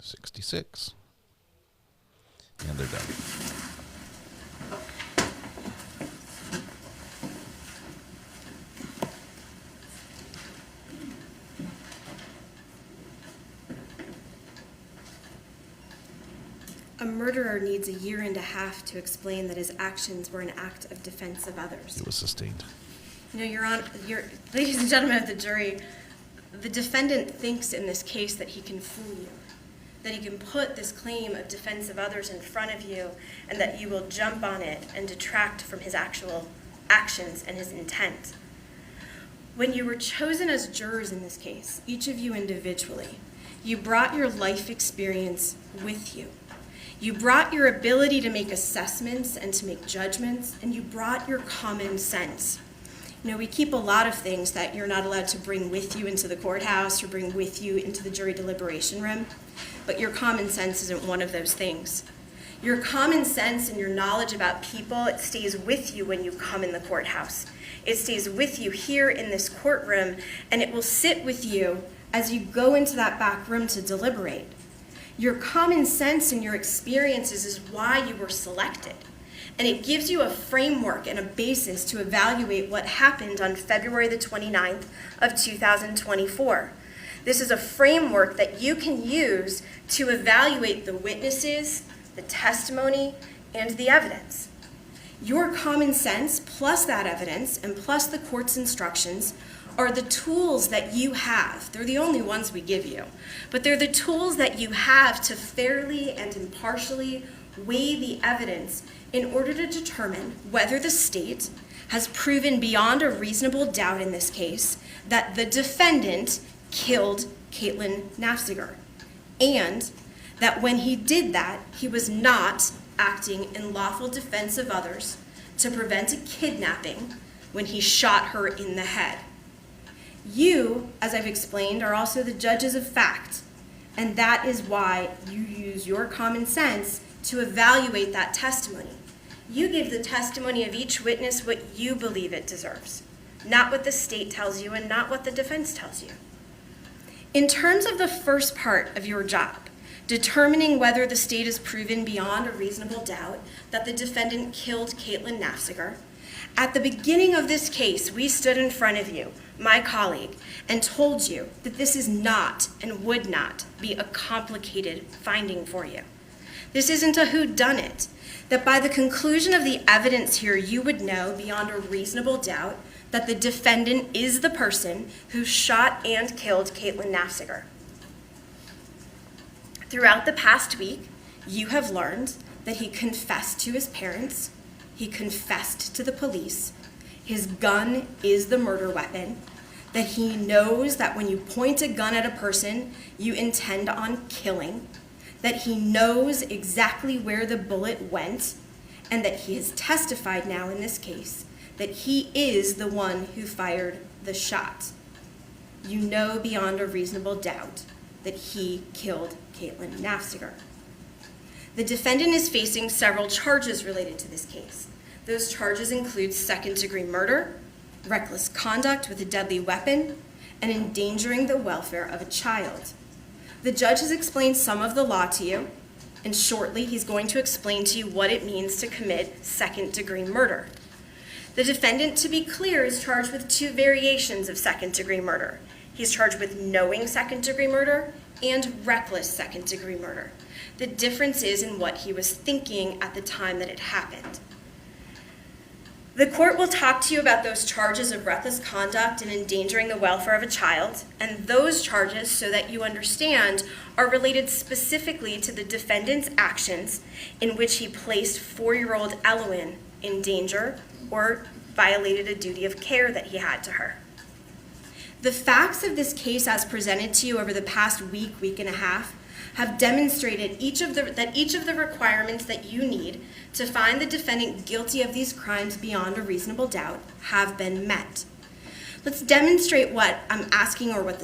66. And they're done. A murderer needs a year and a half to explain that his actions were an act of defense of others. It was sustained. You know, ladies and gentlemen of the jury, the defendant thinks in this case that he can fool you, that he can put this claim of defense of others in front of you, and that you will jump on it and detract from his actual actions and his intent. When you were chosen as jurors in this case, each of you individually, you brought your life experience with you. You brought your ability to make assessments and to make judgments, and you brought your common sense. You know, we keep a lot of things that you're not allowed to bring with you into the courthouse or bring with you into the jury deliberation room, but your common sense isn't one of those things. Your common sense and your knowledge about people, it stays with you when you come in the courthouse. It stays with you here in this courtroom, and it will sit with you as you go into that back room to deliberate. Your common sense and your experiences is why you were selected. And it gives you a framework and a basis to evaluate what happened on February the 29th of 2024. This is a framework that you can use to evaluate the witnesses, the testimony, and the evidence. Your common sense plus that evidence and plus the court's instructions are the tools that you have. They're the only ones we give you, but they're the tools that you have to fairly and impartially weigh the evidence in order to determine whether the state has proven beyond a reasonable doubt in this case that the defendant killed Caitlin Nafziger, and that when he did that, he was not acting in lawful defense of others to prevent a kidnapping when he shot her in the head. You, as I've explained, are also the judges of fact, and that is why you use your common sense to evaluate that testimony. You give the testimony of each witness what you believe it deserves, not what the state tells you and not what the defense tells you. In terms of the first part of your job, determining whether the state has proven beyond a reasonable doubt that the defendant killed Caitlin Nafziger, at the beginning of this case, we stood in front of you, my colleague, and told you that this is not and would not be a complicated finding for you. This isn't a whodunit, that by the conclusion of the evidence here, you would know beyond a reasonable doubt that the defendant is the person who shot and killed Caitlin Nafziger. Throughout the past week, you have learned that he confessed to his parents, he confessed to the police, his gun is the murder weapon, that he knows that when you point a gun at a person, you intend on killing, that he knows exactly where the bullet went, and that he has testified now in this case that he is the one who fired the shot. You know beyond a reasonable doubt that he killed Caitlin Nafziger. The defendant is facing several charges related to this case. Those charges include second-degree murder, reckless conduct with a deadly weapon, and endangering the welfare of a child. The judge has explained some of the law to you, and shortly he's going to explain to you what it means to commit second-degree murder. The defendant, to be clear, is charged with 2 variations of second-degree murder. He's charged with knowing second-degree murder and reckless second-degree murder. The difference is in what he was thinking at the time that it happened. The court will talk to you about those charges of reckless conduct and endangering the welfare of a child, and those charges, so that you understand, are related specifically to the defendant's actions in which he placed 4-year-old Elowen in danger or violated a duty of care that he had to her. The facts of this case as presented to you over the past week and a half, have demonstrated that each of the requirements that you need to find the defendant guilty of these crimes beyond a reasonable doubt have been met. Let's demonstrate what I'm asking, or what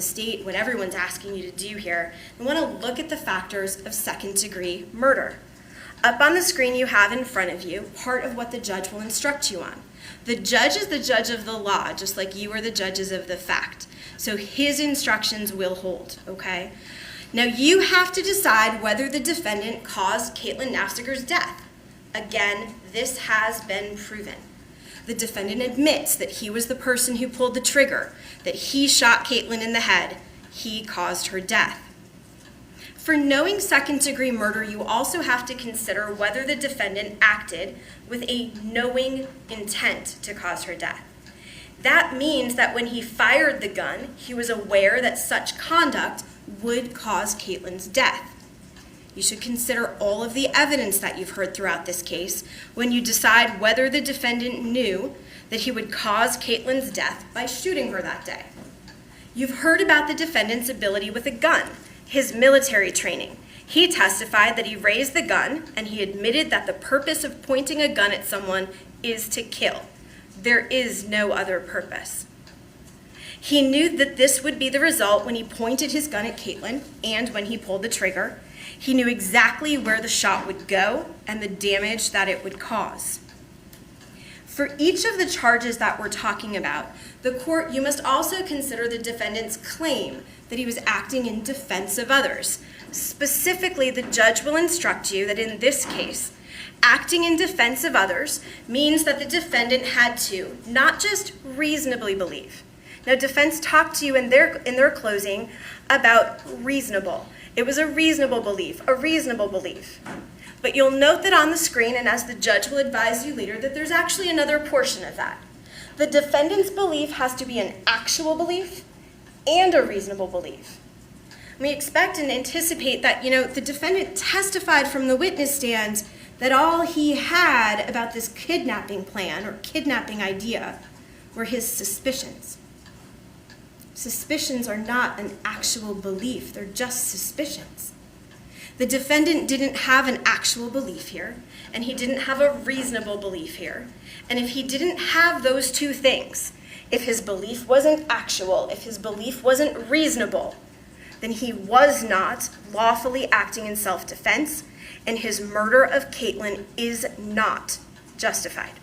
everyone's asking you to do here. I want to look at the factors of second-degree murder. Up on the screen you have in front of you part of what the judge will instruct you on. The judge is the judge of the law, just like you are the judges of the fact. So his instructions will hold, okay? Now you have to decide whether the defendant caused Caitlin Nafziger's death. Again, this has been proven. The defendant admits that he was the person who pulled the trigger, that he shot Caitlin in the head. He caused her death. For knowing second-degree murder, you also have to consider whether the defendant acted with a knowing intent to cause her death. That means that when he fired the gun, he was aware that such conduct would cause Caitlin's death. You should consider all of the evidence that you've heard throughout this case when you decide whether the defendant knew that he would cause Caitlin's death by shooting her that day. You've heard about the defendant's ability with a gun, his military training. He testified that he raised the gun, and he admitted that the purpose of pointing a gun at someone is to kill. There is no other purpose. He knew that this would be the result when he pointed his gun at Caitlin and when he pulled the trigger. He knew exactly where the shot would go and the damage that it would cause. For each of the charges that we're talking about, you must also consider the defendant's claim that he was acting in defense of others. Specifically, the judge will instruct you that in this case, acting in defense of others means that the defendant had to not just reasonably believe. Now, defense talked to you in their closing about reasonable. It was a reasonable belief. But you'll note that on the screen, and as the judge will advise you later, that there's actually another portion of that. The defendant's belief has to be an actual belief and a reasonable belief. We expect and anticipate that, the defendant testified from the witness stand that all he had about this kidnapping plan or kidnapping idea were his suspicions. Suspicions are not an actual belief. They're just suspicions. The defendant didn't have an actual belief here, and he didn't have a reasonable belief here. And if he didn't have those two things, if his belief wasn't actual, if his belief wasn't reasonable, then he was not lawfully acting in self-defense, and his murder of Caitlin is not justified.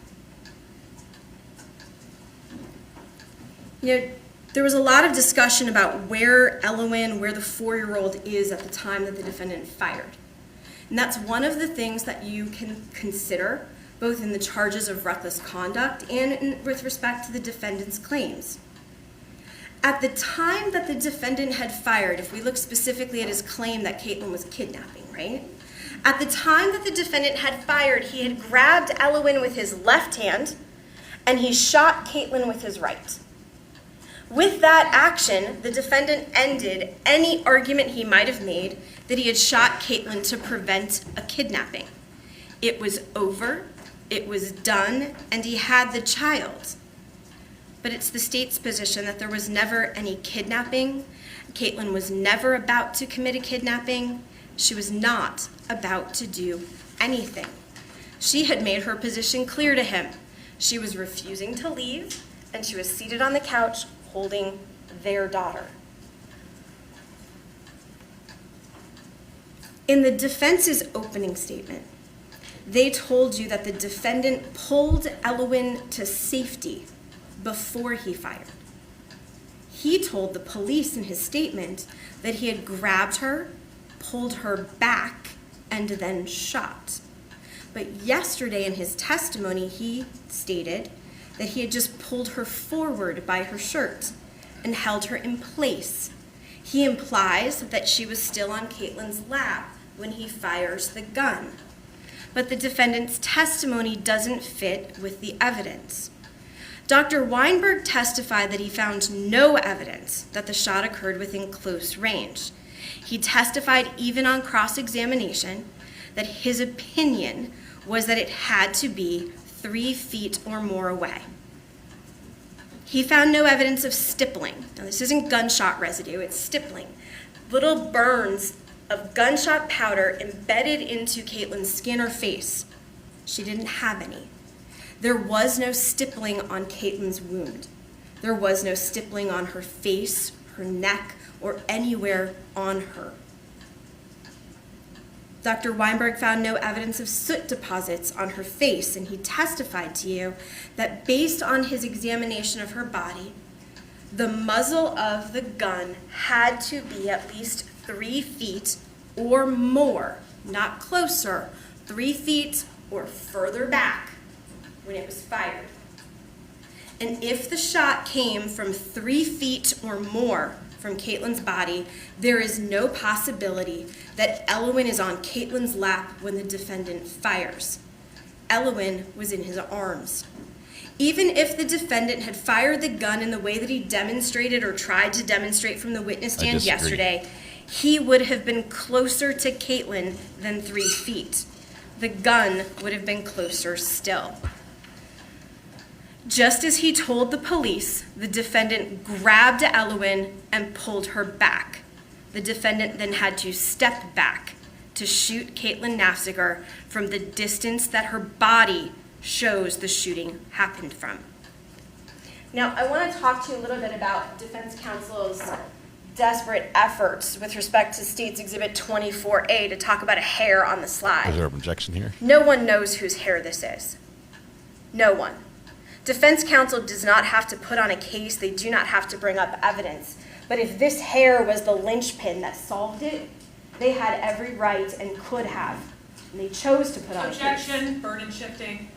There was a lot of discussion about where the 4-year-old is at the time that the defendant fired. And that's one of the things that you can consider, both in the charges of reckless conduct and with respect to the defendant's claims. At the time that the defendant had fired, if we look specifically at his claim that Caitlin was kidnapping, right? At the time that the defendant had fired, he had grabbed Elowen with his left hand, and he shot Caitlin with his right. With that action, the defendant ended any argument he might have made that he had shot Caitlin to prevent a kidnapping. It was over, it was done, and he had the child. But it's the state's position that there was never any kidnapping. Caitlin was never about to commit a kidnapping. She was not about to do anything. She had made her position clear to him. She was refusing to leave, and she was seated on the couch holding their daughter. In the defense's opening statement, they told you that the defendant pulled Elowen to safety before he fired. He told the police in his statement that he had grabbed her, pulled her back, and then shot. But yesterday in his testimony, he stated that he had just pulled her forward by her shirt and held her in place. He implies that she was still on Caitlin's lap when he fires the gun. but the defendant's testimony doesn't fit with the evidence. Dr. Weinberg testified that he found no evidence that the shot occurred within close range. He testified even on cross-examination that his opinion was that it had to be 3 feet or more away. He found no evidence of stippling. Now, this isn't gunshot residue, it's stippling. Little burns of gunshot powder embedded into Caitlin's skin or face. She didn't have any. There was no stippling on Caitlin's wound. There was no stippling on her face, her neck, or anywhere on her. Dr. Weinberg found no evidence of soot deposits on her face, and he testified to you that based on his examination of her body, the muzzle of the gun had to be at least 3 feet or more, not closer, 3 feet or further back when it was fired. And if the shot came from 3 feet or more from Caitlin's body, there is no possibility that Elwin is on Caitlin's lap when the defendant fires. Elwin was in his arms. Even if the defendant had fired the gun in the way that he demonstrated or tried to demonstrate from the witness stand yesterday, he would have been closer to Caitlin than 3 feet. The gun would have been closer still. Just as he told the police, the defendant grabbed Elwin and pulled her back. The defendant then had to step back to shoot Caitlin Nafziger from the distance that her body shows the shooting happened from. Now, I want to talk to you a little bit about defense counsel's desperate efforts with respect to State's Exhibit 24A to talk about a hair on the slide. Is there an objection here? No one knows whose hair this is. No one. Defense counsel does not have to put on a case. They do not have to bring up evidence. But if this hair was the linchpin that solved it, they had every right and could have. And they chose to put on a case. Objection, burden shifting.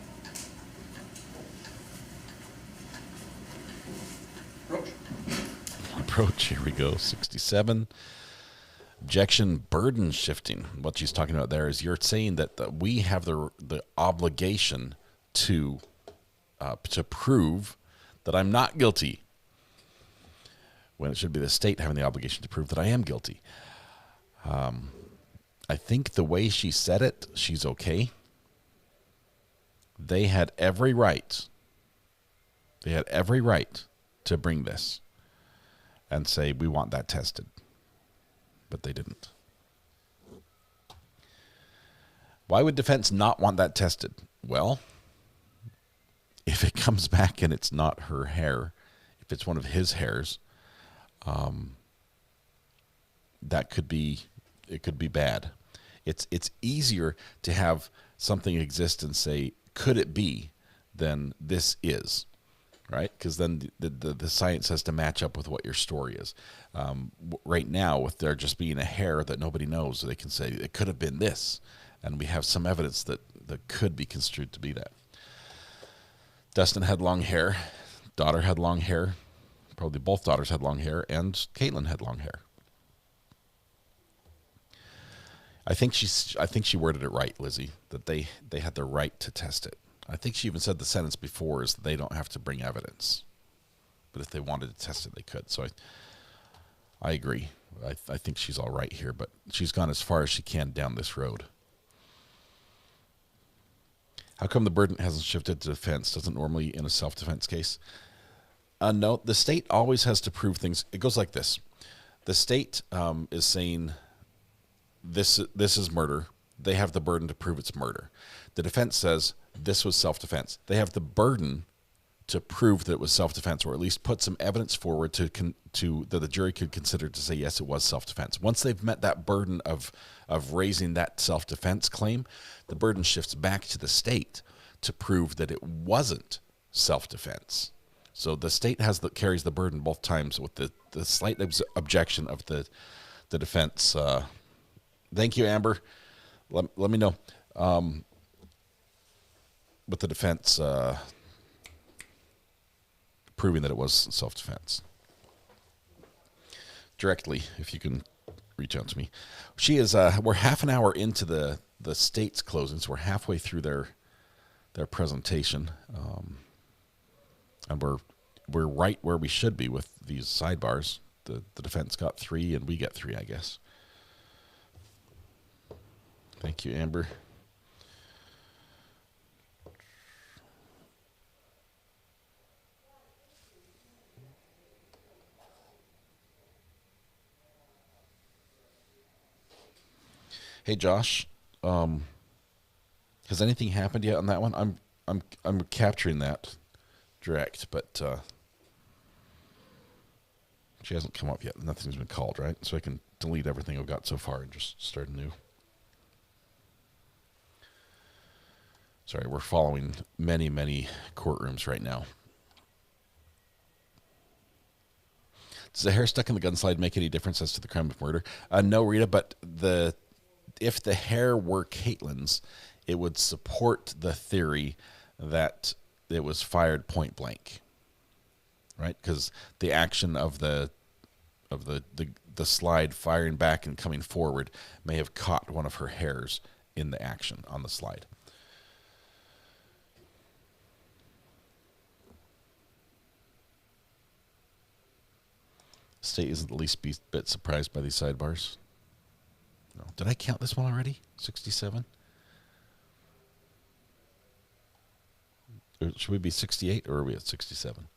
Approach, here we go, 67. Objection, burden shifting. What she's talking about there is you're saying that we have the obligation to prove that I'm not guilty, when it should be the state having the obligation to prove that I am guilty. I think the way she said it, she's okay. They had every right. They had every right to bring this and say, we want that tested. But they didn't. Why would defense not want that tested? Well, if it comes back and it's not her hair, if it's one of his hairs, that could be, it could be bad. It's easier to have something exist and say, could it be, than this is, right? Because then the science has to match up with what your story is. Right now, with there just being a hair that nobody knows, they can say it could have been this, and we have some evidence that could be construed to be that. Dustin had long hair, daughter had long hair, probably both daughters had long hair, and Caitlin had long hair. I think she worded it right, Lizzie, that they had the right to test it. I think she even said the sentence before is that they don't have to bring evidence, but if they wanted to test it, they could. So I agree. I think she's all right here, but she's gone as far as she can down this road. How come the burden hasn't shifted to defense? Doesn't normally in a self-defense case? No, the state always has to prove things. It goes like this. The state is saying this is murder. They have the burden to prove it's murder. The defense says this was self-defense. They have the burden to prove that it was self-defense, or at least put some evidence forward to that the jury could consider to say, yes, it was self-defense. Once they've met that burden of raising that self-defense claim, the burden shifts back to the state to prove that it wasn't self-defense. So the state carries the burden both times with the slight objection of the defense. Thank you, Amber. Let me know. With the defense proving that it was self-defense. Directly, if you can reach out to me. She is. We're half an hour into the state's closing, so we're halfway through their presentation, and we're right where we should be with these sidebars. The defense got 3, and we get 3, I guess. Thank you, Amber. Hey Josh, has anything happened yet on that one? I'm capturing that direct, but she hasn't come up yet. Nothing's been called, right? So I can delete everything I've got so far and just start anew. Sorry, we're following many courtrooms right now. Does the hair stuck in the gun slide make any difference as to the crime of murder? No, Rita, but if the hair were Caitlin's, it would support the theory that it was fired point blank, right? Because the action of the slide firing back and coming forward may have caught one of her hairs in the action on the slide. State isn't the least bit surprised by these sidebars. No. Did I count this one already? 67? Or should we be 68 or are we at 67?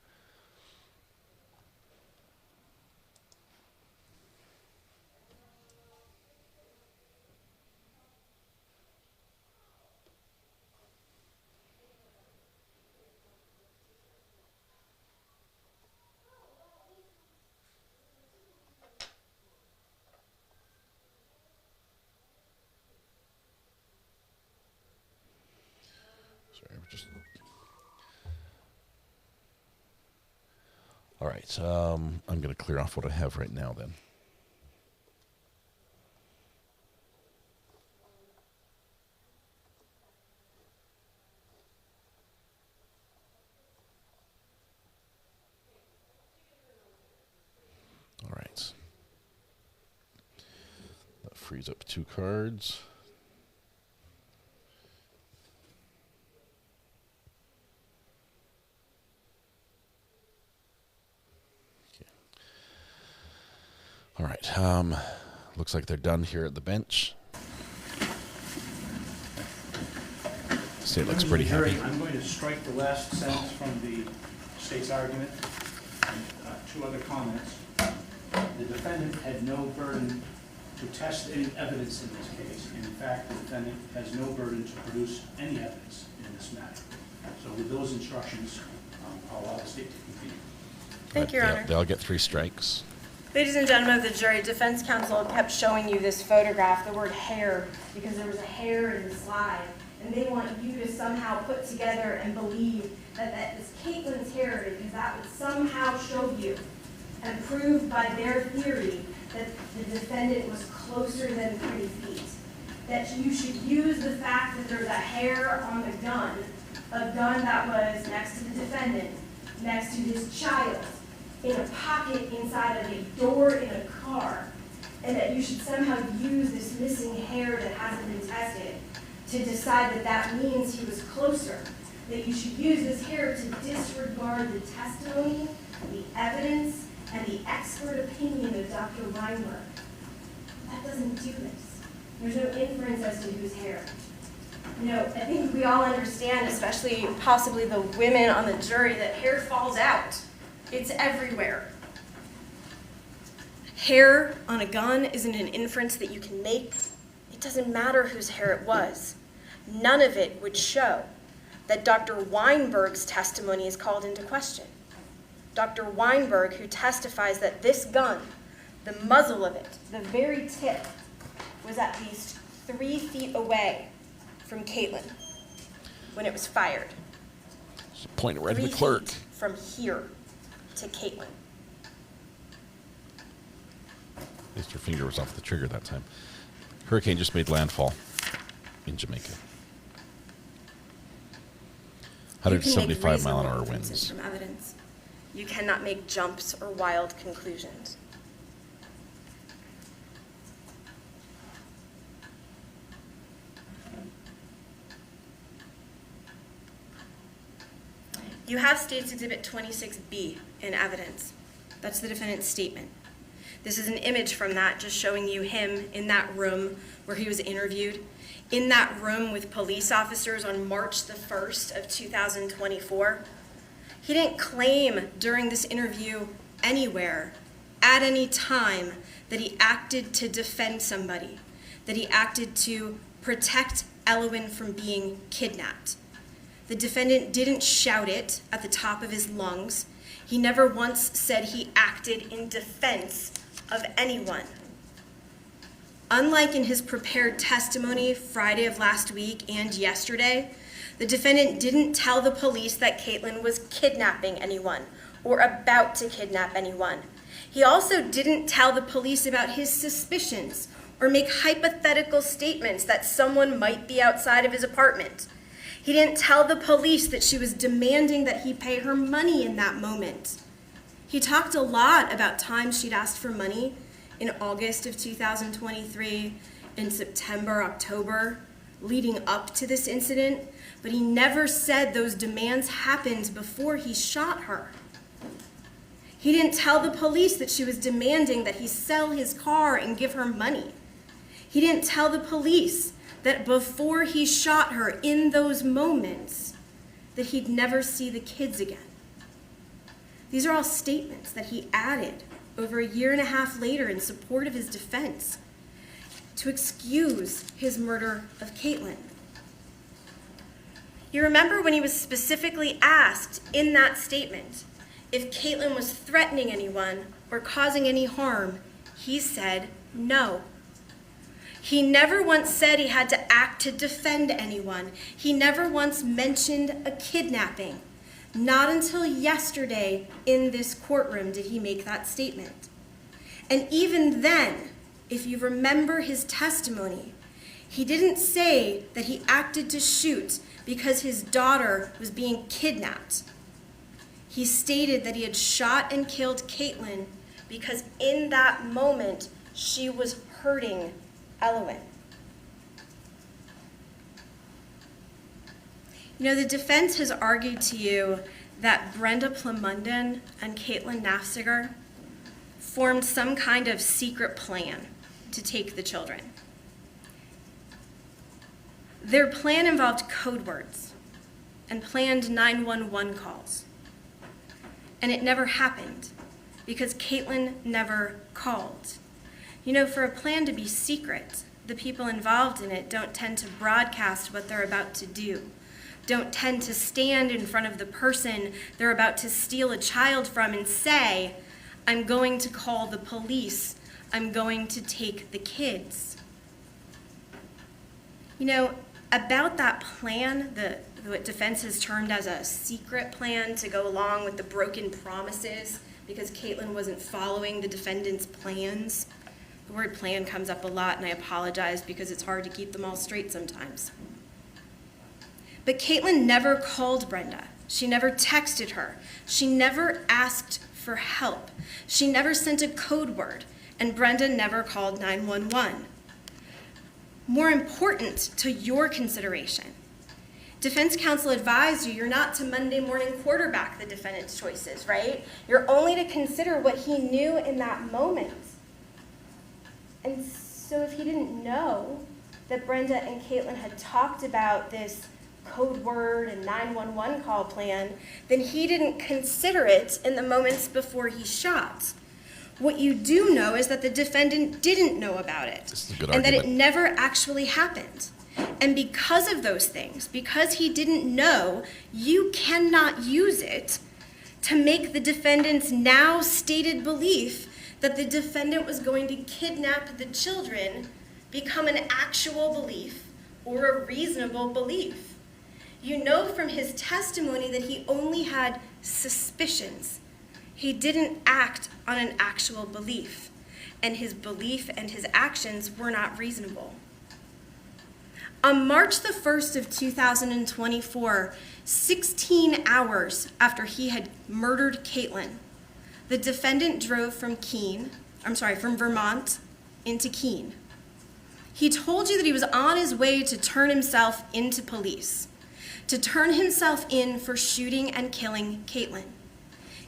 All right, I'm going to clear off what I have right now then. All right. That frees up 2 cards. All right, looks like they're done here at the bench. State looks pretty happy. I'm going to strike the last sentence from the state's argument and 2 other comments. The defendant had no burden to test any evidence in this case. And in fact, the defendant has no burden to produce any evidence in this matter. So with those instructions, I'll allow the state to continue. Thank you, Your Honor. They all get 3 strikes. Ladies and gentlemen of the jury, defense counsel kept showing you this photograph, the word hair, because there was a hair in the slide. And they want you to somehow put together and believe that that is Caitlin's hair, because that would somehow show you and prove by their theory that the defendant was closer than 3 feet. That you should use the fact that there's a hair on the gun, a gun that was next to the defendant, next to his child, in a pocket inside of a door in a car, and that you should somehow use this missing hair that hasn't been tested to decide that that means he was closer. That you should use this hair to disregard the testimony, the evidence, and the expert opinion of Dr. Weinberg. That doesn't do this. There's no inference as to whose hair. You know, I think we all understand, especially possibly the women on the jury, that hair falls out. It's everywhere. Hair on a gun isn't an inference that you can make. It doesn't matter whose hair it was. None of it would show that Dr. Weinberg's testimony is called into question. Dr. Weinberg, who testifies that this gun, the muzzle of it, the very tip, was at least 3 feet away from Caitlin when it was fired. Just point it right at the clerk. 3 feet from here to Caitlin. At least her finger was off the trigger that time. Hurricane just made landfall in Jamaica. 175-mile-an-hour winds. From evidence. You cannot make jumps or wild conclusions. You have State's Exhibit 26B in evidence. That's the defendant's statement. This is an image from that, just showing you him in that room where he was interviewed, in that room with police officers on March the 1st of 2024. He didn't claim during this interview anywhere, at any time, that he acted to defend somebody, that he acted to protect Elwyn from being kidnapped. The defendant didn't shout it at the top of his lungs. He never once said he acted in defense of anyone. Unlike in his prepared testimony Friday of last week and yesterday, the defendant didn't tell the police that Caitlin was kidnapping anyone or about to kidnap anyone. He also didn't tell the police about his suspicions or make hypothetical statements that someone might be outside of his apartment. He didn't tell the police that she was demanding that he pay her money in that moment. He talked a lot about times she'd asked for money in August of 2023, in September, October, leading up to this incident, but he never said those demands happened before he shot her. He didn't tell the police that she was demanding that he sell his car and give her money. He didn't tell the police that before he shot her in those moments, that he'd never see the kids again. These are all statements that he added over a year and a half later in support of his defense to excuse his murder of Caitlin. You remember when he was specifically asked in that statement if Caitlin was threatening anyone or causing any harm, he said no. He never once said he had to act to defend anyone. He never once mentioned a kidnapping. Not until yesterday in this courtroom did he make that statement. And even then, if you remember his testimony, he didn't say that he acted to shoot because his daughter was being kidnapped. He stated that he had shot and killed Caitlin because in that moment she was hurting Elwyn. You know, the defense has argued to you that Brenda Plumunden and Caitlin Nafziger formed some kind of secret plan to take the children. Their plan involved code words and planned 911 calls. And it never happened because Caitlin never called. You know, for a plan to be secret, the people involved in it don't tend to broadcast what they're about to do, don't tend to stand in front of the person they're about to steal a child from and say, I'm going to call the police, I'm going to take the kids. You know, about that plan, what defense has termed as a secret plan to go along with the broken promises because Caitlin wasn't following the defendant's plans. The word plan comes up a lot, and I apologize because it's hard to keep them all straight sometimes. But Caitlin never called Brenda. She never texted her. She never asked for help. She never sent a code word, and Brenda never called 911. More important to your consideration, defense counsel advised you you're not to Monday morning quarterback the defendant's choices, right? You're only to consider what he knew in that moment. And so if he didn't know that Brenda and Caitlin had talked about this code word and 911 call plan, then he didn't consider it in the moments before he shot. What you do know is that the defendant didn't know about it, and that it never actually happened. And because of those things, because he didn't know, you cannot use it to make the defendant's now stated belief that the defendant was going to kidnap the children become an actual belief or a reasonable belief. You know from his testimony that he only had suspicions. He didn't act on an actual belief, and his belief and his actions were not reasonable. On March the 1st of 2024, 16 hours after he had murdered Caitlin, the defendant drove from Vermont into Keene. He told you that he was on his way to turn himself into police. to turn himself in for shooting and killing Caitlin.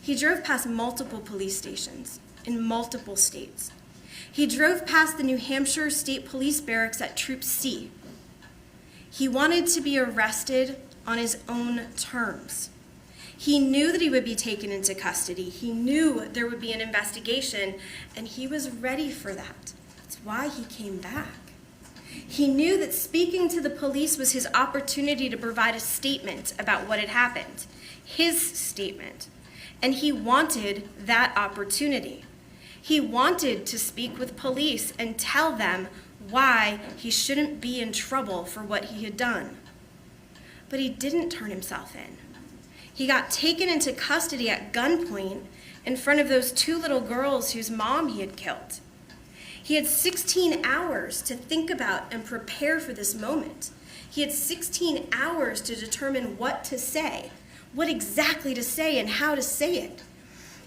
He drove past multiple police stations in multiple states. He drove past the New Hampshire State Police Barracks at Troop C. He wanted to be arrested on his own terms. He knew that he would be taken into custody. He knew there would be an investigation, and he was ready for that. That's why he came back. He knew that speaking to the police was his opportunity to provide a statement about what had happened, his statement, and he wanted that opportunity. He wanted to speak with police and tell them why he shouldn't be in trouble for what he had done. But he didn't turn himself in. He got taken into custody at gunpoint in front of those two little girls whose mom he had killed. He had 16 hours to think about and prepare for this moment. He had 16 hours to determine what to say, what exactly to say and how to say it.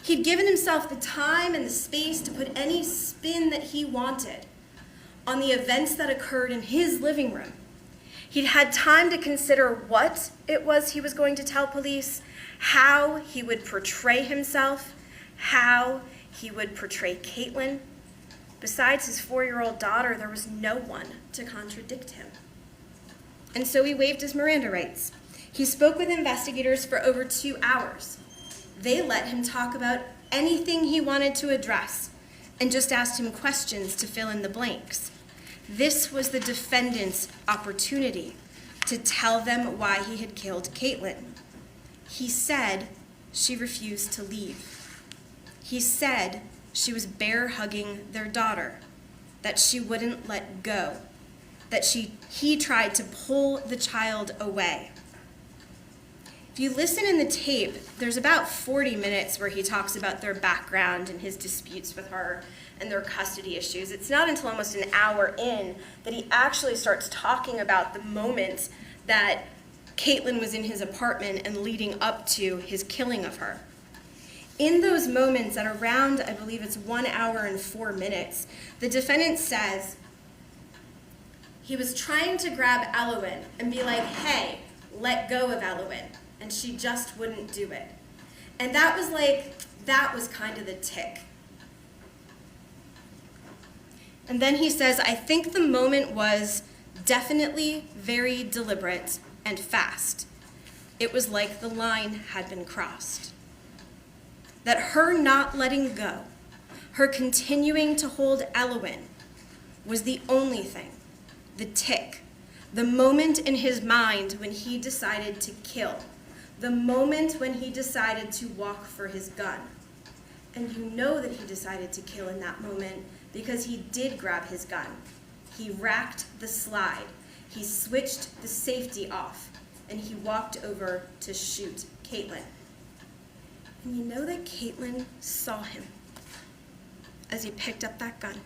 He'd given himself the time and the space to put any spin that he wanted on the events that occurred in his living room. He'd had time to consider what it was he was going to tell police, how he would portray himself, how he would portray Caitlin. Besides his 4-year-old daughter, there was no one to contradict him. And so he waived his Miranda rights. He spoke with investigators for over 2 hours. They let him talk about anything he wanted to address and just asked him questions to fill in the blanks. This was the defendant's opportunity to tell them why he had killed Caitlin. He said she refused to leave. He said she was bear hugging their daughter, that she wouldn't let go, that he tried to pull the child away. If you listen in the tape, there's about 40 minutes where he talks about their background and his disputes with her and their custody issues. It's not until almost an hour in that he actually starts talking about the moment that Caitlin was in his apartment and leading up to his killing of her. In those moments, at around, I believe it's 1 hour and 4 minutes, the defendant says he was trying to grab Ayden and be like, hey, let go of Ayden. And she just wouldn't do it. And that was kind of the tick. And then he says, I think the moment was definitely very deliberate and fast. It was like the line had been crossed. That her not letting go, her continuing to hold Ayden, was the only thing, the tick, the moment in his mind when he decided to kill, the moment when he decided to walk for his gun. And you know that he decided to kill in that moment because he did grab his gun. He racked the slide. He switched the safety off, and he walked over to shoot Caitlin. And you know that Caitlin saw him as he picked up that gun,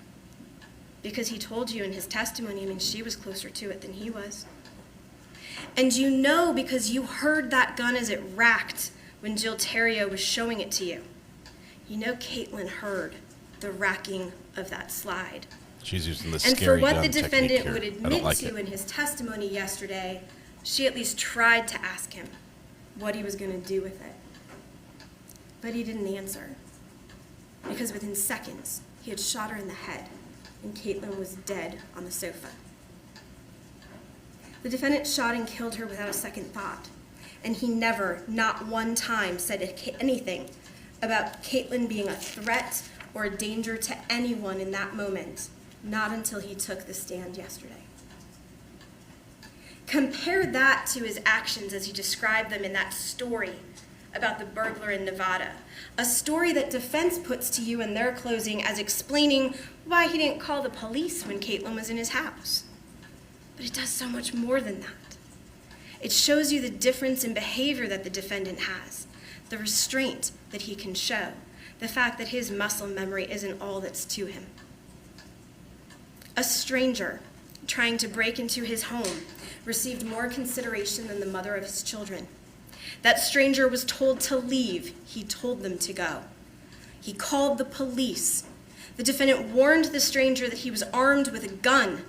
because he told you in his testimony, she was closer to it than he was. And you know because you heard that gun as it racked when Jill Terrio was showing it to you. You know Caitlin heard the racking of that slide. She's using the and scary for what gun the defendant technique would here. admit to in his testimony yesterday, she at least tried to ask him what he was going to do with it. But he didn't answer, because within seconds, he had shot her in the head, and Caitlin was dead on the sofa. The defendant shot and killed her without a second thought, and he never, not one time, said anything about Caitlin being a threat or a danger to anyone in that moment, not until he took the stand yesterday. Compare that to his actions as he described them in that story about the burglar in Nevada, a story that defense puts to you in their closing as explaining why he didn't call the police when Caitlin was in his house. But it does so much more than that. It shows you the difference in behavior that the defendant has, the restraint that he can show, the fact that his muscle memory isn't all that's to him. A stranger trying to break into his home received more consideration than the mother of his children. That stranger was told to leave. He told them to go. He called the police. The defendant warned the stranger that he was armed with a gun.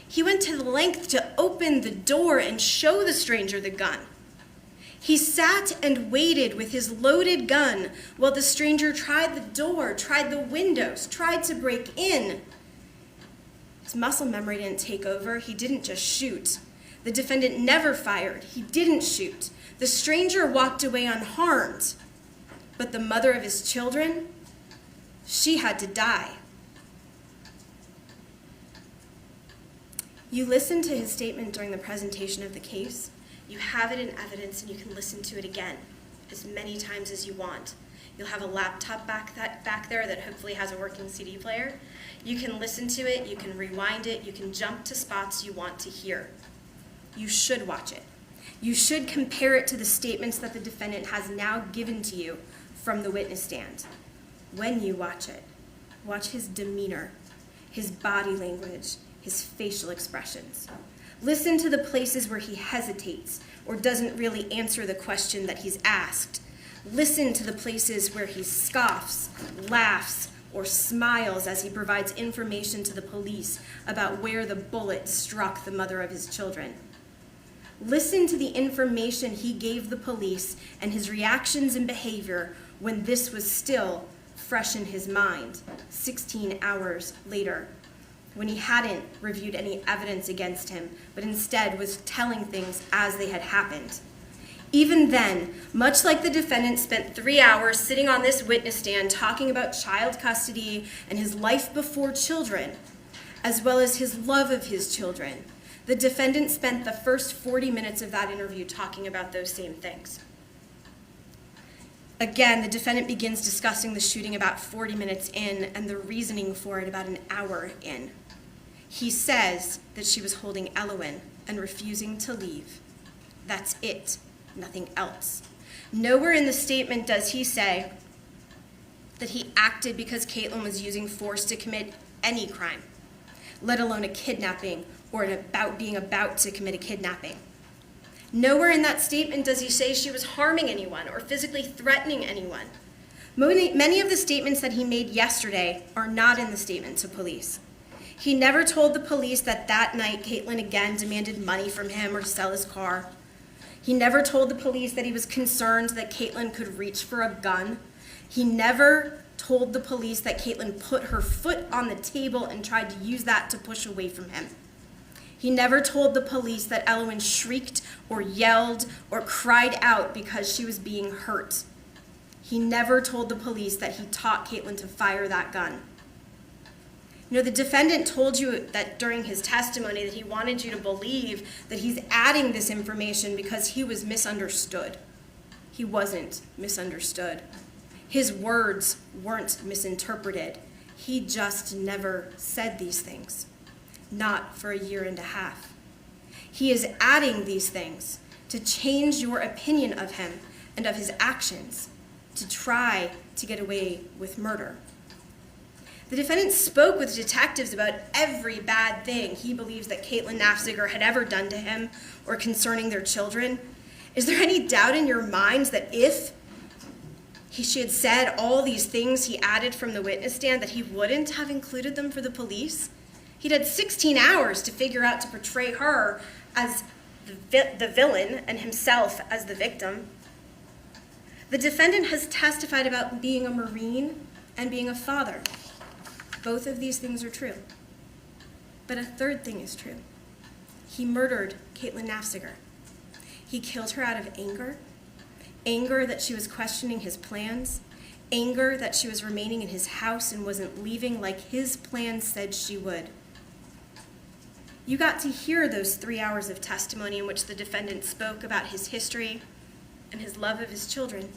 He went to the length to open the door and show the stranger the gun. He sat and waited with his loaded gun while the stranger tried the door, tried the windows, tried to break in. His muscle memory didn't take over. He didn't just shoot. The defendant never fired. He didn't shoot. The stranger walked away unharmed. But the mother of his children, she had to die. You listened to his statement during the presentation of the case. You have it in evidence, and you can listen to it again as many times as you want. You'll have a laptop back there that hopefully has a working CD player. You can listen to it, you can rewind it, you can jump to spots you want to hear. You should watch it. You should compare it to the statements that the defendant has now given to you from the witness stand. When you watch it, watch his demeanor, his body language, his facial expressions. Listen to the places where he hesitates or doesn't really answer the question that he's asked. Listen to the places where he scoffs, laughs, or smiles as he provides information to the police about where the bullet struck the mother of his children. Listen to the information he gave the police and his reactions and behavior when this was still fresh in his mind, 16 hours later, when he hadn't reviewed any evidence against him, but instead was telling things as they had happened. Even then, much like the defendant spent 3 hours sitting on this witness stand talking about child custody and his life before children, as well as his love of his children, the defendant spent the first 40 minutes of that interview talking about those same things. Again, the defendant begins discussing the shooting about 40 minutes in and the reasoning for it about an hour in. He says that she was holding Elowen and refusing to leave. That's it, nothing else. Nowhere in the statement does he say that he acted because Caitlin was using force to commit any crime, let alone a kidnapping or being about to commit a kidnapping. Nowhere in that statement does he say she was harming anyone or physically threatening anyone. Many of the statements that he made yesterday are not in the statement to police. He never told the police that that night Caitlin again demanded money from him or to sell his car. He never told the police that he was concerned that Caitlin could reach for a gun. He never told the police that Caitlin put her foot on the table and tried to use that to push away from him. He never told the police that Elowen shrieked or yelled or cried out because she was being hurt. He never told the police that he taught Caitlin to fire that gun. You know, the defendant told you that during his testimony that he wanted you to believe that he's adding this information because he was misunderstood. He wasn't misunderstood. His words weren't misinterpreted. He just never said these things. Not for a year and a half. He is adding these things to change your opinion of him and of his actions, to try to get away with murder. The defendant spoke with detectives about every bad thing he believes that Caitlin Nafziger had ever done to him or concerning their children. Is there any doubt in your minds that if she had said all these things he added from the witness stand, that he wouldn't have included them for the police? He'd had 16 hours to figure out to portray her as the villain and himself as the victim. The defendant has testified about being a Marine and being a father. Both of these things are true. But a third thing is true. He murdered Caitlin Nafziger. He killed her out of anger, anger that she was questioning his plans, anger that she was remaining in his house and wasn't leaving like his plan said she would. You got to hear those 3 hours of testimony in which the defendant spoke about his history and his love of his children.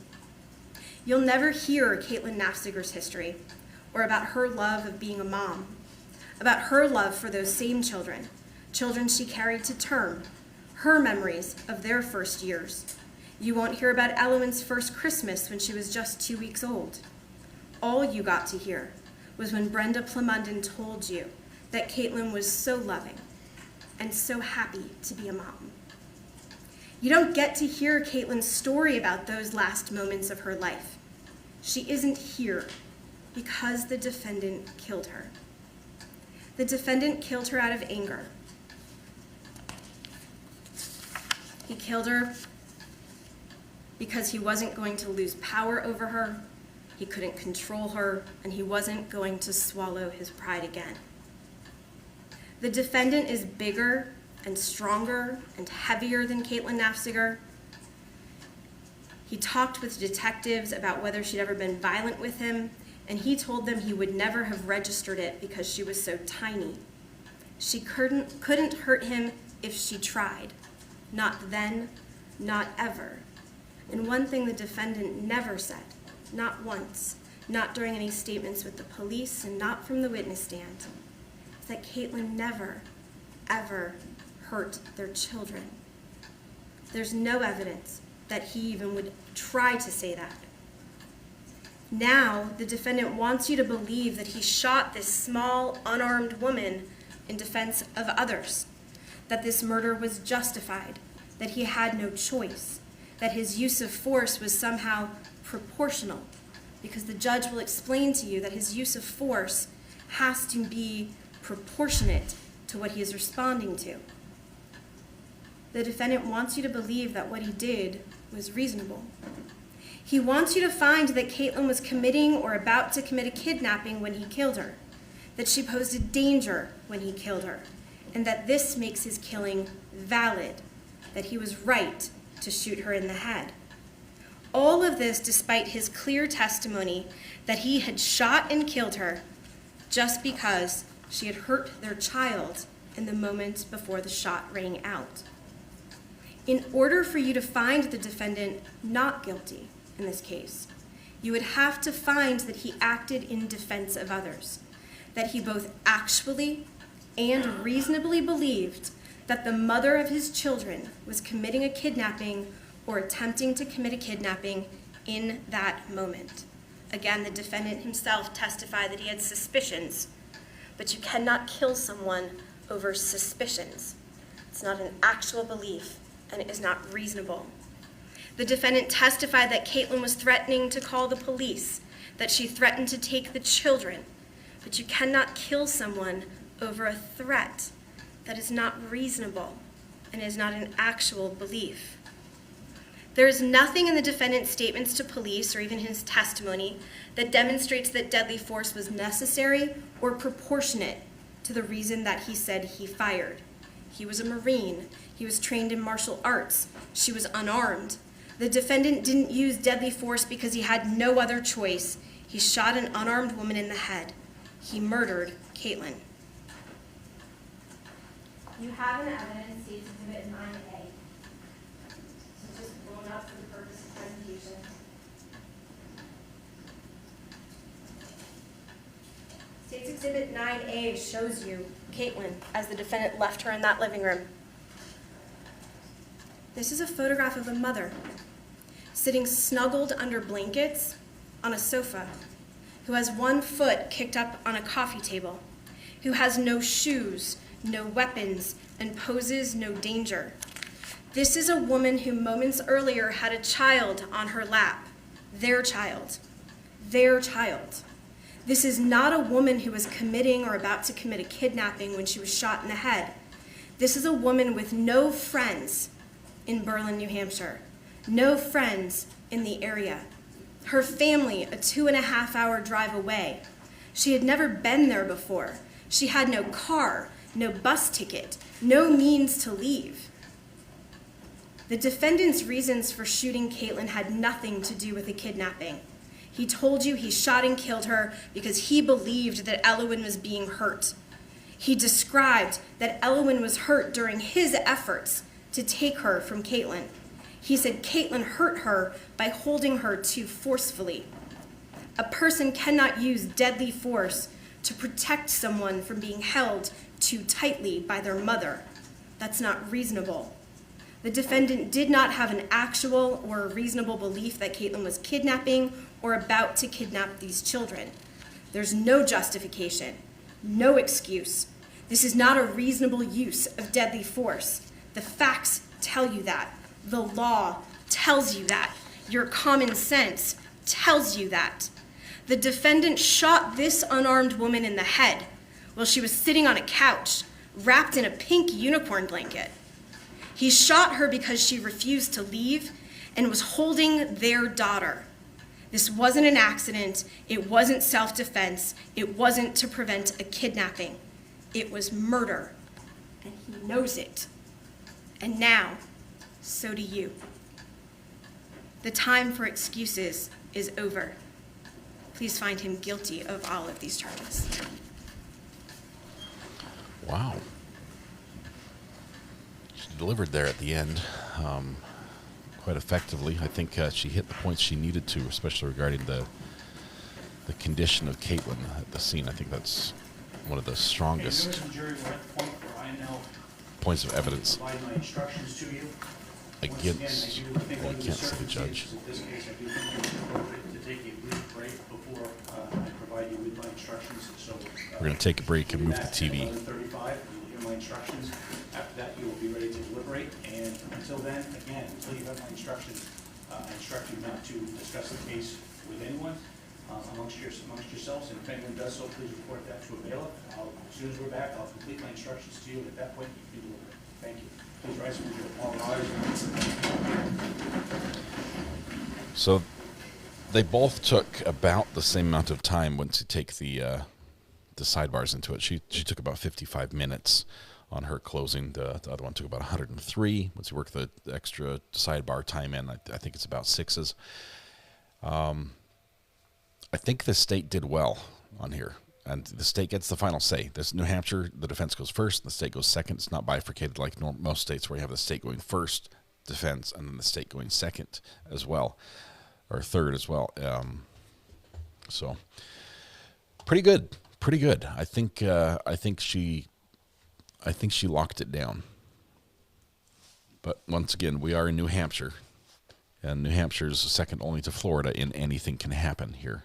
You'll never hear Caitlin Nafziger's history or about her love of being a mom, about her love for those same children, children she carried to term, her memories of their first years. You won't hear about Elowen's first Christmas when she was just 2 weeks old. All you got to hear was when Brenda Plamondon told you that Caitlin was so loving and so happy to be a mom. You don't get to hear Caitlin's story about those last moments of her life. She isn't here because the defendant killed her. The defendant killed her out of anger. He killed her because he wasn't going to lose power over her, he couldn't control her, and he wasn't going to swallow his pride again. The defendant is bigger and stronger and heavier than Caitlin Nafziger. He talked with detectives about whether she'd ever been violent with him, and he told them he would never have registered it because she was so tiny. She couldn't hurt him if she tried. Not then, not ever. And one thing the defendant never said, not once, not during any statements with the police and not from the witness stand, is that Caitlin never, ever hurt their children. There's no evidence that he even would try to say that. Now, the defendant wants you to believe that he shot this small, unarmed woman in defense of others, that this murder was justified, that he had no choice, that his use of force was somehow proportional, because the judge will explain to you that his use of force has to be proportionate to what he is responding to. The defendant wants you to believe that what he did was reasonable. He wants you to find that Caitlin was committing or about to commit a kidnapping when he killed her, that she posed a danger when he killed her, and that this makes his killing valid, that he was right to shoot her in the head. All of this despite his clear testimony that he had shot and killed her just because she had hurt their child in the moment before the shot rang out. In order for you to find the defendant not guilty in this case, you would have to find that he acted in defense of others, that he both actually and reasonably believed that the mother of his children was committing a kidnapping or attempting to commit a kidnapping in that moment. Again, the defendant himself testified that he had suspicions, but you cannot kill someone over suspicions. It's not an actual belief, and it is not reasonable. The defendant testified that Caitlin was threatening to call the police, that she threatened to take the children, but you cannot kill someone over a threat. That is not reasonable and is not an actual belief. There is nothing in the defendant's statements to police or even his testimony that demonstrates that deadly force was necessary or proportionate to the reason that he said he fired. He was a Marine. He was trained in martial arts. She was unarmed. The defendant didn't use deadly force because he had no other choice. He shot an unarmed woman in the head. He murdered Caitlin. You have an evidence State's Exhibit 9A. So just blown up for the purpose of presentation. State's Exhibit 9A shows you Caitlin as the defendant left her in that living room. This is a photograph of a mother sitting snuggled under blankets on a sofa, who has one foot kicked up on a coffee table, who has no shoes, no weapons, and poses no danger. This is a woman who moments earlier had a child on her lap, their child, their child. This is not a woman who was committing or about to commit a kidnapping when she was shot in the head. This is a woman with no friends in Berlin, New Hampshire, no friends in the area. Her family, a 2.5-hour drive away. She had never been there before. She had no car, no bus ticket, no means to leave. The defendant's reasons for shooting Caitlin had nothing to do with the kidnapping. He told you he shot and killed her because he believed that Elowen was being hurt. He described that Elowen was hurt during his efforts to take her from Caitlin. He said Caitlin hurt her by holding her too forcefully. A person cannot use deadly force to protect someone from being held too tightly by their mother. That's not reasonable. The defendant did not have an actual or a reasonable belief that Caitlin was kidnapping or about to kidnap these children. There's no justification, no excuse. This is not a reasonable use of deadly force. The facts tell you that. The law tells you that. Your common sense tells you that. The defendant shot this unarmed woman in the head while she was sitting on a couch, wrapped in a pink unicorn blanket. He shot her because she refused to leave, and was holding their daughter. This wasn't an accident. It wasn't self-defense. It wasn't to prevent a kidnapping. It was murder, and he knows it. And now, so do you. The time for excuses is over. Please find him guilty of all of these charges. Wow. She delivered there at the end quite effectively. I think she hit the points she needed to, especially regarding the condition of Caitlin at the scene. I think that's one of the strongest points of evidence against. Well, you can't see the judge. In this case, I do think it's appropriate to take a brief break before I provide you with my instructions. So we're going to take a break and move the TV. 11:35, you'll hear my instructions. After that, you will be ready to deliberate. And until then, again, until you have my instructions, I instruct you not to discuss the case with anyone amongst yourselves. And if anyone does so, please report that to a bailiff. As soon as we're back, I'll complete my instructions to you. And at that point, you can deliberate. Thank you. Please rise for your all rise. So they both took about the same amount of time once you take the sidebars into it. She took about 55 minutes on her closing. The other one took about 103. Once you work the extra sidebar time in, I think it's about 6s. I think the state did well on here, and the state gets the final say. This New Hampshire, the defense goes first, and the state goes second. It's not bifurcated like most states where you have the state going first, defense, and then the state going second as well, or third as well. So pretty good. I think she locked it down. But once again, we are in New Hampshire, and New Hampshire is second only to Florida in anything can happen here.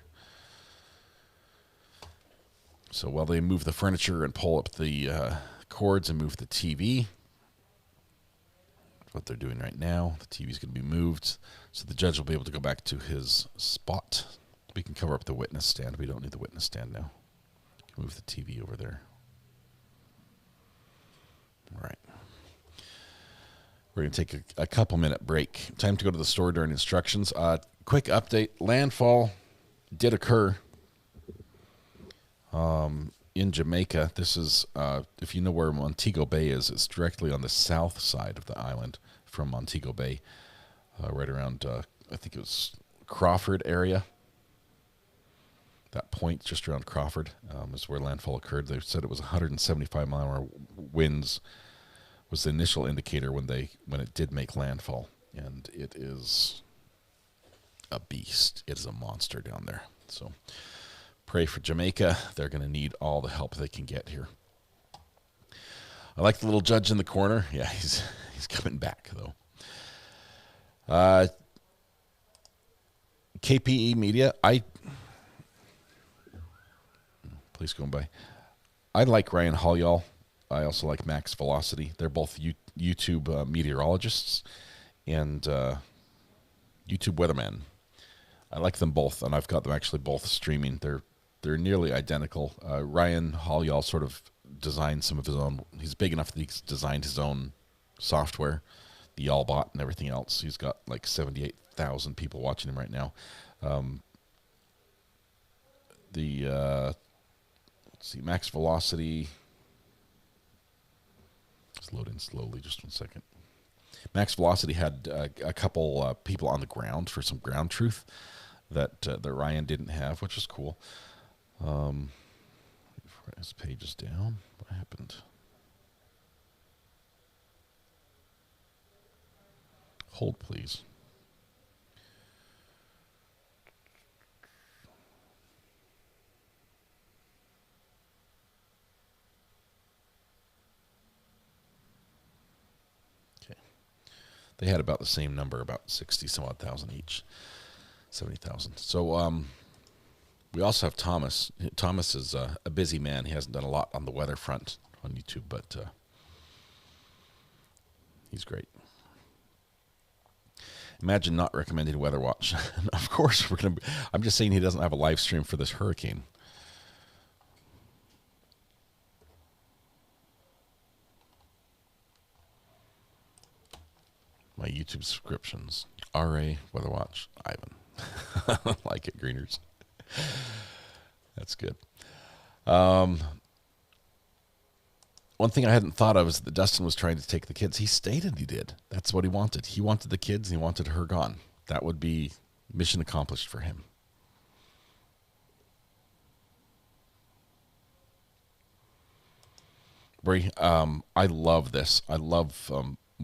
So while they move the furniture and pull up the cords and move the TV, what they're doing right now, the TV's going to be moved, so the judge will be able to go back to his spot. We can cover up the witness stand. We don't need the witness stand now. Move the TV over there. All right. We're going to take a couple-minute break. Time to go to the store during instructions. Quick update. Landfall did occur in Jamaica. This is, if you know where Montego Bay is, it's directly on the south side of the island from Montego Bay, right around, I think it was Crawford area. That point just around Crawford is where landfall occurred. They said it was 175-mile-an-hour winds was the initial indicator when it did make landfall, and it is a beast. It is a monster down there. So pray for Jamaica. They're going to need all the help they can get here. I like the little judge in the corner. Yeah, he's coming back though. KPE Media. Please go by. I like Ryan Holyall. I also like Max Velocity. They're both YouTube meteorologists and YouTube weathermen. I like them both, and I've got them actually both streaming. They're nearly identical. Ryan Holyall sort of designed some of his own. He's big enough that he's designed his own software, the Y'allbot and everything else. He's got like 78,000 people watching him right now. Let's see, Max Velocity. It's loading slowly, just 1 second. Max Velocity had a couple people on the ground for some ground truth that Ryan didn't have, which was cool. His page is down. What happened? Hold, please. They had about the same number, about 60-some-odd thousand each, 70,000. So we also have Thomas. Thomas is a busy man. He hasn't done a lot on the weather front on YouTube, but he's great. Imagine not recommending Weather Watch. Of course, I'm just saying he doesn't have a live stream for this hurricane. My YouTube subscriptions. RA, Weather Watch, Ayden. Like it, Greeners. That's good. One thing I hadn't thought of is that Dustin was trying to take the kids. He stated he did. That's what he wanted. He wanted the kids and he wanted her gone. That would be mission accomplished for him. Brie, I love this. I love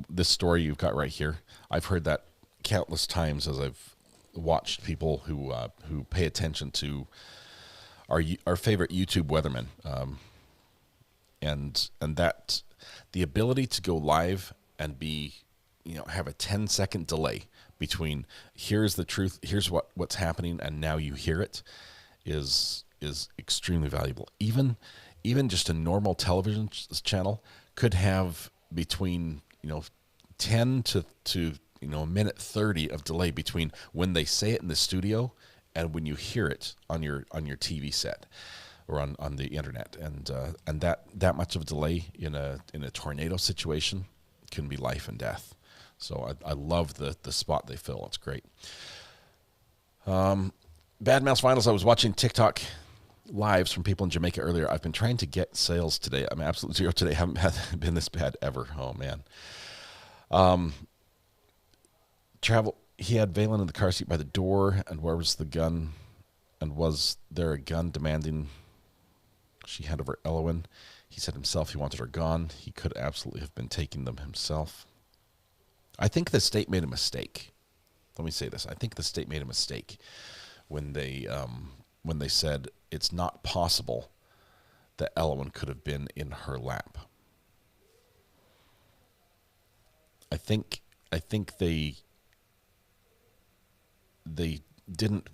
this story you've got right here. I've heard that countless times as I've watched people who pay attention to our favorite YouTube weathermen, and that the ability to go live and be, have a 10-second delay between here's the truth, here's what's happening, and now you hear it, is extremely valuable. Even just a normal television channel could have between 10 to a minute 30 of delay between when they say it in the studio and when you hear it on your TV set or on the internet, and that much of a delay in a tornado situation can be life and death. So I love the spot they fill. It's great. Bad Mouse Finals. I was watching TikTok lives from people in Jamaica earlier. I've been trying to get sales today. I'm absolute zero today. Haven't been this bad ever. Oh man. Travel. He had Valen in the car seat by the door, and where was the gun? And was there a gun demanding she hand over Elowen? He said himself he wanted her gone. He could absolutely have been taking them himself. I think the state made a mistake. Let me say this. I think the state made a mistake when they said it's not possible that Elowen could have been in her lap. I think they didn't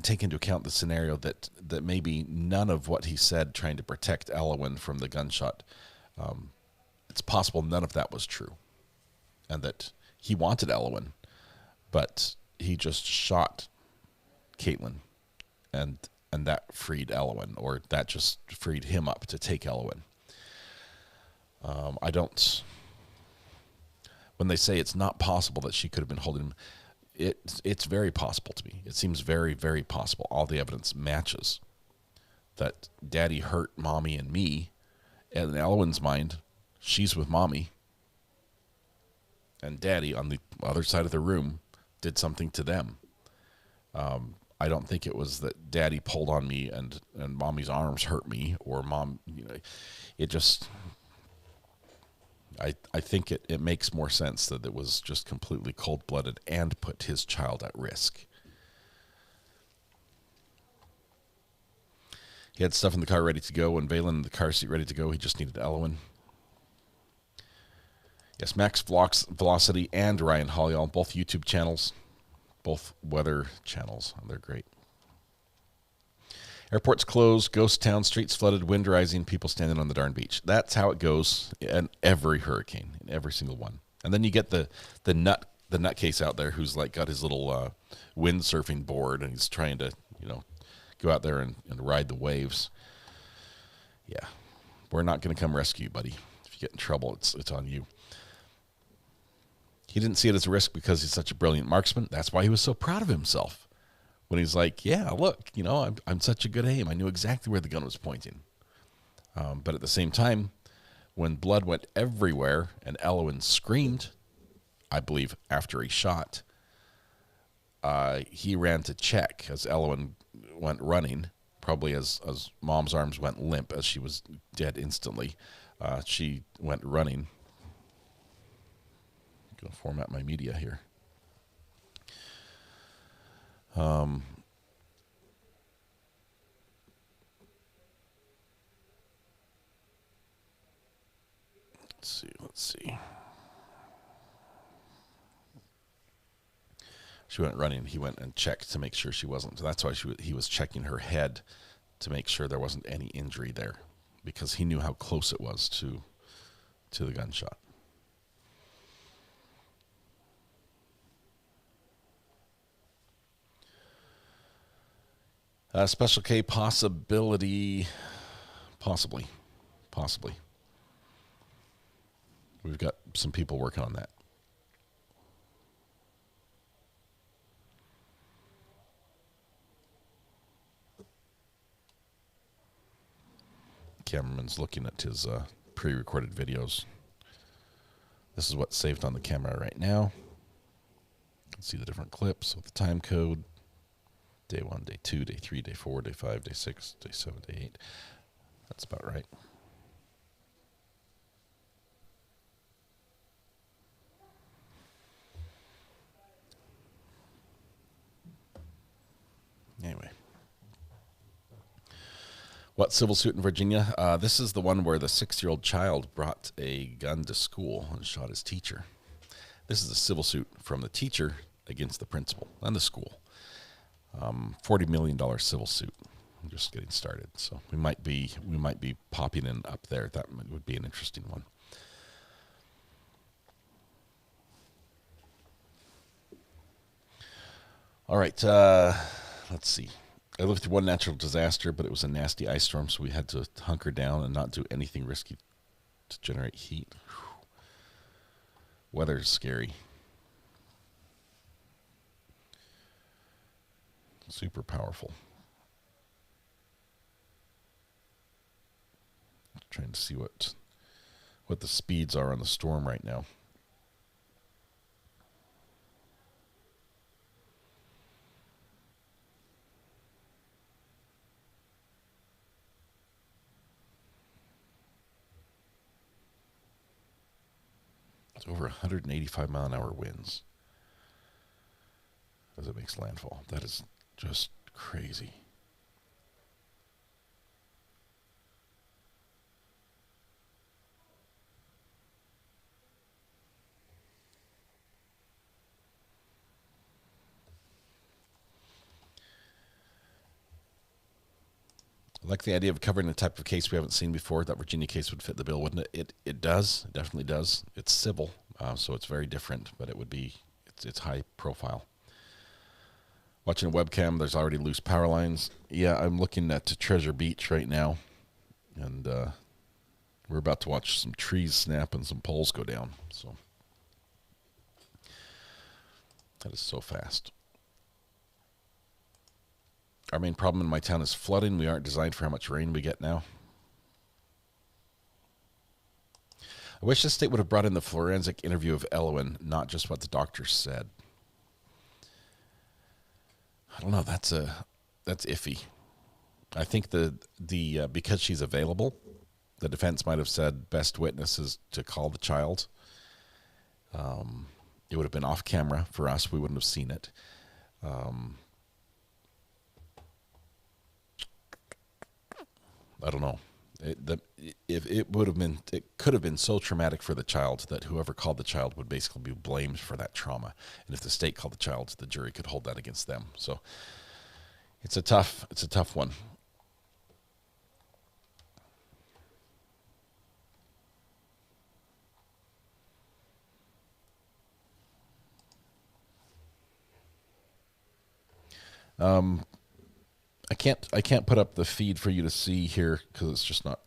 take into account the scenario that maybe none of what he said trying to protect Elowen from the gunshot, it's possible none of that was true, and that he wanted Elowen, but he just shot Caitlin, and that freed Elowen, or that just freed him up to take Elowen. When they say it's not possible that she could have been holding him, it's very possible to me. It seems very, very possible. All the evidence matches that Daddy hurt Mommy and me, and in Elowen's mind, she's with Mommy, and Daddy on the other side of the room did something to them. I don't think it was that Daddy pulled on me and Mommy's arms hurt me, or Mom, it just, I think it makes more sense that it was just completely cold-blooded and put his child at risk. He had stuff in the car ready to go, and Valen in the car seat ready to go. He just needed Elowen. Yes, Max Velocity and Ryan Holliall, both YouTube channels, both weather channels. They're great. Airports closed, ghost town, streets flooded, wind rising, people standing on the darn beach. That's how it goes in every hurricane, in every single one. And then you get the nutcase out there who's like got his little windsurfing board, and he's trying to go out there and ride the waves. Yeah, we're not going to come rescue you, buddy. If you get in trouble, it's on you. He didn't see it as a risk because he's such a brilliant marksman. That's why he was so proud of himself. When he's like, yeah, look, I'm such a good aim. I knew exactly where the gun was pointing. But at the same time, when blood went everywhere and Elowen screamed, I believe after he shot, he ran to check as Elowen went running, probably as Mom's arms went limp as she was dead instantly. She went running. I'm going to format my media here. Let's see. She went running. He went and checked to make sure she wasn't. So that's why he was checking her head to make sure there wasn't any injury there, because he knew how close it was to the gunshot. Special K possibility, possibly. We've got some people working on that. cameraman's looking at his pre-recorded videos. This is what's saved on the camera right now. You can see the different clips with the time code. Day 1, day 2, day 3, day 4, day 5, day 6, day 7, day 8. That's about right. Anyway. What civil suit in Virginia? This is the one where the 6-year-old child brought a gun to school and shot his teacher. This is a civil suit from the teacher against the principal and the school. $40 million civil suit. I'm just getting started, so we might be popping in up there. That would be an interesting one. All right, let's see. I lived through one natural disaster, but it was a nasty ice storm, so we had to hunker down and not do anything risky to generate heat. Whew. Weather's scary. Super powerful. Trying to see what the speeds are on the storm right now. It's over 185 mile an hour winds as it makes landfall. That is just crazy. I like the idea of covering a type of case we haven't seen before. That Virginia case would fit the bill, wouldn't it? It does. It definitely does. It's civil, so it's very different, but it's high profile. Watching a webcam, there's already loose power lines. Yeah, I'm looking at Treasure Beach right now, and we're about to watch some trees snap and some poles go down. So that is so fast. Our main problem in my town is flooding. We aren't designed for how much rain we get now. I wish the state would have brought in the forensic interview of Elwyn, not just what the doctor said. I don't know. That's iffy. I think because she's available, the defense might have said best witnesses to call the child. It would have been off camera for us. We wouldn't have seen it. I don't know. It could have been so traumatic for the child that whoever called the child would basically be blamed for that trauma. And if the state called the child, the jury could hold that against them. So it's a tough one. I can't put up the feed for you to see here because it's just not,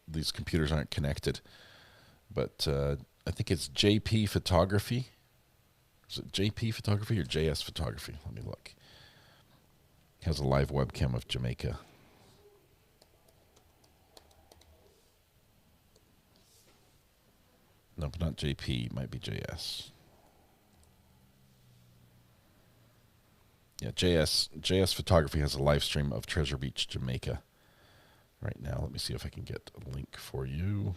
these computers aren't connected. But I think it's JP Photography. Is it JP Photography or JS Photography? Let me look. It has a live webcam of Jamaica. Nope, not JP. It might be JS. Yeah, JS Photography has a live stream of Treasure Beach, Jamaica right now. Let me see if I can get a link for you.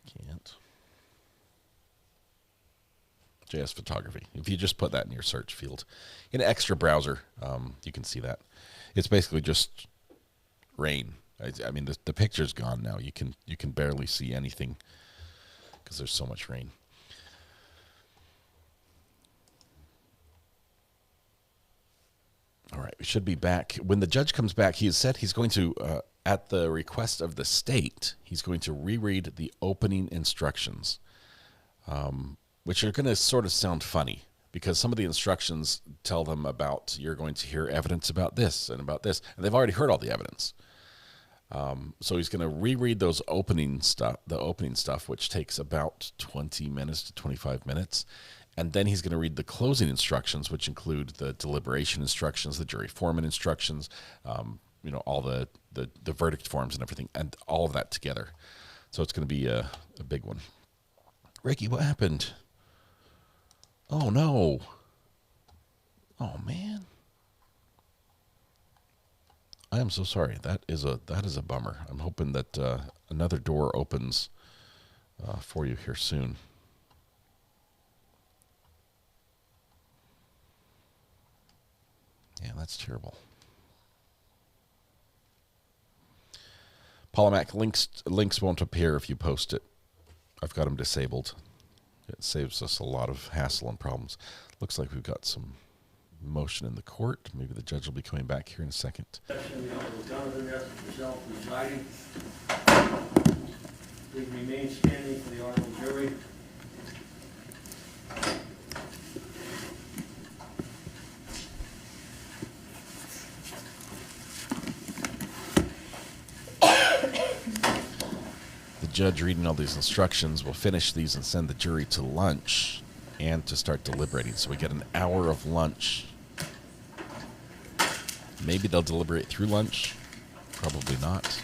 Can't. JS Photography. If you just put that in your search field, in an extra browser, you can see that. It's basically just rain. I mean, the picture's gone now. You can barely see anything because there's so much rain. All right, we should be back. When the judge comes back, he has said he's going to, at the request of the state, he's going to reread the opening instructions, which are going to sort of sound funny because some of the instructions tell them about you're going to hear evidence about this and about this, and they've already heard all the evidence. So he's going to reread those the opening stuff, which takes about 20 minutes to 25 minutes. And then he's going to read the closing instructions, which include the deliberation instructions, the jury foreman instructions, all the verdict forms and everything, and all of that together. So it's going to be a big one. Ricky, what happened? Oh, no. Oh, man. I am so sorry. That is a bummer. I'm hoping that another door opens for you here soon. Yeah, that's terrible. Paula Mac, links won't appear if you post it. I've got them disabled. It saves us a lot of hassle and problems. Looks like we've got some motion in the court. Maybe the judge will be coming back here in a second. Please remain standing for the honorable jury. The judge reading all these instructions will finish these and send the jury to lunch and to start deliberating. So we get an hour of lunch. Maybe they'll deliberate through lunch. Probably not.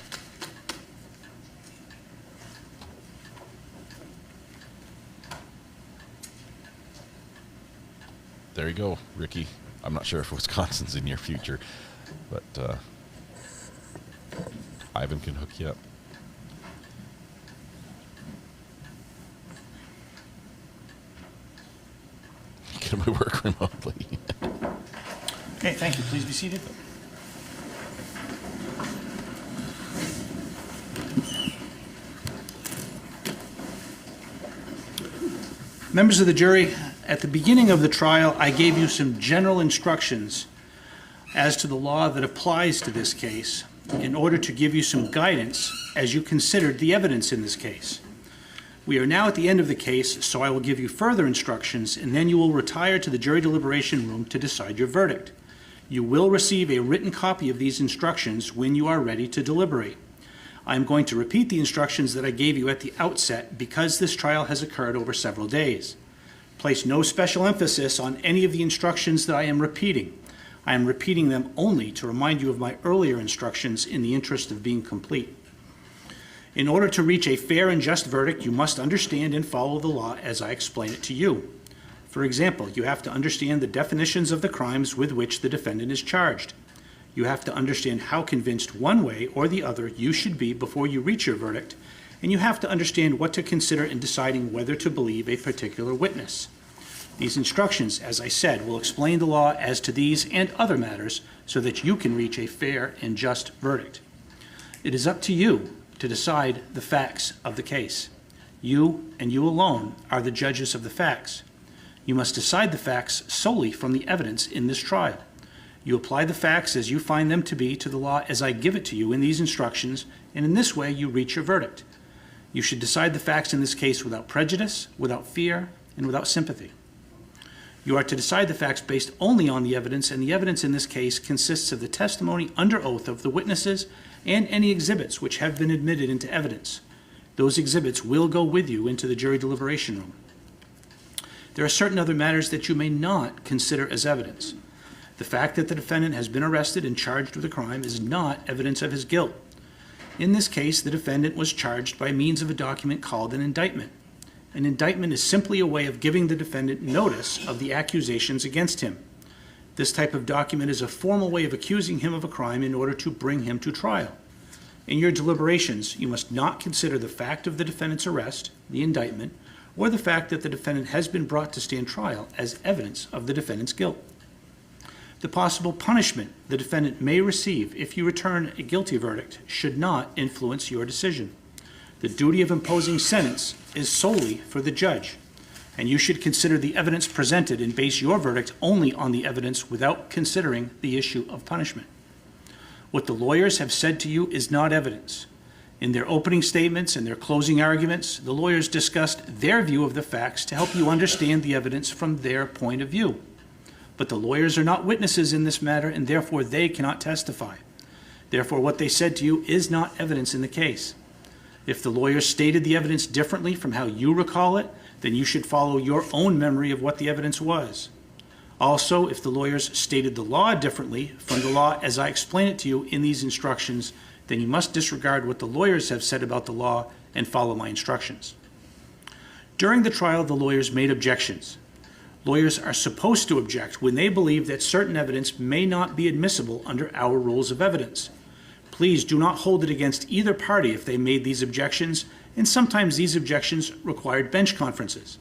There you go, Ricky. I'm not sure if Wisconsin's in your future, but Ivan can hook you up. Can we work remotely? Okay, thank you. Please be seated. Members of the jury, at the beginning of the trial, I gave you some general instructions as to the law that applies to this case in order to give you some guidance as you considered the evidence in this case. We are now at the end of the case, so I will give you further instructions, and then you will retire to the jury deliberation room to decide your verdict. You will receive a written copy of these instructions when you are ready to deliberate. I am going to repeat the instructions that I gave you at the outset because this trial has occurred over several days. Place no special emphasis on any of the instructions that I am repeating. I am repeating them only to remind you of my earlier instructions in the interest of being complete. In order to reach a fair and just verdict, you must understand and follow the law as I explain it to you. For example, you have to understand the definitions of the crimes with which the defendant is charged. You have to understand how convinced one way or the other you should be before you reach your verdict, and you have to understand what to consider in deciding whether to believe a particular witness. These instructions, as I said, will explain the law as to these and other matters so that you can reach a fair and just verdict. It is up to you to decide the facts of the case. You and you alone are the judges of the facts. You must decide the facts solely from the evidence in this trial. You apply the facts as you find them to be to the law as I give it to you in these instructions, and in this way you reach your verdict. You should decide the facts in this case without prejudice, without fear, and without sympathy. You are to decide the facts based only on the evidence, and the evidence in this case consists of the testimony under oath of the witnesses and any exhibits which have been admitted into evidence. Those exhibits will go with you into the jury deliberation room. There are certain other matters that you may not consider as evidence. The fact that the defendant has been arrested and charged with a crime is not evidence of his guilt. In this case, the defendant was charged by means of a document called an indictment. An indictment is simply a way of giving the defendant notice of the accusations against him. This type of document is a formal way of accusing him of a crime in order to bring him to trial. In your deliberations, you must not consider the fact of the defendant's arrest, the indictment, or the fact that the defendant has been brought to stand trial as evidence of the defendant's guilt. The possible punishment the defendant may receive if you return a guilty verdict should not influence your decision. The duty of imposing sentence is solely for the judge, and you should consider the evidence presented and base your verdict only on the evidence without considering the issue of punishment. What the lawyers have said to you is not evidence. In their opening statements and their closing arguments, the lawyers discussed their view of the facts to help you understand the evidence from their point of view. But the lawyers are not witnesses in this matter, and therefore they cannot testify. Therefore, what they said to you is not evidence in the case. If the lawyers stated the evidence differently from how you recall it, then you should follow your own memory of what the evidence was. Also, if the lawyers stated the law differently from the law as I explain it to you in these instructions, then you must disregard what the lawyers have said about the law and follow my instructions. During the trial, the lawyers made objections. Lawyers are supposed to object when they believe that certain evidence may not be admissible under our rules of evidence. Please do not hold it against either party if they made these objections, and sometimes these objections required bench conferences.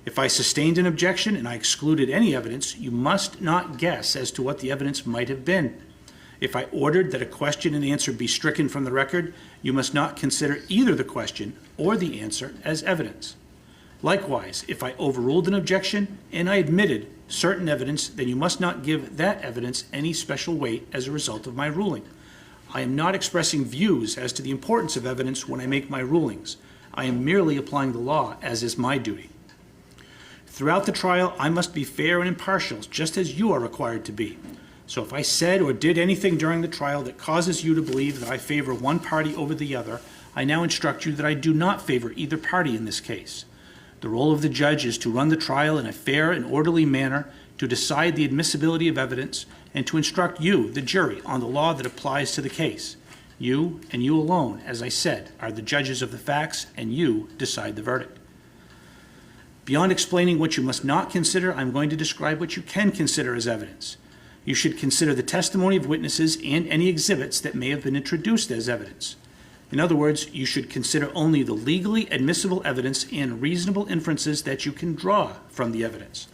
If I sustained an objection and I excluded any evidence, you must not guess as to what the evidence might have been. If I ordered that a question and answer be stricken from the record, you must not consider either the question or the answer as evidence. Likewise, if I overruled an objection and I admitted certain evidence, then you must not give that evidence any special weight as a result of my ruling. I am not expressing views as to the importance of evidence when I make my rulings. I am merely applying the law, as is my duty. Throughout the trial, I must be fair and impartial, just as you are required to be. So if I said or did anything during the trial that causes you to believe that I favor one party over the other, I now instruct you that I do not favor either party in this case. The role of the judge is to run the trial in a fair and orderly manner, to decide the admissibility of evidence, and to instruct you, the jury, on the law that applies to the case. You, and you alone, as I said, are the judges of the facts, and you decide the verdict. Beyond explaining what you must not consider, I'm going to describe what you can consider as evidence. You should consider the testimony of witnesses and any exhibits that may have been introduced as evidence. In other words, you should consider only the legally admissible evidence and reasonable inferences that you can draw from the evidence.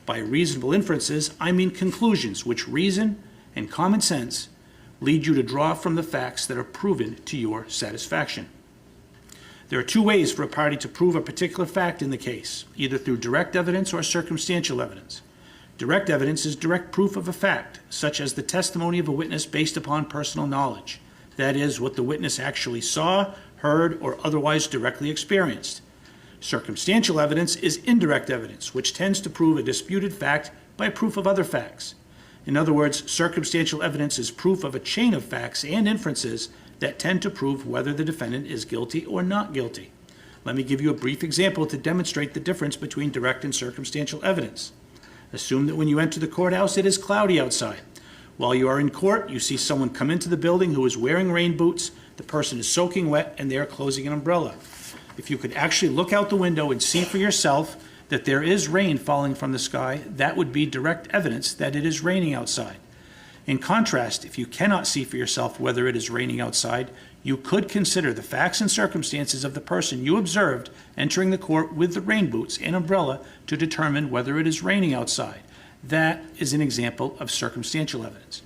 By reasonable inferences, I mean conclusions which reason and common sense lead you to draw from the facts that are proven to your satisfaction. There are two ways for a party to prove a particular fact in the case, either through direct evidence or circumstantial evidence. Direct evidence is direct proof of a fact, such as the testimony of a witness based upon personal knowledge. That is, what the witness actually saw, heard, or otherwise directly experienced. Circumstantial evidence is indirect evidence, which tends to prove a disputed fact by proof of other facts. In other words, circumstantial evidence is proof of a chain of facts and inferences that tend to prove whether the defendant is guilty or not guilty. Let me give you a brief example to demonstrate the difference between direct and circumstantial evidence. Assume that when you enter the courthouse, it is cloudy outside. While you are in court, you see someone come into the building who is wearing rain boots. The person is soaking wet and they are closing an umbrella. If you could actually look out the window and see for yourself that there is rain falling from the sky, that would be direct evidence that it is raining outside. In contrast, if you cannot see for yourself whether it is raining outside, you could consider the facts and circumstances of the person you observed entering the court with the rain boots and umbrella to determine whether it is raining outside. That is an example of circumstantial evidence.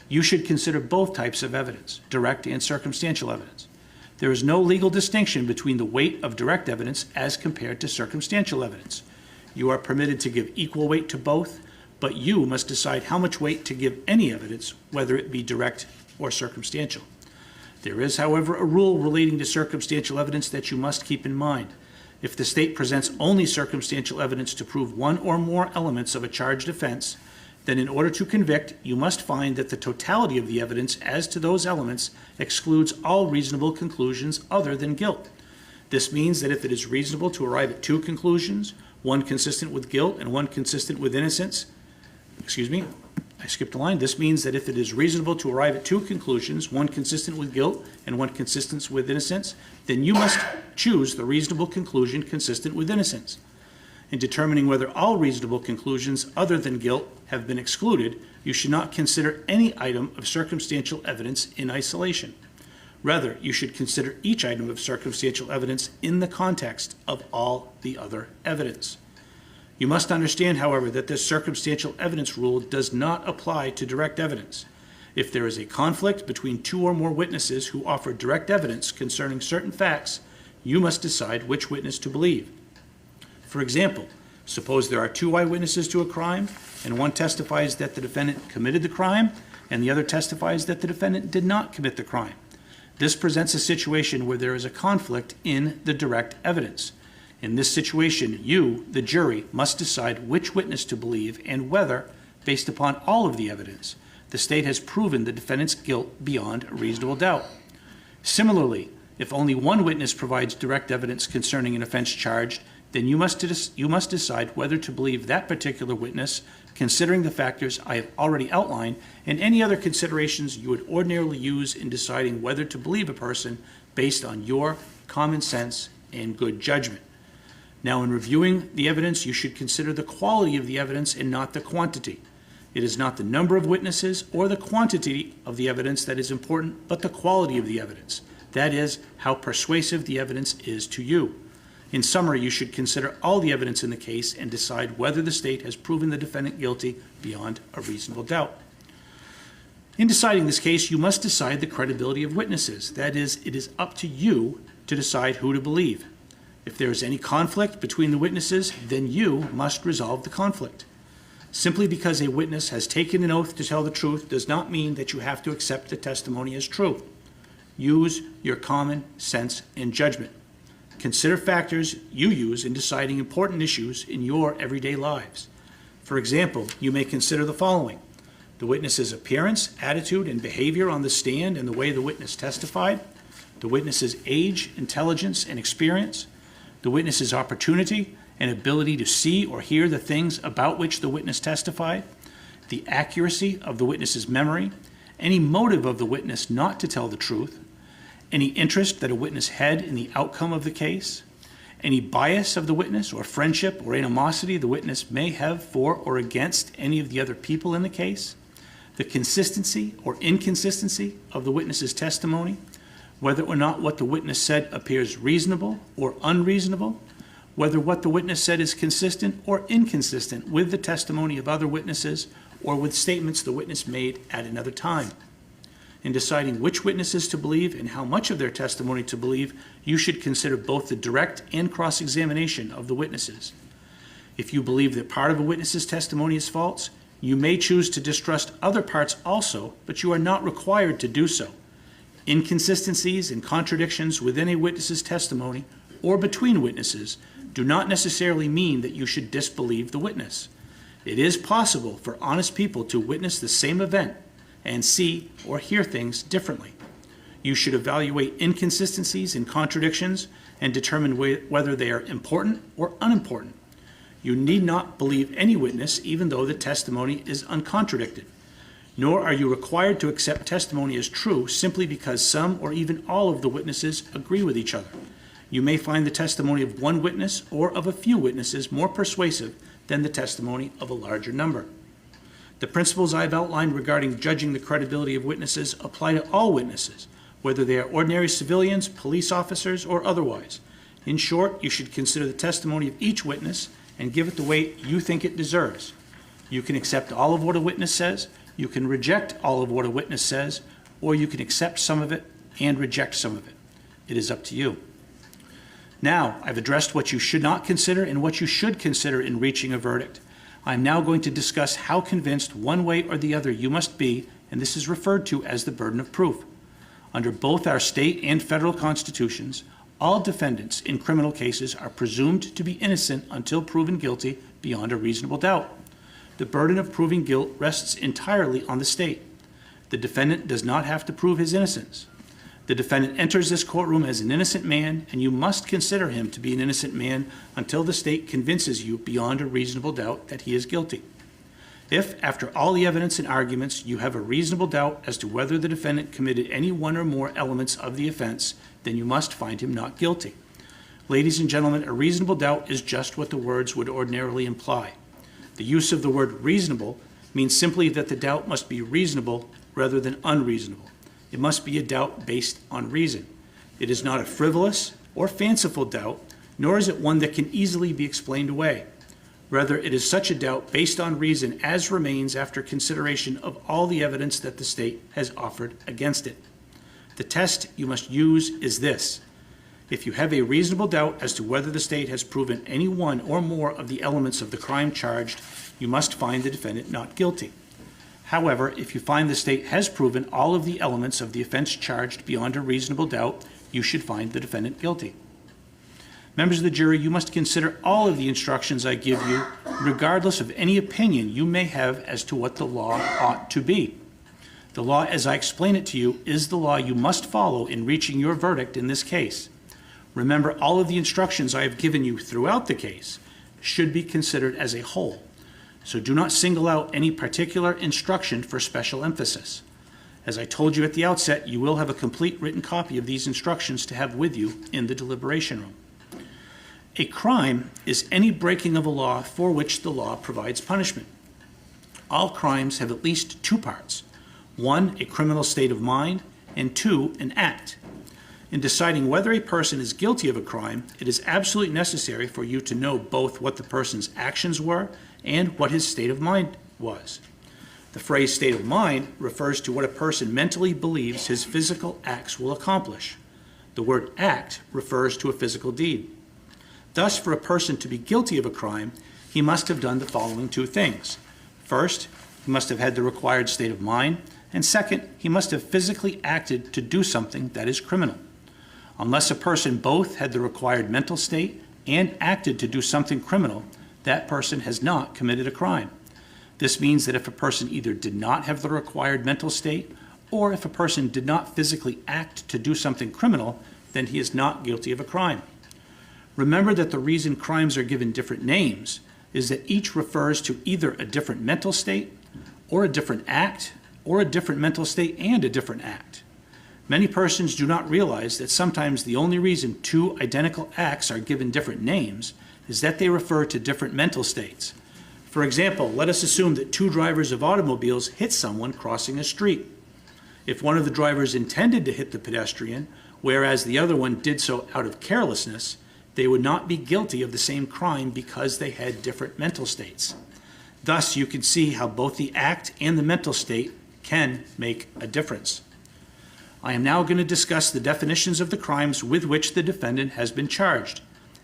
You should consider both types of evidence, direct and circumstantial evidence. There is no legal distinction between the weight of direct evidence as compared to circumstantial evidence. You are permitted to give equal weight to both, but you must decide how much weight to give any evidence, whether it be direct or circumstantial. There is, however, a rule relating to circumstantial evidence that you must keep in mind. If the state presents only circumstantial evidence to prove one or more elements of a charged offense, then in order to convict, you must find that the totality of the evidence as to those elements excludes all reasonable conclusions other than guilt. This means that if it is reasonable to arrive at two conclusions, one consistent with guilt and one consistent with innocence, This means that if it is reasonable to arrive at two conclusions, one consistent with guilt and one consistent with innocence, then you must choose the reasonable conclusion consistent with innocence. In determining whether all reasonable conclusions other than guilt have been excluded, you should not consider any item of circumstantial evidence in isolation. Rather, you should consider each item of circumstantial evidence in the context of all the other evidence. You must understand, however, that this circumstantial evidence rule does not apply to direct evidence. If there is a conflict between two or more witnesses who offer direct evidence concerning certain facts, you must decide which witness to believe. For example, suppose there are two eyewitnesses to a crime, and one testifies that the defendant committed the crime, and the other testifies that the defendant did not commit the crime. This presents a situation where there is a conflict in the direct evidence. In this situation, you, the jury, must decide which witness to believe and whether, based upon all of the evidence, the state has proven the defendant's guilt beyond a reasonable doubt. Similarly, if only one witness provides direct evidence concerning an offense charged, then you must decide whether to believe that particular witness, considering the factors I have already outlined and any other considerations you would ordinarily use in deciding whether to believe a person based on your common sense and good judgment. Now, in reviewing the evidence, you should consider the quality of the evidence and not the quantity. It is not the number of witnesses or the quantity of the evidence that is important, but the quality of the evidence. That is, how persuasive the evidence is to you. In summary, you should consider all the evidence in the case and decide whether the state has proven the defendant guilty beyond a reasonable doubt. In deciding this case, you must decide the credibility of witnesses. That is, it is up to you to decide who to believe. If there is any conflict between the witnesses, then you must resolve the conflict. Simply because a witness has taken an oath to tell the truth does not mean that you have to accept the testimony as true. Use your common sense and judgment. Consider factors you use in deciding important issues in your everyday lives. For example, you may consider the following: the witness's appearance, attitude, and behavior on the stand and the way the witness testified, the witness's age, intelligence, and experience, the witness's opportunity and ability to see or hear the things about which the witness testified, the accuracy of the witness's memory, any motive of the witness not to tell the truth, any interest that a witness had in the outcome of the case, any bias of the witness or friendship or animosity the witness may have for or against any of the other people in the case, the consistency or inconsistency of the witness's testimony, whether or not what the witness said appears reasonable or unreasonable, whether what the witness said is consistent or inconsistent with the testimony of other witnesses or with statements the witness made at another time. In deciding which witnesses to believe and how much of their testimony to believe, you should consider both the direct and cross-examination of the witnesses. If you believe that part of a witness's testimony is false, you may choose to distrust other parts also, but you are not required to do so. Inconsistencies and contradictions within a witness's testimony or between witnesses do not necessarily mean that you should disbelieve the witness. It is possible for honest people to witness the same event and see or hear things differently. You should evaluate inconsistencies and contradictions and determine whether they are important or unimportant. You need not believe any witness even though the testimony is uncontradicted. Nor are you required to accept testimony as true simply because some or even all of the witnesses agree with each other. You may find the testimony of one witness or of a few witnesses more persuasive than the testimony of a larger number. The principles I have outlined regarding judging the credibility of witnesses apply to all witnesses, whether they are ordinary civilians, police officers, or otherwise. In short, you should consider the testimony of each witness and give it the weight you think it deserves. You can accept all of what a witness says, you can reject all of what a witness says, or you can accept some of it and reject some of it. It is up to you. Now, I've addressed what you should not consider and what you should consider in reaching a verdict. I'm now going to discuss how convinced one way or the other you must be, and this is referred to as the burden of proof. Under both our state and federal constitutions, all defendants in criminal cases are presumed to be innocent until proven guilty beyond a reasonable doubt. The burden of proving guilt rests entirely on the state. The defendant does not have to prove his innocence. The defendant enters this courtroom as an innocent man, and you must consider him to be an innocent man until the state convinces you beyond a reasonable doubt that he is guilty. If, after all the evidence and arguments, you have a reasonable doubt as to whether the defendant committed any one or more elements of the offense, then you must find him not guilty. Ladies and gentlemen, a reasonable doubt is just what the words would ordinarily imply. The use of the word reasonable means simply that the doubt must be reasonable rather than unreasonable. It must be a doubt based on reason. It is not a frivolous or fanciful doubt, nor is it one that can easily be explained away. Rather, it is such a doubt based on reason as remains after consideration of all the evidence that the state has offered against it. The test you must use is this: if you have a reasonable doubt as to whether the state has proven any one or more of the elements of the crime charged, you must find the defendant not guilty. However, if you find the state has proven all of the elements of the offense charged beyond a reasonable doubt, you should find the defendant guilty. Members of the jury, you must consider all of the instructions I give you, regardless of any opinion you may have as to what the law ought to be. The law, as I explain it to you, is the law you must follow in reaching your verdict in this case. Remember, all of the instructions I have given you throughout the case should be considered as a whole. So do not single out any particular instruction for special emphasis. As I told you at the outset, you will have a complete written copy of these instructions to have with you in the deliberation room. A crime is any breaking of a law for which the law provides punishment. All crimes have at least two parts. One, a criminal state of mind, and two, an act. In deciding whether a person is guilty of a crime, it is absolutely necessary for you to know both what the person's actions were and what his state of mind was. The phrase state of mind refers to what a person mentally believes his physical acts will accomplish. The word act refers to a physical deed. Thus, for a person to be guilty of a crime, he must have done the following two things. First, he must have had the required state of mind, and second, he must have physically acted to do something that is criminal. Unless a person both had the required mental state and acted to do something criminal, that person has not committed a crime. This means that if a person either did not have the required mental state, or if a person did not physically act to do something criminal, then he is not guilty of a crime. Remember that the reason crimes are given different names is that each refers to either a different mental state, or a different act, or a different mental state and a different act. Many persons do not realize that sometimes the only reason two identical acts are given different names is that they refer to different mental states. For example, let us assume that two drivers of automobiles hit someone crossing a street. If one of the drivers intended to hit the pedestrian, whereas the other one did so out of carelessness, they would not be guilty of the same crime because they had different mental states. Thus, you can see how both the act and the mental state can make a difference. I am now going to discuss the definitions of the crimes with which the defendant has been charged.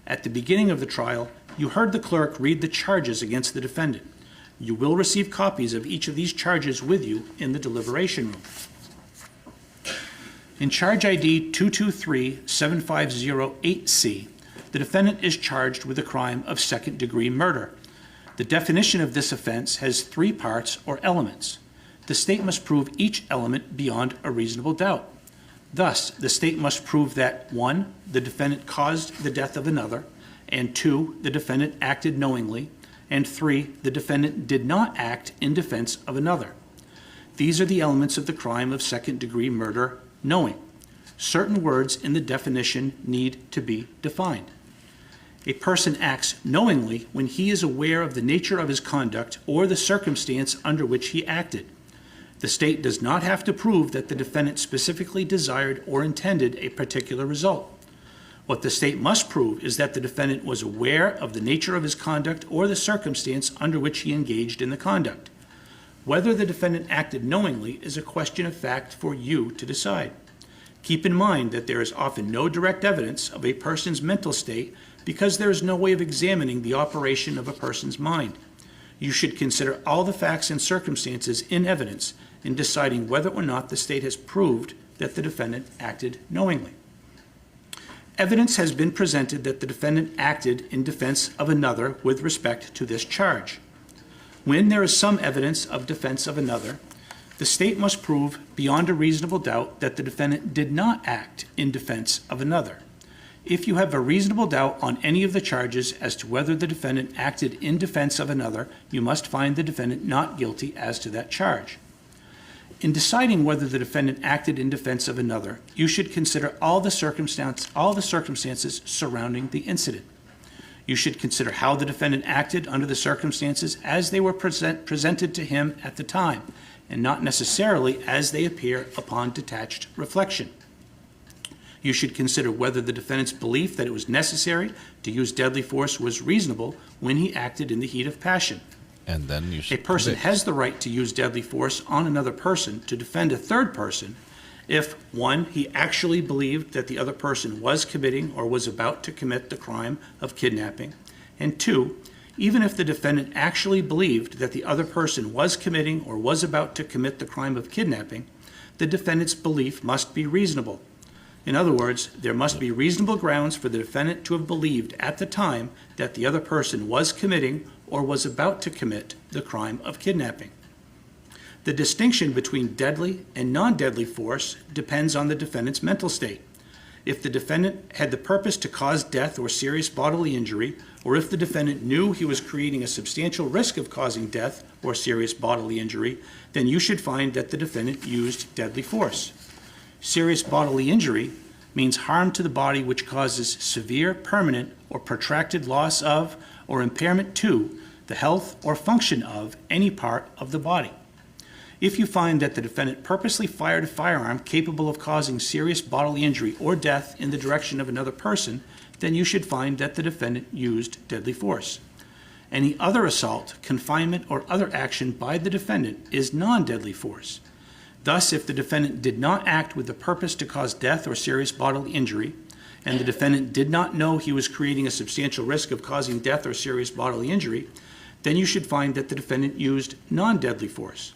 At the beginning of the trial, you heard the clerk read the charges against the defendant. You will receive copies of each of these charges with you in the deliberation room. In Charge ID 223-7508C, the defendant is charged with the crime of second-degree murder. The definition of this offense has three parts or elements. The state must prove each element beyond a reasonable doubt. Thus, the state must prove that 1. The defendant caused the death of another, and 2. The defendant acted knowingly, and 3. The defendant did not act in defense of another. These are the elements of the crime of second-degree murder, knowing. Certain words in the definition need to be defined. A person acts knowingly when he is aware of the nature of his conduct or the circumstance under which he acted. The state does not have to prove that the defendant specifically desired or intended a particular result. What the state must prove is that the defendant was aware of the nature of his conduct or the circumstance under which he engaged in the conduct. Whether the defendant acted knowingly is a question of fact for you to decide. Keep in mind that there is often no direct evidence of a person's mental state because there is no way of examining the operation of a person's mind. You should consider all the facts and circumstances in evidence in deciding whether or not the state has proved that the defendant acted knowingly. Evidence has been presented that the defendant acted in defense of another with respect to this charge. When there is some evidence of defense of another, the state must prove beyond a reasonable doubt that the defendant did not act in defense of another. If you have a reasonable doubt on any of the charges as to whether the defendant acted in defense of another, you must find the defendant not guilty as to that charge. In deciding whether the defendant acted in defense of another, you should consider all the circumstances surrounding the incident. You should consider how the defendant acted under the circumstances as they were presented to him at the time, and not necessarily as they appear upon detached reflection. You should consider whether the defendant's belief that it was necessary to use deadly force was reasonable when he acted in the heat of passion. And then you should A person convict. has the right to use deadly force on another person to defend a third person if, 1, he actually believed that the other person was committing or was about to commit the crime of kidnapping, and 2, even if the defendant actually believed that the other person was committing or was about to commit the crime of kidnapping, the defendant's belief must be reasonable. In other words, there must be reasonable grounds for the defendant to have believed at the time that the other person was committing or was about to commit the crime of kidnapping. The distinction between deadly and non-deadly force depends on the defendant's mental state. if the defendant had the purpose to cause death or serious bodily injury, or if the defendant knew he was creating a substantial risk of causing death or serious bodily injury, then you should find that the defendant used deadly force. Serious bodily injury means harm to the body which causes severe, permanent, or protracted loss of or impairment to the health or function of any part of the body. If you find that the defendant purposely fired a firearm capable of causing serious bodily injury or death in the direction of another person, then you should find that the defendant used deadly force. Any other assault, confinement, or other action by the defendant is non-deadly force. Thus, if the defendant did not act with the purpose to cause death or serious bodily injury, and the defendant did not know he was creating a substantial risk of causing death or serious bodily injury, then you should find that the defendant used non-deadly force.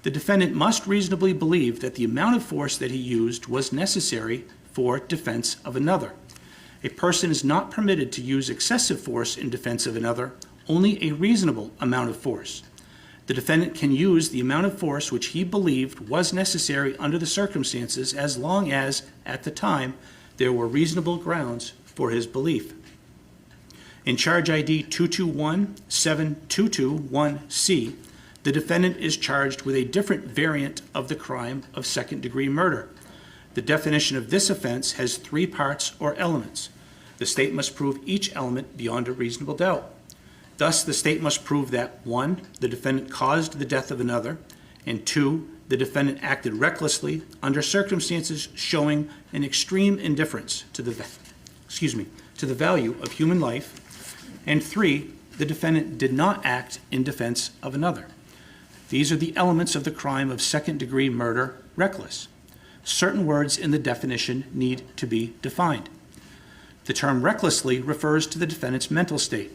The defendant must reasonably believe that the amount of force that he used was necessary for defense of another. A person is not permitted to use excessive force in defense of another, only a reasonable amount of force. The defendant can use the amount of force which he believed was necessary under the circumstances as long as, at the time, there were reasonable grounds for his belief. In Charge ID 221-7221C, the defendant is charged with a different variant of the crime of second-degree murder. The definition of this offense has 3 parts or elements. The state must prove each element beyond a reasonable doubt. Thus, the state must prove that 1, the defendant caused the death of another, and 2, the defendant acted recklessly under circumstances showing an extreme indifference to the value of human life, and 3, the defendant did not act in defense of another. These are the elements of the crime of second-degree murder, reckless. Certain words in the definition need to be defined. The term recklessly refers to the defendant's mental state.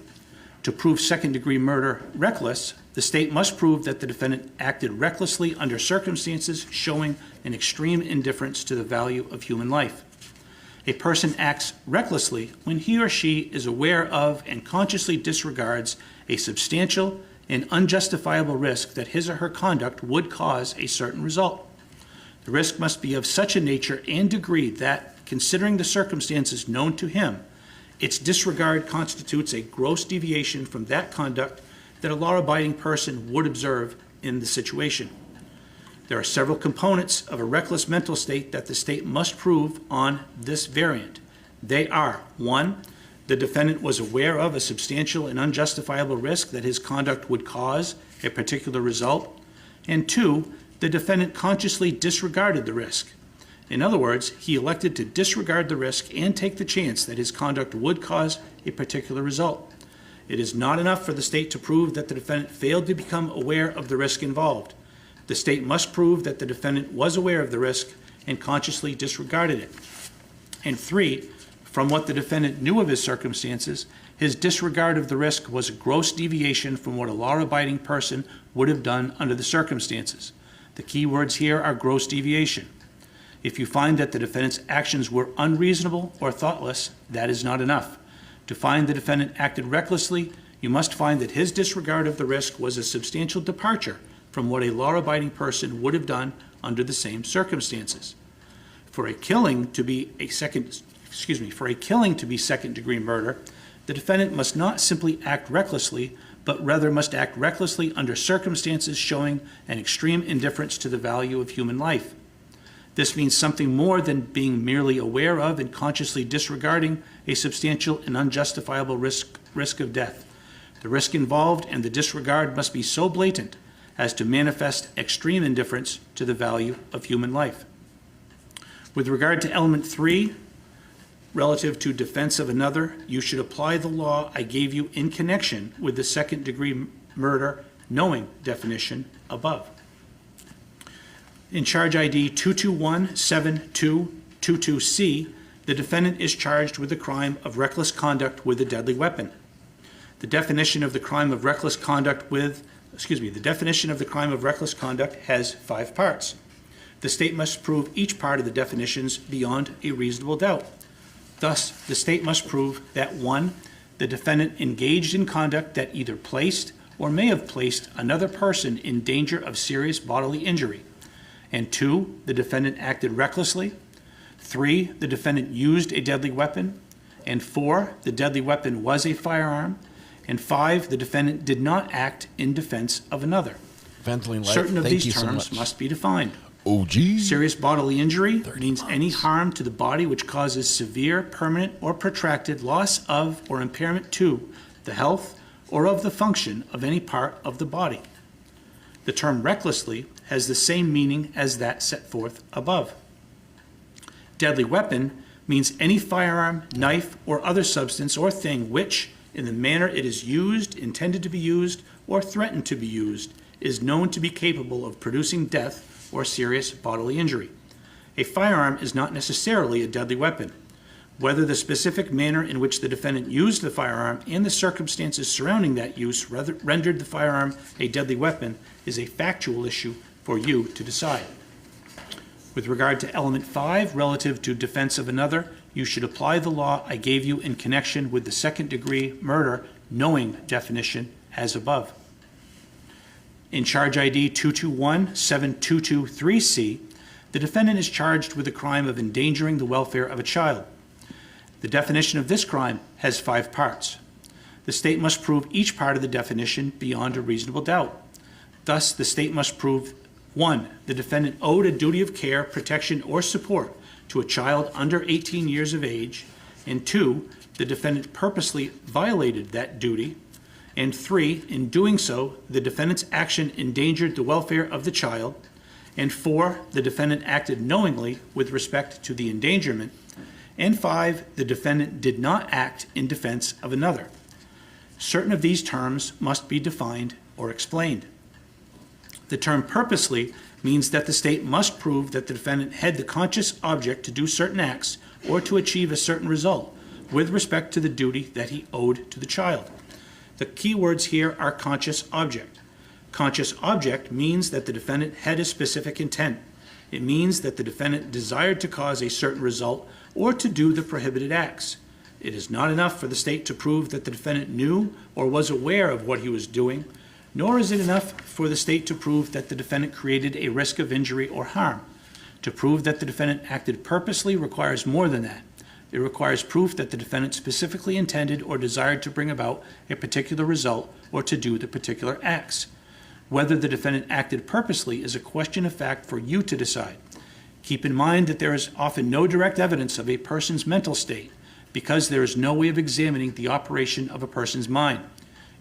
To prove second-degree murder reckless, the state must prove that the defendant acted recklessly under circumstances showing an extreme indifference to the value of human life. A person acts recklessly when he or she is aware of and consciously disregards a substantial and unjustifiable risk that his or her conduct would cause a certain result. The risk must be of such a nature and degree that, considering the circumstances known to him, its disregard constitutes a gross deviation from that conduct that a law-abiding person would observe in the situation. There are several components of a reckless mental state that the state must prove on this variant. They are: 1, the defendant was aware of a substantial and unjustifiable risk that his conduct would cause a particular result, and 2, the defendant consciously disregarded the risk. In other words, he elected to disregard the risk and take the chance that his conduct would cause a particular result. It is not enough for the state to prove that the defendant failed to become aware of the risk involved. The state must prove that the defendant was aware of the risk and consciously disregarded it. And 3, from what the defendant knew of his circumstances, his disregard of the risk was a gross deviation from what a law-abiding person would have done under the circumstances. The key words here are gross deviation. If you find that the defendant's actions were unreasonable or thoughtless, that is not enough. To find the defendant acted recklessly, you must find that his disregard of the risk was a substantial departure from what a law-abiding person would have done under the same circumstances. For a killing to be second-degree murder, the defendant must not simply act recklessly, but rather must act recklessly under circumstances showing an extreme indifference to the value of human life. This means something more than being merely aware of and consciously disregarding a substantial and unjustifiable risk of death. The risk involved and the disregard must be so blatant as to manifest extreme indifference to the value of human life. With regard to element 3, relative to defense of another, you should apply the law I gave you in connection with the second-degree murder knowing definition above. In Charge ID 221-7222C, the defendant is charged with the crime of reckless conduct with a deadly weapon. The definition of the crime of reckless conduct has 5 parts. The state must prove each part of the definitions beyond a reasonable doubt. Thus, the state must prove that 1, the defendant engaged in conduct that either placed or may have placed another person in danger of serious bodily injury, and 2, the defendant acted recklessly, 3, the defendant used a deadly weapon, and 4, the deadly weapon was a firearm, and 5, the defendant did not act in defense of another. Certain of these terms must be defined. Serious bodily injury means any harm to the body which causes severe, permanent, or protracted loss of or impairment to the health or of the function of any part of the body. The term recklessly has the same meaning as that set forth above. Deadly weapon means any firearm, knife, or other substance or thing which, in the manner it is used, intended to be used, or threatened to be used, is known to be capable of producing death or serious bodily injury. A firearm is not necessarily a deadly weapon. Whether the specific manner in which the defendant used the firearm and the circumstances surrounding that use rendered the firearm a deadly weapon is a factual issue for you to decide. With regard to element 5, relative to defense of another, you should apply the law I gave you in connection with the second-degree murder knowing definition as above. In Charge ID 221-7223C, the defendant is charged with the crime of endangering the welfare of a child. The definition of this crime has 5 parts. The state must prove each part of the definition beyond a reasonable doubt. Thus, the state must prove 1. The defendant owed a duty of care, protection, or support to a child under 18 years of age, and 2. The defendant purposely violated that duty, and 3. In doing so, the defendant's action endangered the welfare of the child, and 4. The defendant acted knowingly with respect to the endangerment, and 5. The defendant did not act in defense of another. Certain of these terms must be defined or explained. The term purposely means that the state must prove that the defendant had the conscious object to do certain acts or to achieve a certain result with respect to the duty that he owed to the child. The key words here are conscious object. Conscious object means that the defendant had a specific intent. It means that the defendant desired to cause a certain result or to do the prohibited acts. It is not enough for the state to prove that the defendant knew or was aware of what he was doing, nor is it enough for the state to prove that the defendant created a risk of injury or harm. To prove that the defendant acted purposely requires more than that. It requires proof that the defendant specifically intended or desired to bring about a particular result or to do the particular acts. Whether the defendant acted purposely is a question of fact for you to decide. Keep in mind that there is often no direct evidence of a person's mental state because there is no way of examining the operation of a person's mind.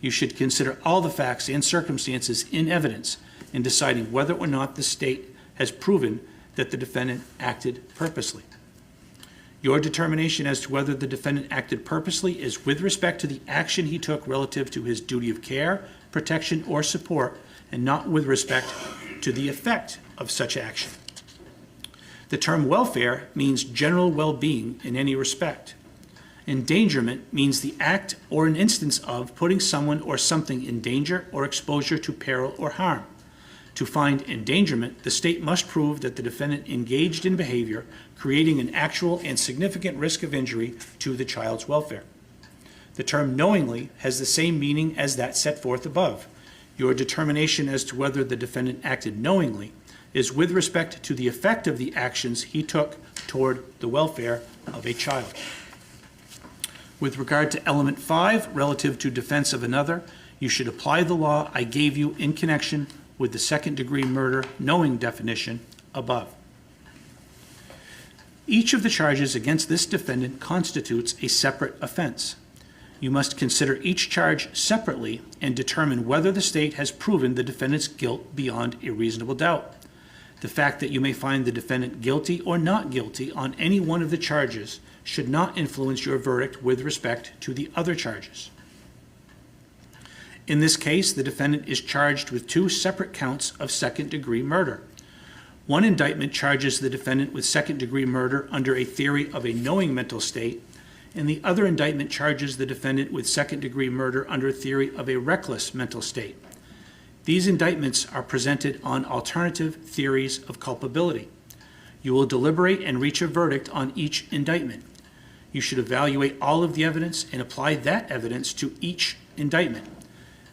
You should consider all the facts and circumstances in evidence in deciding whether or not the state has proven that the defendant acted purposely. Your determination as to whether the defendant acted purposely is with respect to the action he took relative to his duty of care, protection, or support, and not with respect to the effect of such action. The term welfare means general well-being in any respect. Endangerment means the act or an instance of putting someone or something in danger or exposure to peril or harm. To find endangerment, the state must prove that the defendant engaged in behavior creating an actual and significant risk of injury to the child's welfare. The term knowingly has the same meaning as that set forth above. Your determination as to whether the defendant acted knowingly is with respect to the effect of the actions he took toward the welfare of a child. With regard to element 5, relative to defense of another, you should apply the law I gave you in connection with the second-degree murder knowing definition above. Each of the charges against this defendant constitutes a separate offense. You must consider each charge separately and determine whether the state has proven the defendant's guilt beyond a reasonable doubt. The fact that you may find the defendant guilty or not guilty on any one of the charges should not influence your verdict with respect to the other charges. In this case, the defendant is charged with 2 separate counts of second-degree murder. One indictment charges the defendant with second-degree murder under a theory of a knowing mental state, and the other indictment charges the defendant with second-degree murder under a theory of a reckless mental state. These indictments are presented on alternative theories of culpability. You will deliberate and reach a verdict on each indictment. You should evaluate all of the evidence and apply that evidence to each indictment.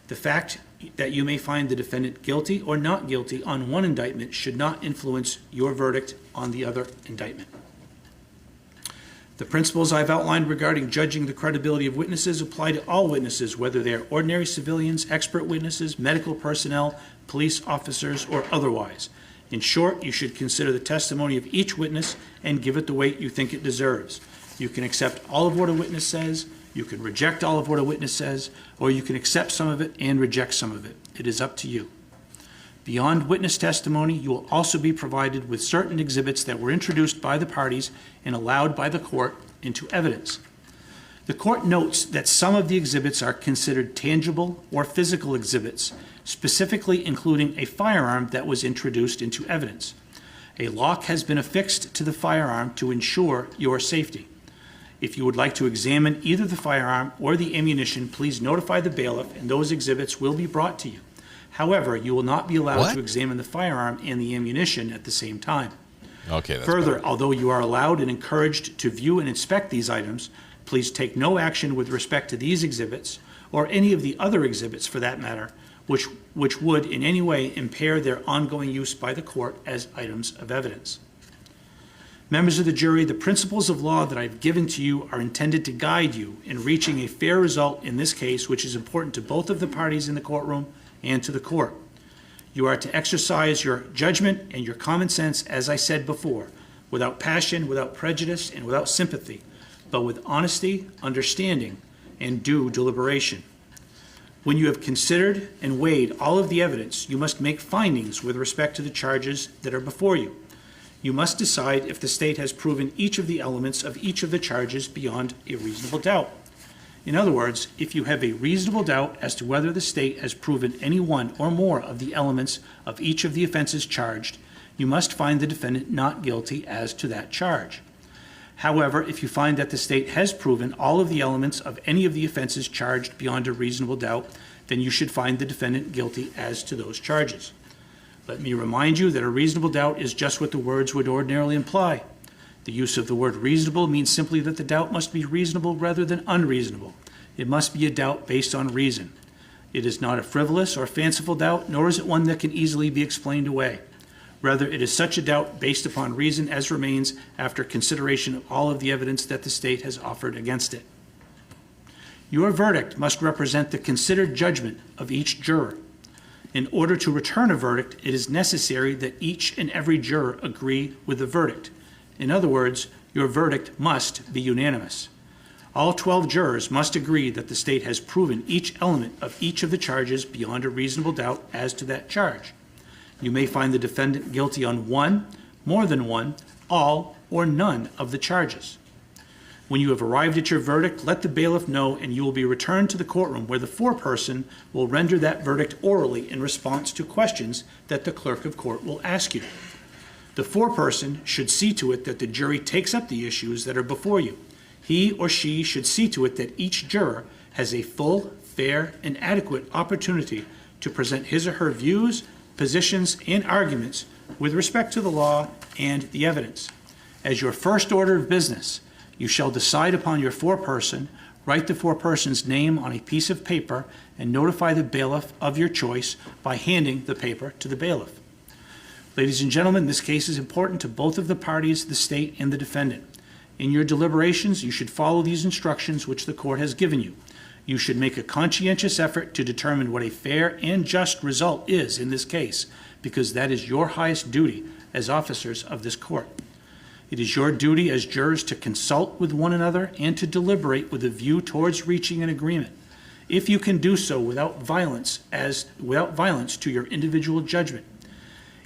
The fact that you may find the defendant guilty or not guilty on one indictment should not influence your verdict on the other indictment. The principles I've outlined regarding judging the credibility of witnesses apply to all witnesses, whether they are ordinary civilians, expert witnesses, medical personnel, police officers, or otherwise. In short, you should consider the testimony of each witness and give it the weight you think it deserves. You can accept all of what a witness says, you can reject all of what a witness says, or you can accept some of it and reject some of it. It is up to you. Beyond witness testimony, you will also be provided with certain exhibits that were introduced by the parties and allowed by the court into evidence. The court notes that some of the exhibits are considered tangible or physical exhibits, specifically including a firearm that was introduced into evidence. A lock has been affixed to the firearm to ensure your safety. If you would like to examine either the firearm or the ammunition, please notify the bailiff and those exhibits will be brought to you. However, you will not be allowed to examine the firearm and the ammunition at the same time. Okay, that's Further, better. although you are allowed and encouraged to view and inspect these items, please take no action with respect to these exhibits or any of the other exhibits for that matter, which would in any way impair their ongoing use by the court as items of evidence. Members of the jury, the principles of law that I've given to you are intended to guide you in reaching a fair result in this case, which is important to both of the parties in the courtroom and to the court. You are to exercise your judgment and your common sense, as I said before, without passion, without prejudice, and without sympathy, but with honesty, understanding, and due deliberation. When you have considered and weighed all of the evidence, you must make findings with respect to the charges that are before you. You must decide if the state has proven each of the elements of each of the charges beyond a reasonable doubt. In other words, if you have a reasonable doubt as to whether the state has proven any one or more of the elements of each of the offenses charged, you must find the defendant not guilty as to that charge. However, if you find that the state has proven all of the elements of any of the offenses charged beyond a reasonable doubt, then you should find the defendant guilty as to those charges. Let me remind you that a reasonable doubt is just what the words would ordinarily imply. The use of the word reasonable means simply that the doubt must be reasonable rather than unreasonable. It must be a doubt based on reason. It is not a frivolous or fanciful doubt, nor is it one that can easily be explained away. Rather, it is such a doubt based upon reason as remains after consideration of all of the evidence that the state has offered against it. Your verdict must represent the considered judgment of each juror. In order to return a verdict, it is necessary that each and every juror agree with the verdict. In other words, your verdict must be unanimous. All 12 jurors must agree that the state has proven each element of each of the charges beyond a reasonable doubt as to that charge. You may find the defendant guilty on one, more than one, all, or none of the charges. When you have arrived at your verdict, let the bailiff know and you will be returned to the courtroom where the foreperson will render that verdict orally in response to questions that the clerk of court will ask you. The foreperson should see to it that the jury takes up the issues that are before you. He or she should see to it that each juror has a full, fair, and adequate opportunity to present his or her views, positions, and arguments with respect to the law and the evidence. As your first order of business, you shall decide upon your foreperson, write the foreperson's name on a piece of paper, and notify the bailiff of your choice by handing the paper to the bailiff. Ladies and gentlemen, this case is important to both of the parties, the state and the defendant. In your deliberations, you should follow these instructions which the court has given you. You should make a conscientious effort to determine what a fair and just result is in this case, because that is your highest duty as officers of this court. It is your duty as jurors to consult with one another and to deliberate with a view towards reaching an agreement, if you can do so without violence to your individual judgment.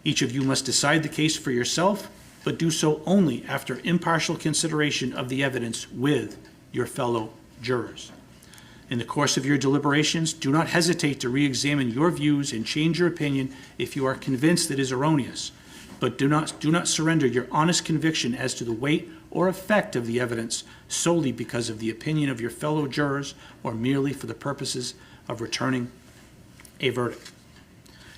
Each of you must decide the case for yourself, but do so only after impartial consideration of the evidence with your fellow jurors. In the course of your deliberations, do not hesitate to re-examine your views and change your opinion if you are convinced it is erroneous, but do not surrender your honest conviction as to the weight or effect of the evidence solely because of the opinion of your fellow jurors or merely for the purposes of returning a verdict.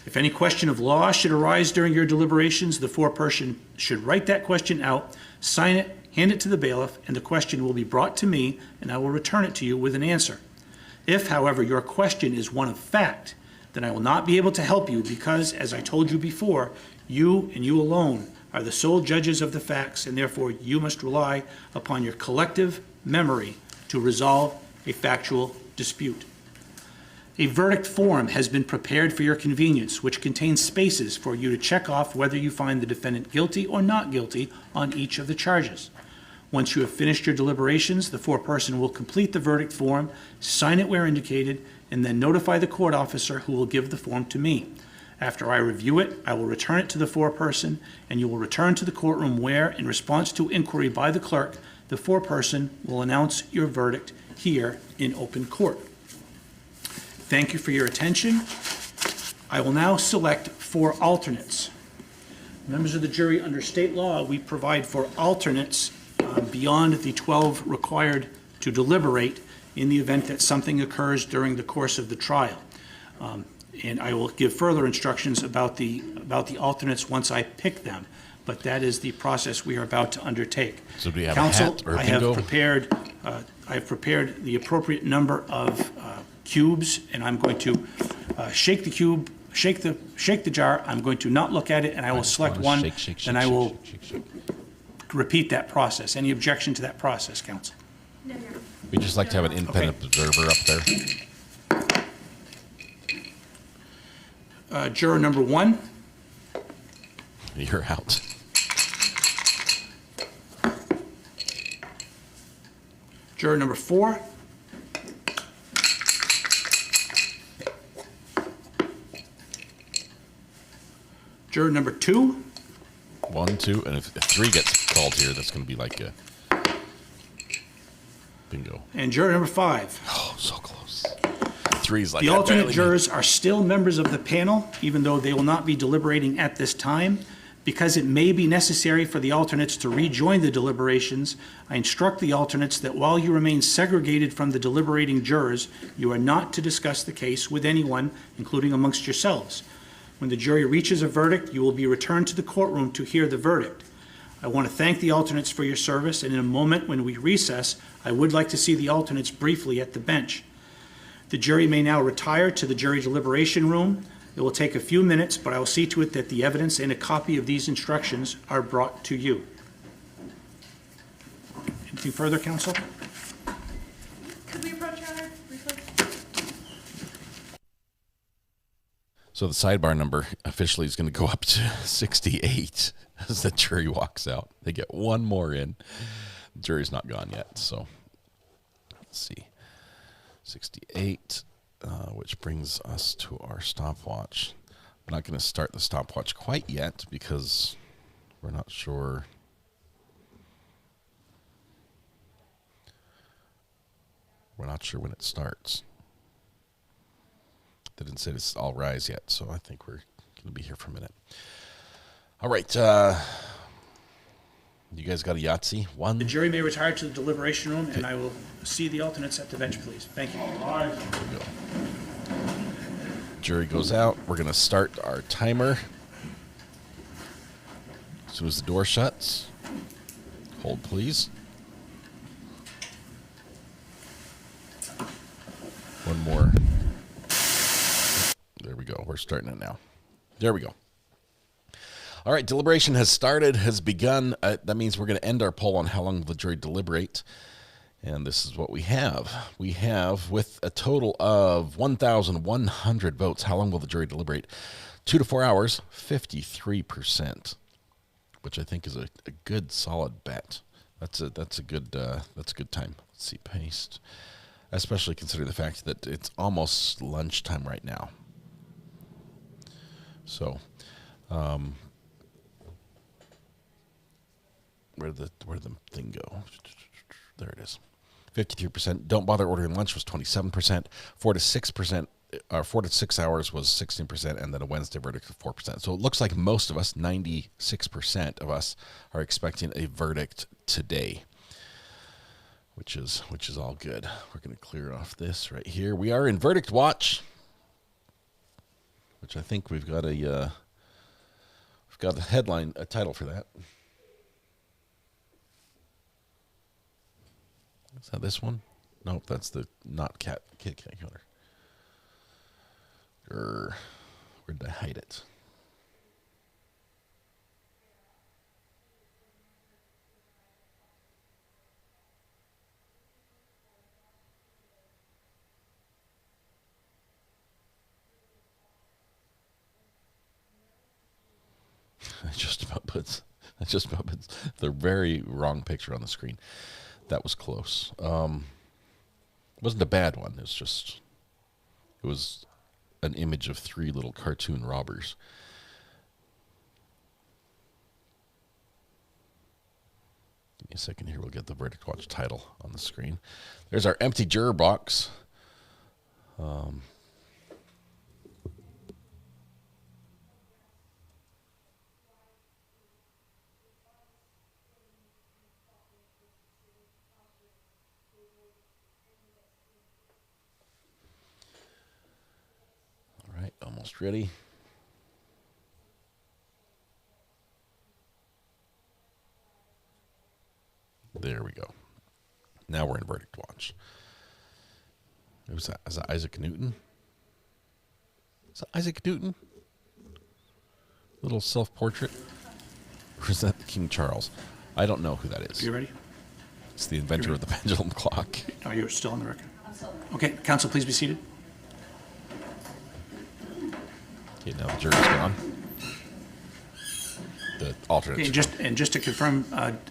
If any question of law should arise during your deliberations, the foreperson should write that question out, sign it, hand it to the bailiff, and the question will be brought to me, and I will return it to you with an answer. If, however, your question is one of fact, then I will not be able to help you because, as I told you before, you and you alone are the sole judges of the facts, and therefore you must rely upon your collective memory to resolve a factual dispute. A verdict form has been prepared for your convenience, which contains spaces for you to check off whether you find the defendant guilty or not guilty on each of the charges. Once you have finished your deliberations, the foreperson will complete the verdict form, sign it where indicated, and then notify the court officer, who will give the form to me. After I review it, I will return it to the foreperson, and you will return to the courtroom where, in response to inquiry by the clerk, the foreperson will announce your verdict here in open court. Thank you for your attention. I will now select 4 alternates. Members of the jury, under state law, we provide for alternates beyond the 12 required to deliberate in the event that something occurs during the course of the trial. And I will give further instructions about the alternates once I pick them. But that is the process we are about to undertake. So do we have Counsel, a hat or a I bingo? have prepared the appropriate number of cubes, and I'm going to shake the cube, shake the jar. I'm going to not look at it, and I will select one, and I will repeat that process. Any objection to that process, counsel? No, you're. We just like to have an independent observer up there. Juror number 1. You're out. Juror number 4. Juror number 2. 1, 2, and if 3 gets called here, that's going to be like a bingo. And juror number 5. Oh, so close. 3's like The alternate jurors are still members of the panel, even though they will not be deliberating at this time. Because it may be necessary for the alternates to rejoin the deliberations, I instruct the alternates that while you remain segregated from the deliberating jurors, you are not to discuss the case with anyone, including amongst yourselves. When the jury reaches a verdict, you will be returned to the courtroom to hear the verdict. I want to thank the alternates for your service, and in a moment when we recess, I would like to see the alternates briefly at the bench. The jury may now retire to the jury deliberation room. It will take a few minutes, but I will see to it that the evidence and a copy of these instructions are brought to you. Anything further, counsel? Could we approach your honor briefly? So the sidebar number officially is going to go up to 68 as the jury walks out. They get one more in. The jury's not gone yet, so let's see. 68. Which brings us to our stopwatch. I'm not going to start the stopwatch quite yet because we're not sure. We're not sure when it starts. They didn't say it's all rise yet, so I think we're going to be here for a minute. All right. You guys got a Yahtzee? 1. The jury may retire to the deliberation room, and I will see the alternates at the bench, please. Thank you. There we go. Jury goes out. We're going to start our timer. As soon as the door shuts. Hold, please. One more. There we go. We're starting it now. There we go. All right, deliberation has started, has begun. That means we're going to end our poll on how long will the jury deliberate. And this is what we have. We have, with a total of 1,100 votes, how long will the jury deliberate? 2 to 4 hours, 53%, which I think is a good, solid bet. That's a good time. Let's see, paste. Especially considering the fact that it's almost lunchtime right now. So, where'd the thing go? There it is. 53%. Don't bother ordering lunch was 27%. 4 to 6 hours was 16%, and then a Wednesday verdict of 4%. So it looks like most of us, 96% of us, are expecting a verdict today, which is all good. We're going to clear off this right here. We are in verdict watch, which I think we've got a headline, a title for that. Is that this one? Nope, that's the not kit counter. Where did I hide it? I just about put the very wrong picture on the screen. That was close. It wasn't a bad one. It was an image of 3 little cartoon robbers. Give me a second here. We'll get the Verdict Watch title on the screen. There's our empty juror box. All right, almost ready. There we go. Now we're in Verdict Watch. Is that Isaac Newton? Is that Isaac Newton? Little self-portrait? Or is that King Charles? I don't know who that is. Are you ready? It's the inventor of the pendulum clock. Are you still on the record? Okay, counsel, please be seated. Okay, now the jury's gone. The alternate. Okay, and just to confirm,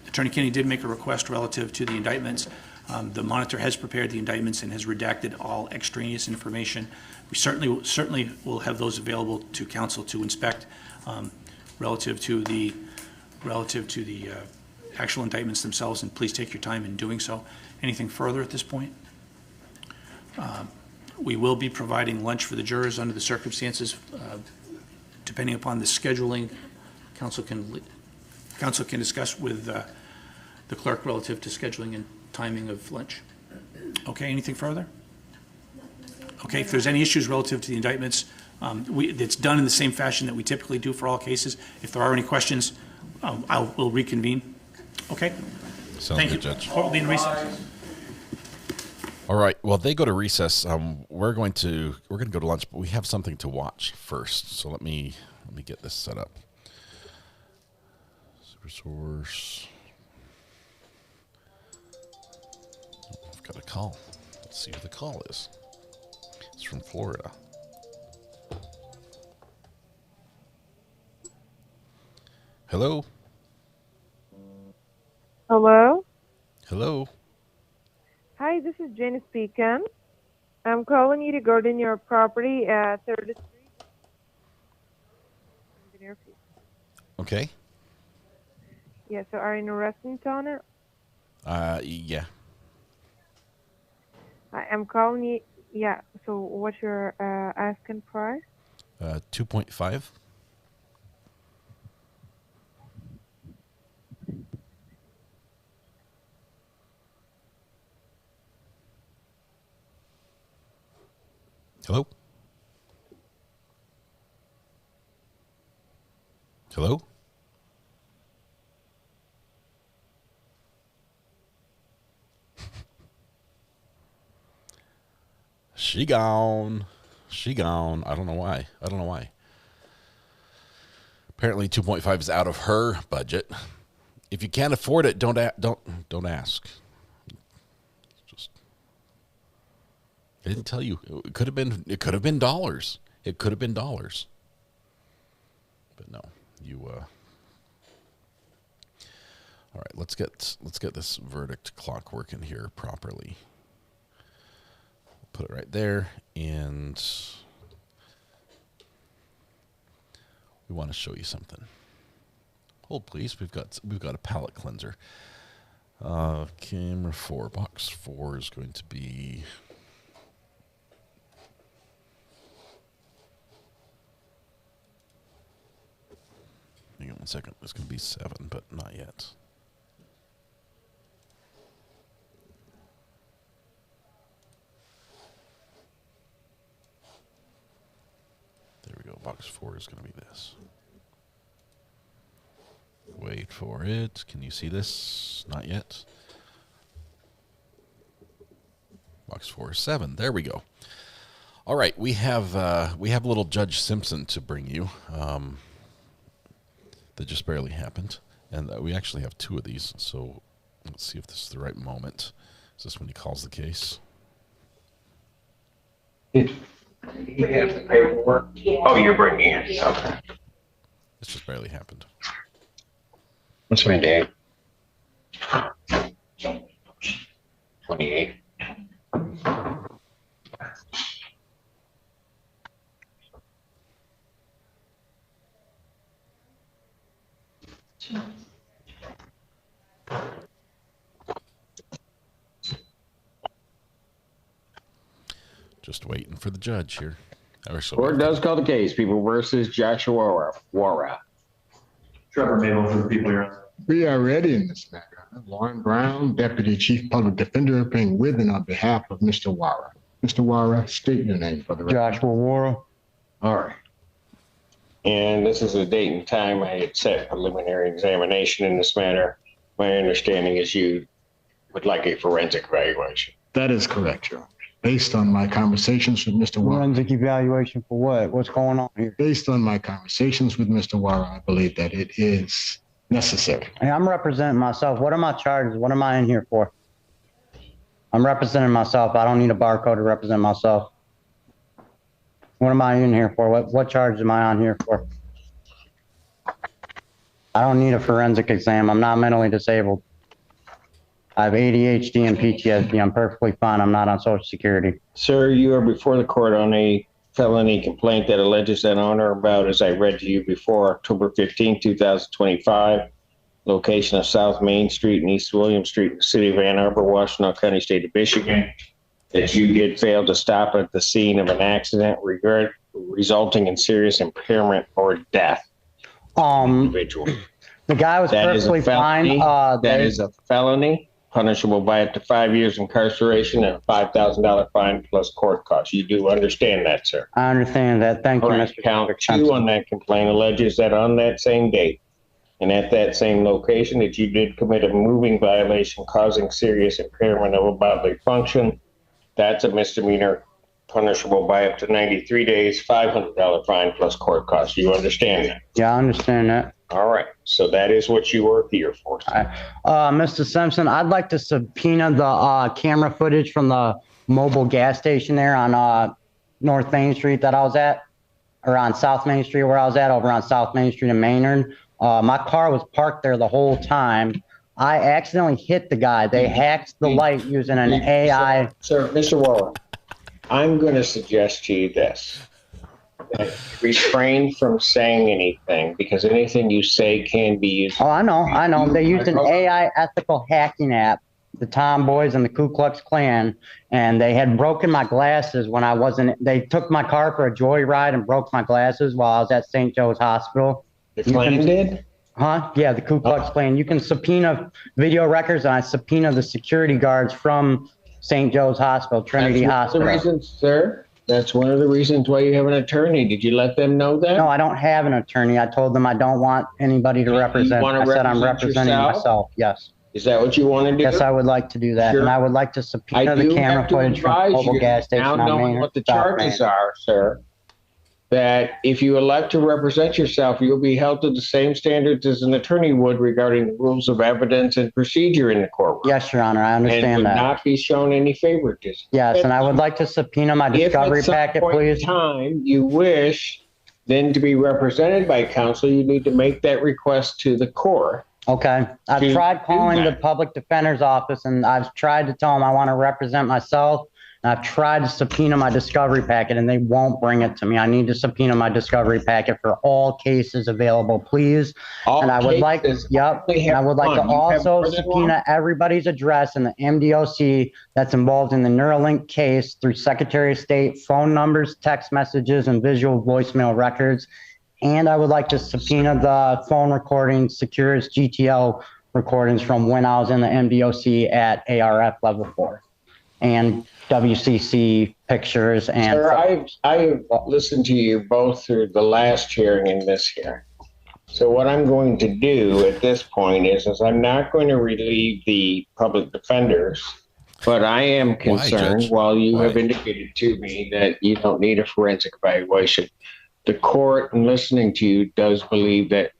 Attorney Kinney did make a request relative to the indictments. The monitor has prepared the indictments and has redacted all extraneous information. We certainly will have those available to counsel to inspect relative to the actual indictments themselves, and please take your time in doing so. Anything further at this point? We will be providing lunch for the jurors under the circumstances, depending upon the scheduling. Counsel can discuss with the clerk relative to scheduling and timing of lunch. Okay, anything further? Okay, if there's any issues relative to the indictments, it's done in the same fashion that we typically do for all cases. If there are any questions, we'll reconvene. Okay? Sounds good, Judge. Court will be in recess. All right. Well, they go to recess. We're going to go to lunch, but we have something to watch first. So let me get this set up. Super source. I've got a call. Let's see who the call is. It's from Florida. Hello? Hello? Hello? Hi, this is Jenny speaking. I'm calling you regarding your property at 3rd Street. Okay. Yeah, so are you interested on it? Yeah. I'm calling you, yeah, so what's your asking price? 2.5. Hello? Hello? She gone. She gone. I don't know why. Apparently 2.5 is out of her budget. If you can't afford it, don't ask. Just I didn't tell you. It could have been dollars. It could have been dollars. But no. You all right, let's get this verdict clock working here properly. Put it right there, and we want to show you something. Hold please, we've got a palette cleanser. Camera 4, box 4 is going to be hang on one second. It's going to be 7, but not yet. There we go. Box 4 is going to be this. Wait for it. Can you see this? Not yet. Box 4 is 7. There we go. All right, we have little Judge Simpson to bring you. That just barely happened, and we actually have 2 of these. So let's see if this is the right moment. Is this when he calls the case? He has the paperwork. Oh, you're bringing it. Okay. This just barely happened. What's my day? 28. Just waiting for the judge here. Court does call the case. People versus Joshua Wara. Trevor Mabel for the people here. We are ready in this matter. Lauren Brown, Deputy Chief Public Defender, appearing with and on behalf of Mr. Wara. Mr. Wara, state your name for the record. Joshua Wara. All right. And this is the date and time I had set preliminary examination in this matter. My understanding is you would like a forensic evaluation. That is correct, Your Honor. Based on my conversations with Mr. Wara. Forensic evaluation for what? What's going on here? Based on my conversations with Mr. Wara, I believe that it is necessary. Hey, I'm representing myself. What are my charges? What am I in here for? I'm representing myself. I don't need a barcode to represent myself. What am I in here for? What charges am I on here for? I don't need a forensic exam. I'm not mentally disabled. I have ADHD and PTSD. I'm perfectly fine. I'm not on Social Security. Sir, you are before the court on a felony complaint that alleges that on or about, as I read to you before, October 15, 2025, location of South Main Street and East William Street in the city of Ann Arbor, Washtenaw County, state of Michigan, that you did fail to stop at the scene of an accident resulting in serious impairment or death of the individual. The guy was perfectly fine. That is a felony, punishable by up to 5 years incarceration and a $5,000 fine plus court costs. You do understand that, sir? I understand that. Thank you, Mr. Count 2 on that complaint alleges that on that same date and at that same location that you did commit a moving violation causing serious impairment of a bodily function. That's a misdemeanor, punishable by up to 93 days, $500 fine plus court costs. You understand that? Yeah, I understand that. All right. So that is what you are here for. Mr. Simpson, I'd like to subpoena the camera footage from the mobile gas station there on North Main Street that I was at, or on South Main Street where I was at, over on South Main Street in Maynard. My car was parked there the whole time. I accidentally hit the guy. They hacked the light using an AI. Sir, Mr. Waller, I'm going to suggest to you this. Refrain from saying anything because anything you say can be used. Oh, I know. They used an AI ethical hacking app, the Tomboys and the Ku Klux Klan, and they had broken my glasses when I wasn't. They took my car for a joyride and broke my glasses while I was at St. Joe's Hospital. The Klan did? Huh? Yeah, the Ku Klux Klan. You can subpoena video records, and I subpoena the security guards from St. Joe's Hospital, Trinity Hospital. That's one of the reasons, sir. That's one of the reasons why you have an attorney. Did you let them know that? No, I don't have an attorney. I told them I don't want anybody to represent. I said I'm representing myself. Yes. Is that what you want to do? Yes, I would like to do that. Sure. And I would like to subpoena the camera footage from the mobile gas station. Now knowing what the charges are, sir, that if you elect to represent yourself, you'll be held to the same standards as an attorney would regarding the rules of evidence and procedure in the courtroom. Yes, Your Honor, I understand that. And would not be shown any favoritism. Yes, and I would like to subpoena my discovery packet, please. If at some point in time you wish then to be represented by counsel, you need to make that request to the court. Okay. I've tried calling the public defender's office, and I've tried to tell them I want to represent myself. I've tried to subpoena my discovery packet, and they won't bring it to me. I need to subpoena my discovery packet for all cases available, please. And I would like, I would like to also subpoena everybody's address in the MDOC that's involved in the Neuralink case through Secretary of State, phone numbers, text messages, and visual voicemail records. And I would like to subpoena the phone recordings, Securus GTL recordings from when I was in the MDOC at ARF level 4. And WCC pictures and. Sir, I listened to you both through the last hearing and this hearing. So what I'm going to do at this point is I'm not going to relieve the public defenders, but I am concerned while you have indicated to me that you don't need a forensic evaluation. The court, in listening to you, does believe that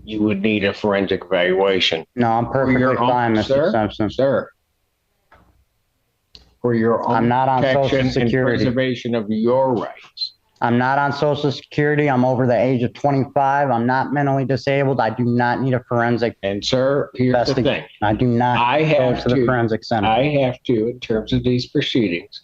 you would need a forensic evaluation. No, I'm perfectly fine, Mr. Simpson. Sir. For your own I'm not on Social protection and Security. preservation of your rights. I'm not on Social Security. I'm over the age of 25. I'm not mentally disabled. I do not need a forensic. And sir, here's the thing. I do not go to the forensic center. I have to, in terms of these proceedings,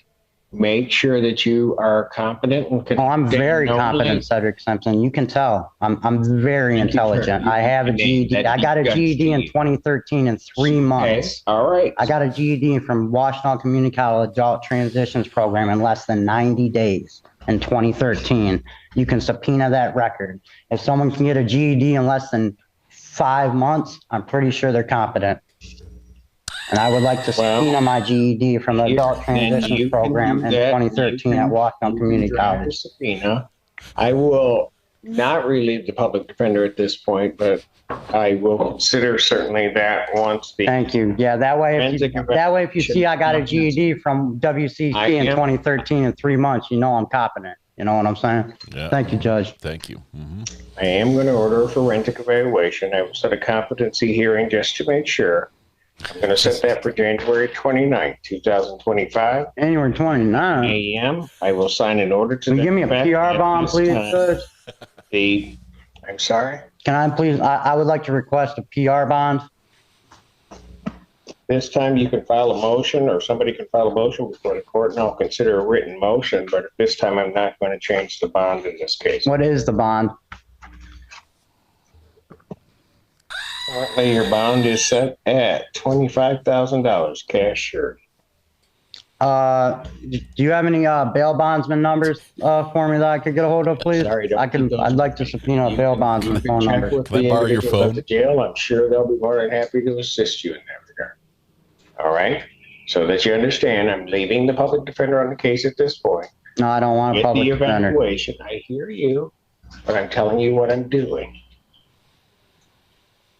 make sure that you are competent and Oh, I'm very competent, Cedric Simpson. You can tell. I'm very intelligent. I have a GED. I got a GED in 2013 in 3 months. All right. I got a GED from Washington Community College Adult Transitions Program in less than 90 days in 2013. You can subpoena that record. If someone can get a GED in less than 5 months, I'm pretty sure they're competent. And I would like to subpoena my GED from the Adult Transitions Program in 2013 at Washington Community College. Subpoena. I will not relieve the public defender at this point, but I will consider certainly that once the. Thank you. Yeah, that way if you see I got a GED from WCC in 2013 in 3 months, you know I'm competent. You know what I'm saying? Yeah. Thank you, Judge. Thank you. Mm-hmm. I am going to order a forensic evaluation. I will set a competency hearing just to make sure. I'm going to set that for January 29th, 2025. January 29th. a.m. I will sign an order to. Can you give me a PR bond, please, Judge? I'm sorry? Can I please, I would like to request a PR bond. This time you can file a motion, or somebody can file a motion before the court, and I'll consider a written motion, but this time I'm not going to change the bond in this case. What is the bond? Currently, your bond is set at $25,000 cash sure. Do you have any bail bondsman numbers for me that I could get a hold of, please? Sorry, I'd like to subpoena a bail bondsman phone number. Can I borrow your phone? At the jail, I'm sure they'll be more than happy to assist you in that regard. All right, so that you understand, I'm leaving the public defender on the case at this point. No, I don't want a public defender. Evaluation. I hear you, but I'm telling you what I'm doing.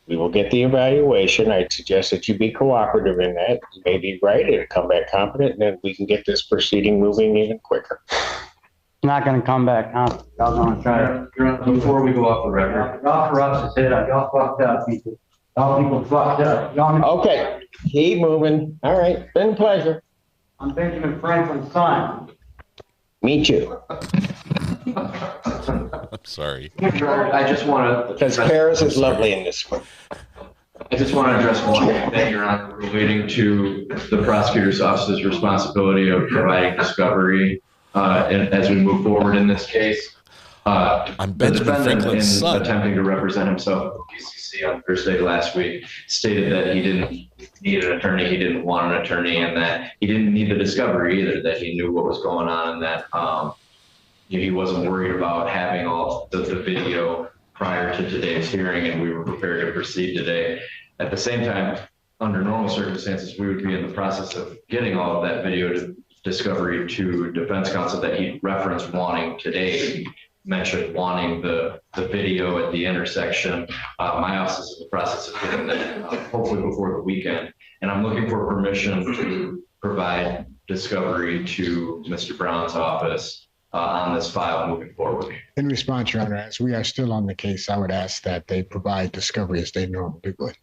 We will get the evaluation. I suggest that you be cooperative in that. You may be right. It'll come back competent, and then we can get this proceeding moving even quicker. Not going to come back, huh? Y'all going to try to. Before we go off the record. Y'all for us to say that. Y'all fucked up, people. Y'all people fucked up. Okay, keep moving. All right, been a pleasure. I'm Benjamin Franklin's son. Me too. I'm sorry. I just want to. Because Paris is lovely in this one. I just want to address one thing, Your Honor, relating to the prosecutor's office's responsibility of providing discovery as we move forward in this case. I'm Benjamin Franklin's son. Attempting to represent himself at PCC on Thursday last week, stated that he didn't need an attorney, he didn't want an attorney, and that he didn't need the discovery either, that he knew what was going on, and that he wasn't worried about having all the video prior to today's hearing, and we were prepared to proceed today. At the same time, under normal circumstances, we would be in the process of getting all of that video discovery to defense counsel that he referenced wanting today. He mentioned wanting the video at the intersection. My office is in the process of getting that hopefully before the weekend. And I'm looking for permission to provide discovery to Mr. Brown's office on this file moving forward. In response, Your Honor, as we are still on the case, I would ask that they provide discovery as they normally would.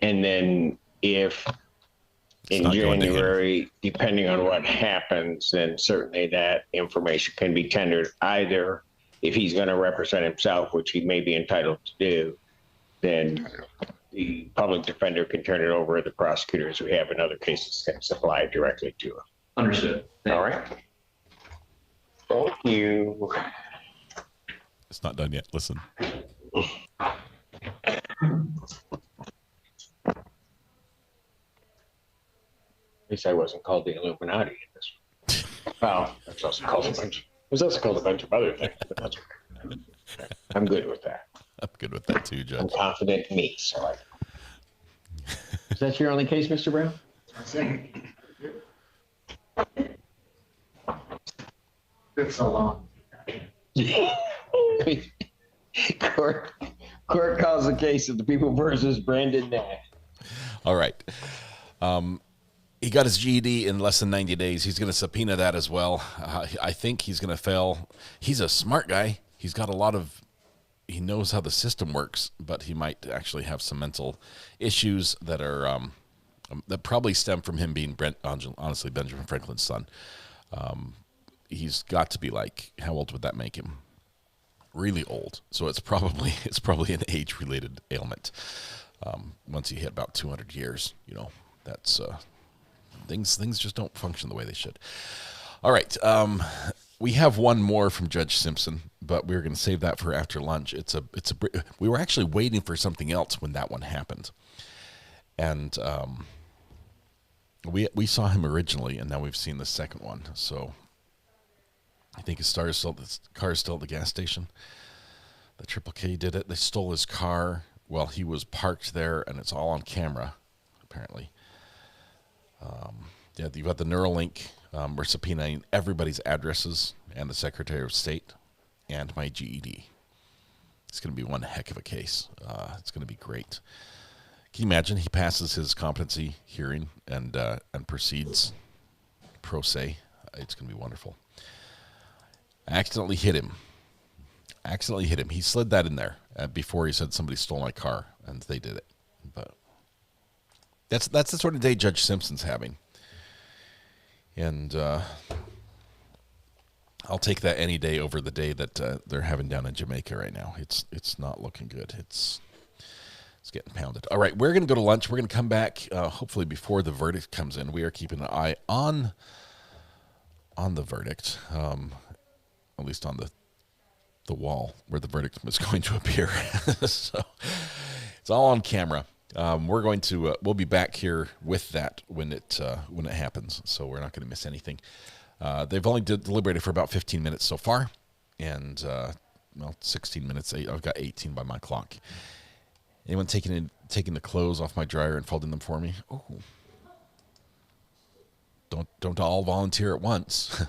And then if in January, depending on what happens, then certainly that information can be tendered either if he's going to represent himself, which he may be entitled to do, then the public defender can turn it over to the prosecutors we have in other cases can supply it directly to him. Understood. All right. Thank you. It's not done yet. Listen. At least I wasn't called the Illuminati in this one. Well, that's also called a bunch. It was also called a bunch of other things, but that's okay. I'm good with that. I'm good with that too, Judge. I'm confident in me, so Is that your only case, Mr. Brown? It's so long. Court calls the case of the People versus Brandon Nash. All right. He got his GED in less than 90 days. He's going to subpoena that as well. I think he's going to fail. He's a smart guy. He's got he knows how the system works, but he might actually have some mental issues that are that probably stem from him being honestly Benjamin Franklin's son. he's got to be like, how old would that make him? Really old. So it's probably an age-related ailment. Once you hit about 200 years, that's things just don't function the way they should. All right, we have one more from Judge Simpson, but we're going to save that for after lunch. We were actually waiting for something else when that one happened, and we saw him originally, and now we've seen the second one. So I think his car is still at the gas station. The Triple K did it. They stole his car while he was parked there, and it's all on camera, apparently. You've got the Neuralink. We're subpoenaing everybody's addresses and the Secretary of State and my GED. It's going to be one heck of a case. It's going to be great. Can you imagine he passes his competency hearing and proceeds pro se? It's going to be wonderful. I accidentally hit him. He slid that in there before he said somebody stole my car, and they did it. But that's the sort of day Judge Simpson's having. And I'll take that any day over the day that they're having down in Jamaica right now. It's not looking good. It's getting pounded. All right, we're going to go to lunch. We're going to come back hopefully before the verdict comes in. We are keeping an eye on the verdict, at least on the wall where the verdict is going to appear. So it's all on camera. We're going to we'll be back here with that when it happens, so we're not going to miss anything. They've only deliberated for about 15 minutes so far, and 16 minutes. I've got 18 by my clock. Anyone taking the clothes off my dryer and folding them for me? Oh, don't all volunteer at once.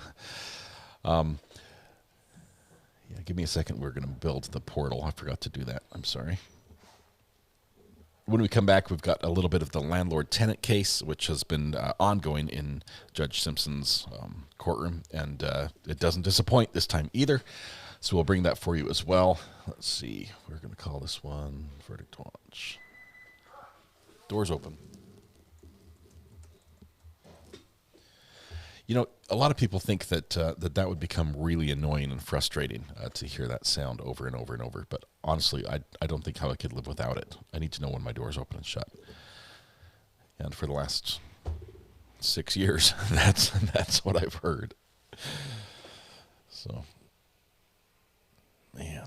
Give me a second. We're going to build the portal. I forgot to do that. I'm sorry. When we come back, we've got a little bit of the landlord-tenant case, which has been ongoing in Judge Simpson's courtroom, and it doesn't disappoint this time either. So we'll bring that for you as well. Let's see. We're going to call this one Verdict Watch. Doors open. A lot of people think that that would become really annoying and frustrating to hear that sound over and over and over. But honestly, I don't think how I could live without it. I need to know when my door's open and shut. And for the last 6 years, that's what I've heard. So, man.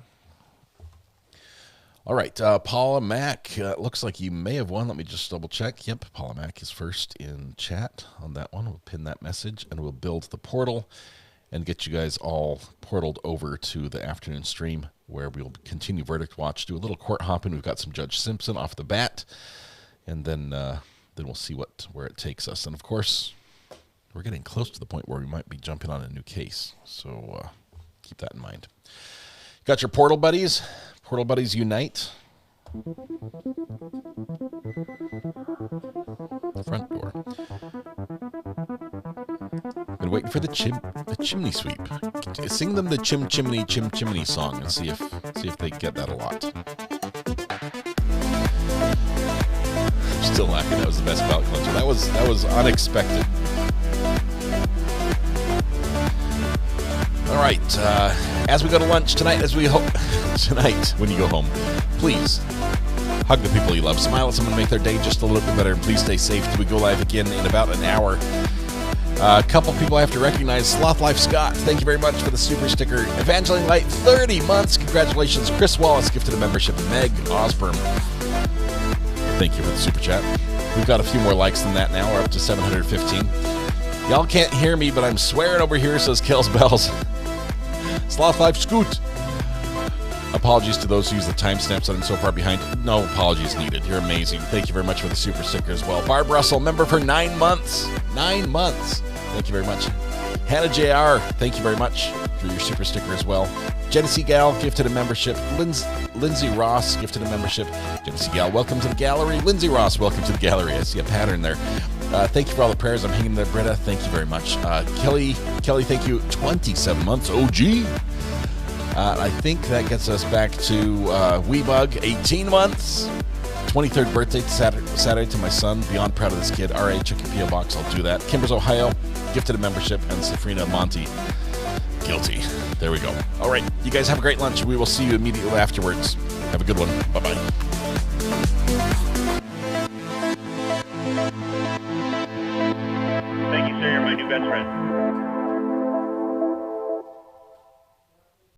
All right, Paula Mack, looks like you may have won. Let me just double check. Yep, Paula Mack is first in chat on that one. We'll pin that message, and we'll build the portal and get you guys all portaled over to the afternoon stream where we'll continue Verdict Watch, do a little court hopping. We've got some Judge Simpson off the bat, and then we'll see where it takes us. And, of course, we're getting close to the point where we might be jumping on a new case, so keep that in mind. Got your portal buddies? Portal buddies unite. The front door. Been waiting for the chimney sweep. Sing them the chimney song and see if they get that a lot. I'm still laughing. That was the best palate cleanser. That was unexpected. All right, as we go to lunch tonight, when you go home, please hug the people you love, smile at someone, make their day just a little bit better, and please stay safe till we go live again in about an hour. A couple people I have to recognize. Sloth Life Scott, thank you very much for the super sticker. Evangeline Light, 30 months, congratulations. Chris Wallace gifted a membership. Meg Osborne, thank you for the super chat. We've got a few more likes than that now. We're up to 715. Y'all can't hear me, but I'm swearing over here, says Kells Bells. Sloth Life Scoot. Apologies to those who use the timestamps that I'm so far behind. No apologies needed. You're amazing. Thank you very much for the super sticker as well. Barb Russell, member for 9 months. 9 months. Thank you very much. Hannah JR, thank you very much for your super sticker as well. Genesee Gal gifted a membership. Lindsay Ross gifted a membership. Genesee Gal, welcome to the gallery. Lindsay Ross, welcome to the gallery. I see a pattern there. Thank you for all the prayers. I'm hanging there, Britta. Thank you very much. Kelly, thank you. 27 months. OG. I think that gets us back to Weebug. 18 months. 23rd birthday Saturday to my son. Beyond proud of this kid. R.A. Check your P.O. Box. I'll do that. Kimbers, Ohio, gifted a membership. And Safrina Monty Guilty. There we go. All right. You guys have a great lunch. We will see you immediately afterwards. Have a good one. Bye-bye. Thank you, sir. You're my new best friend.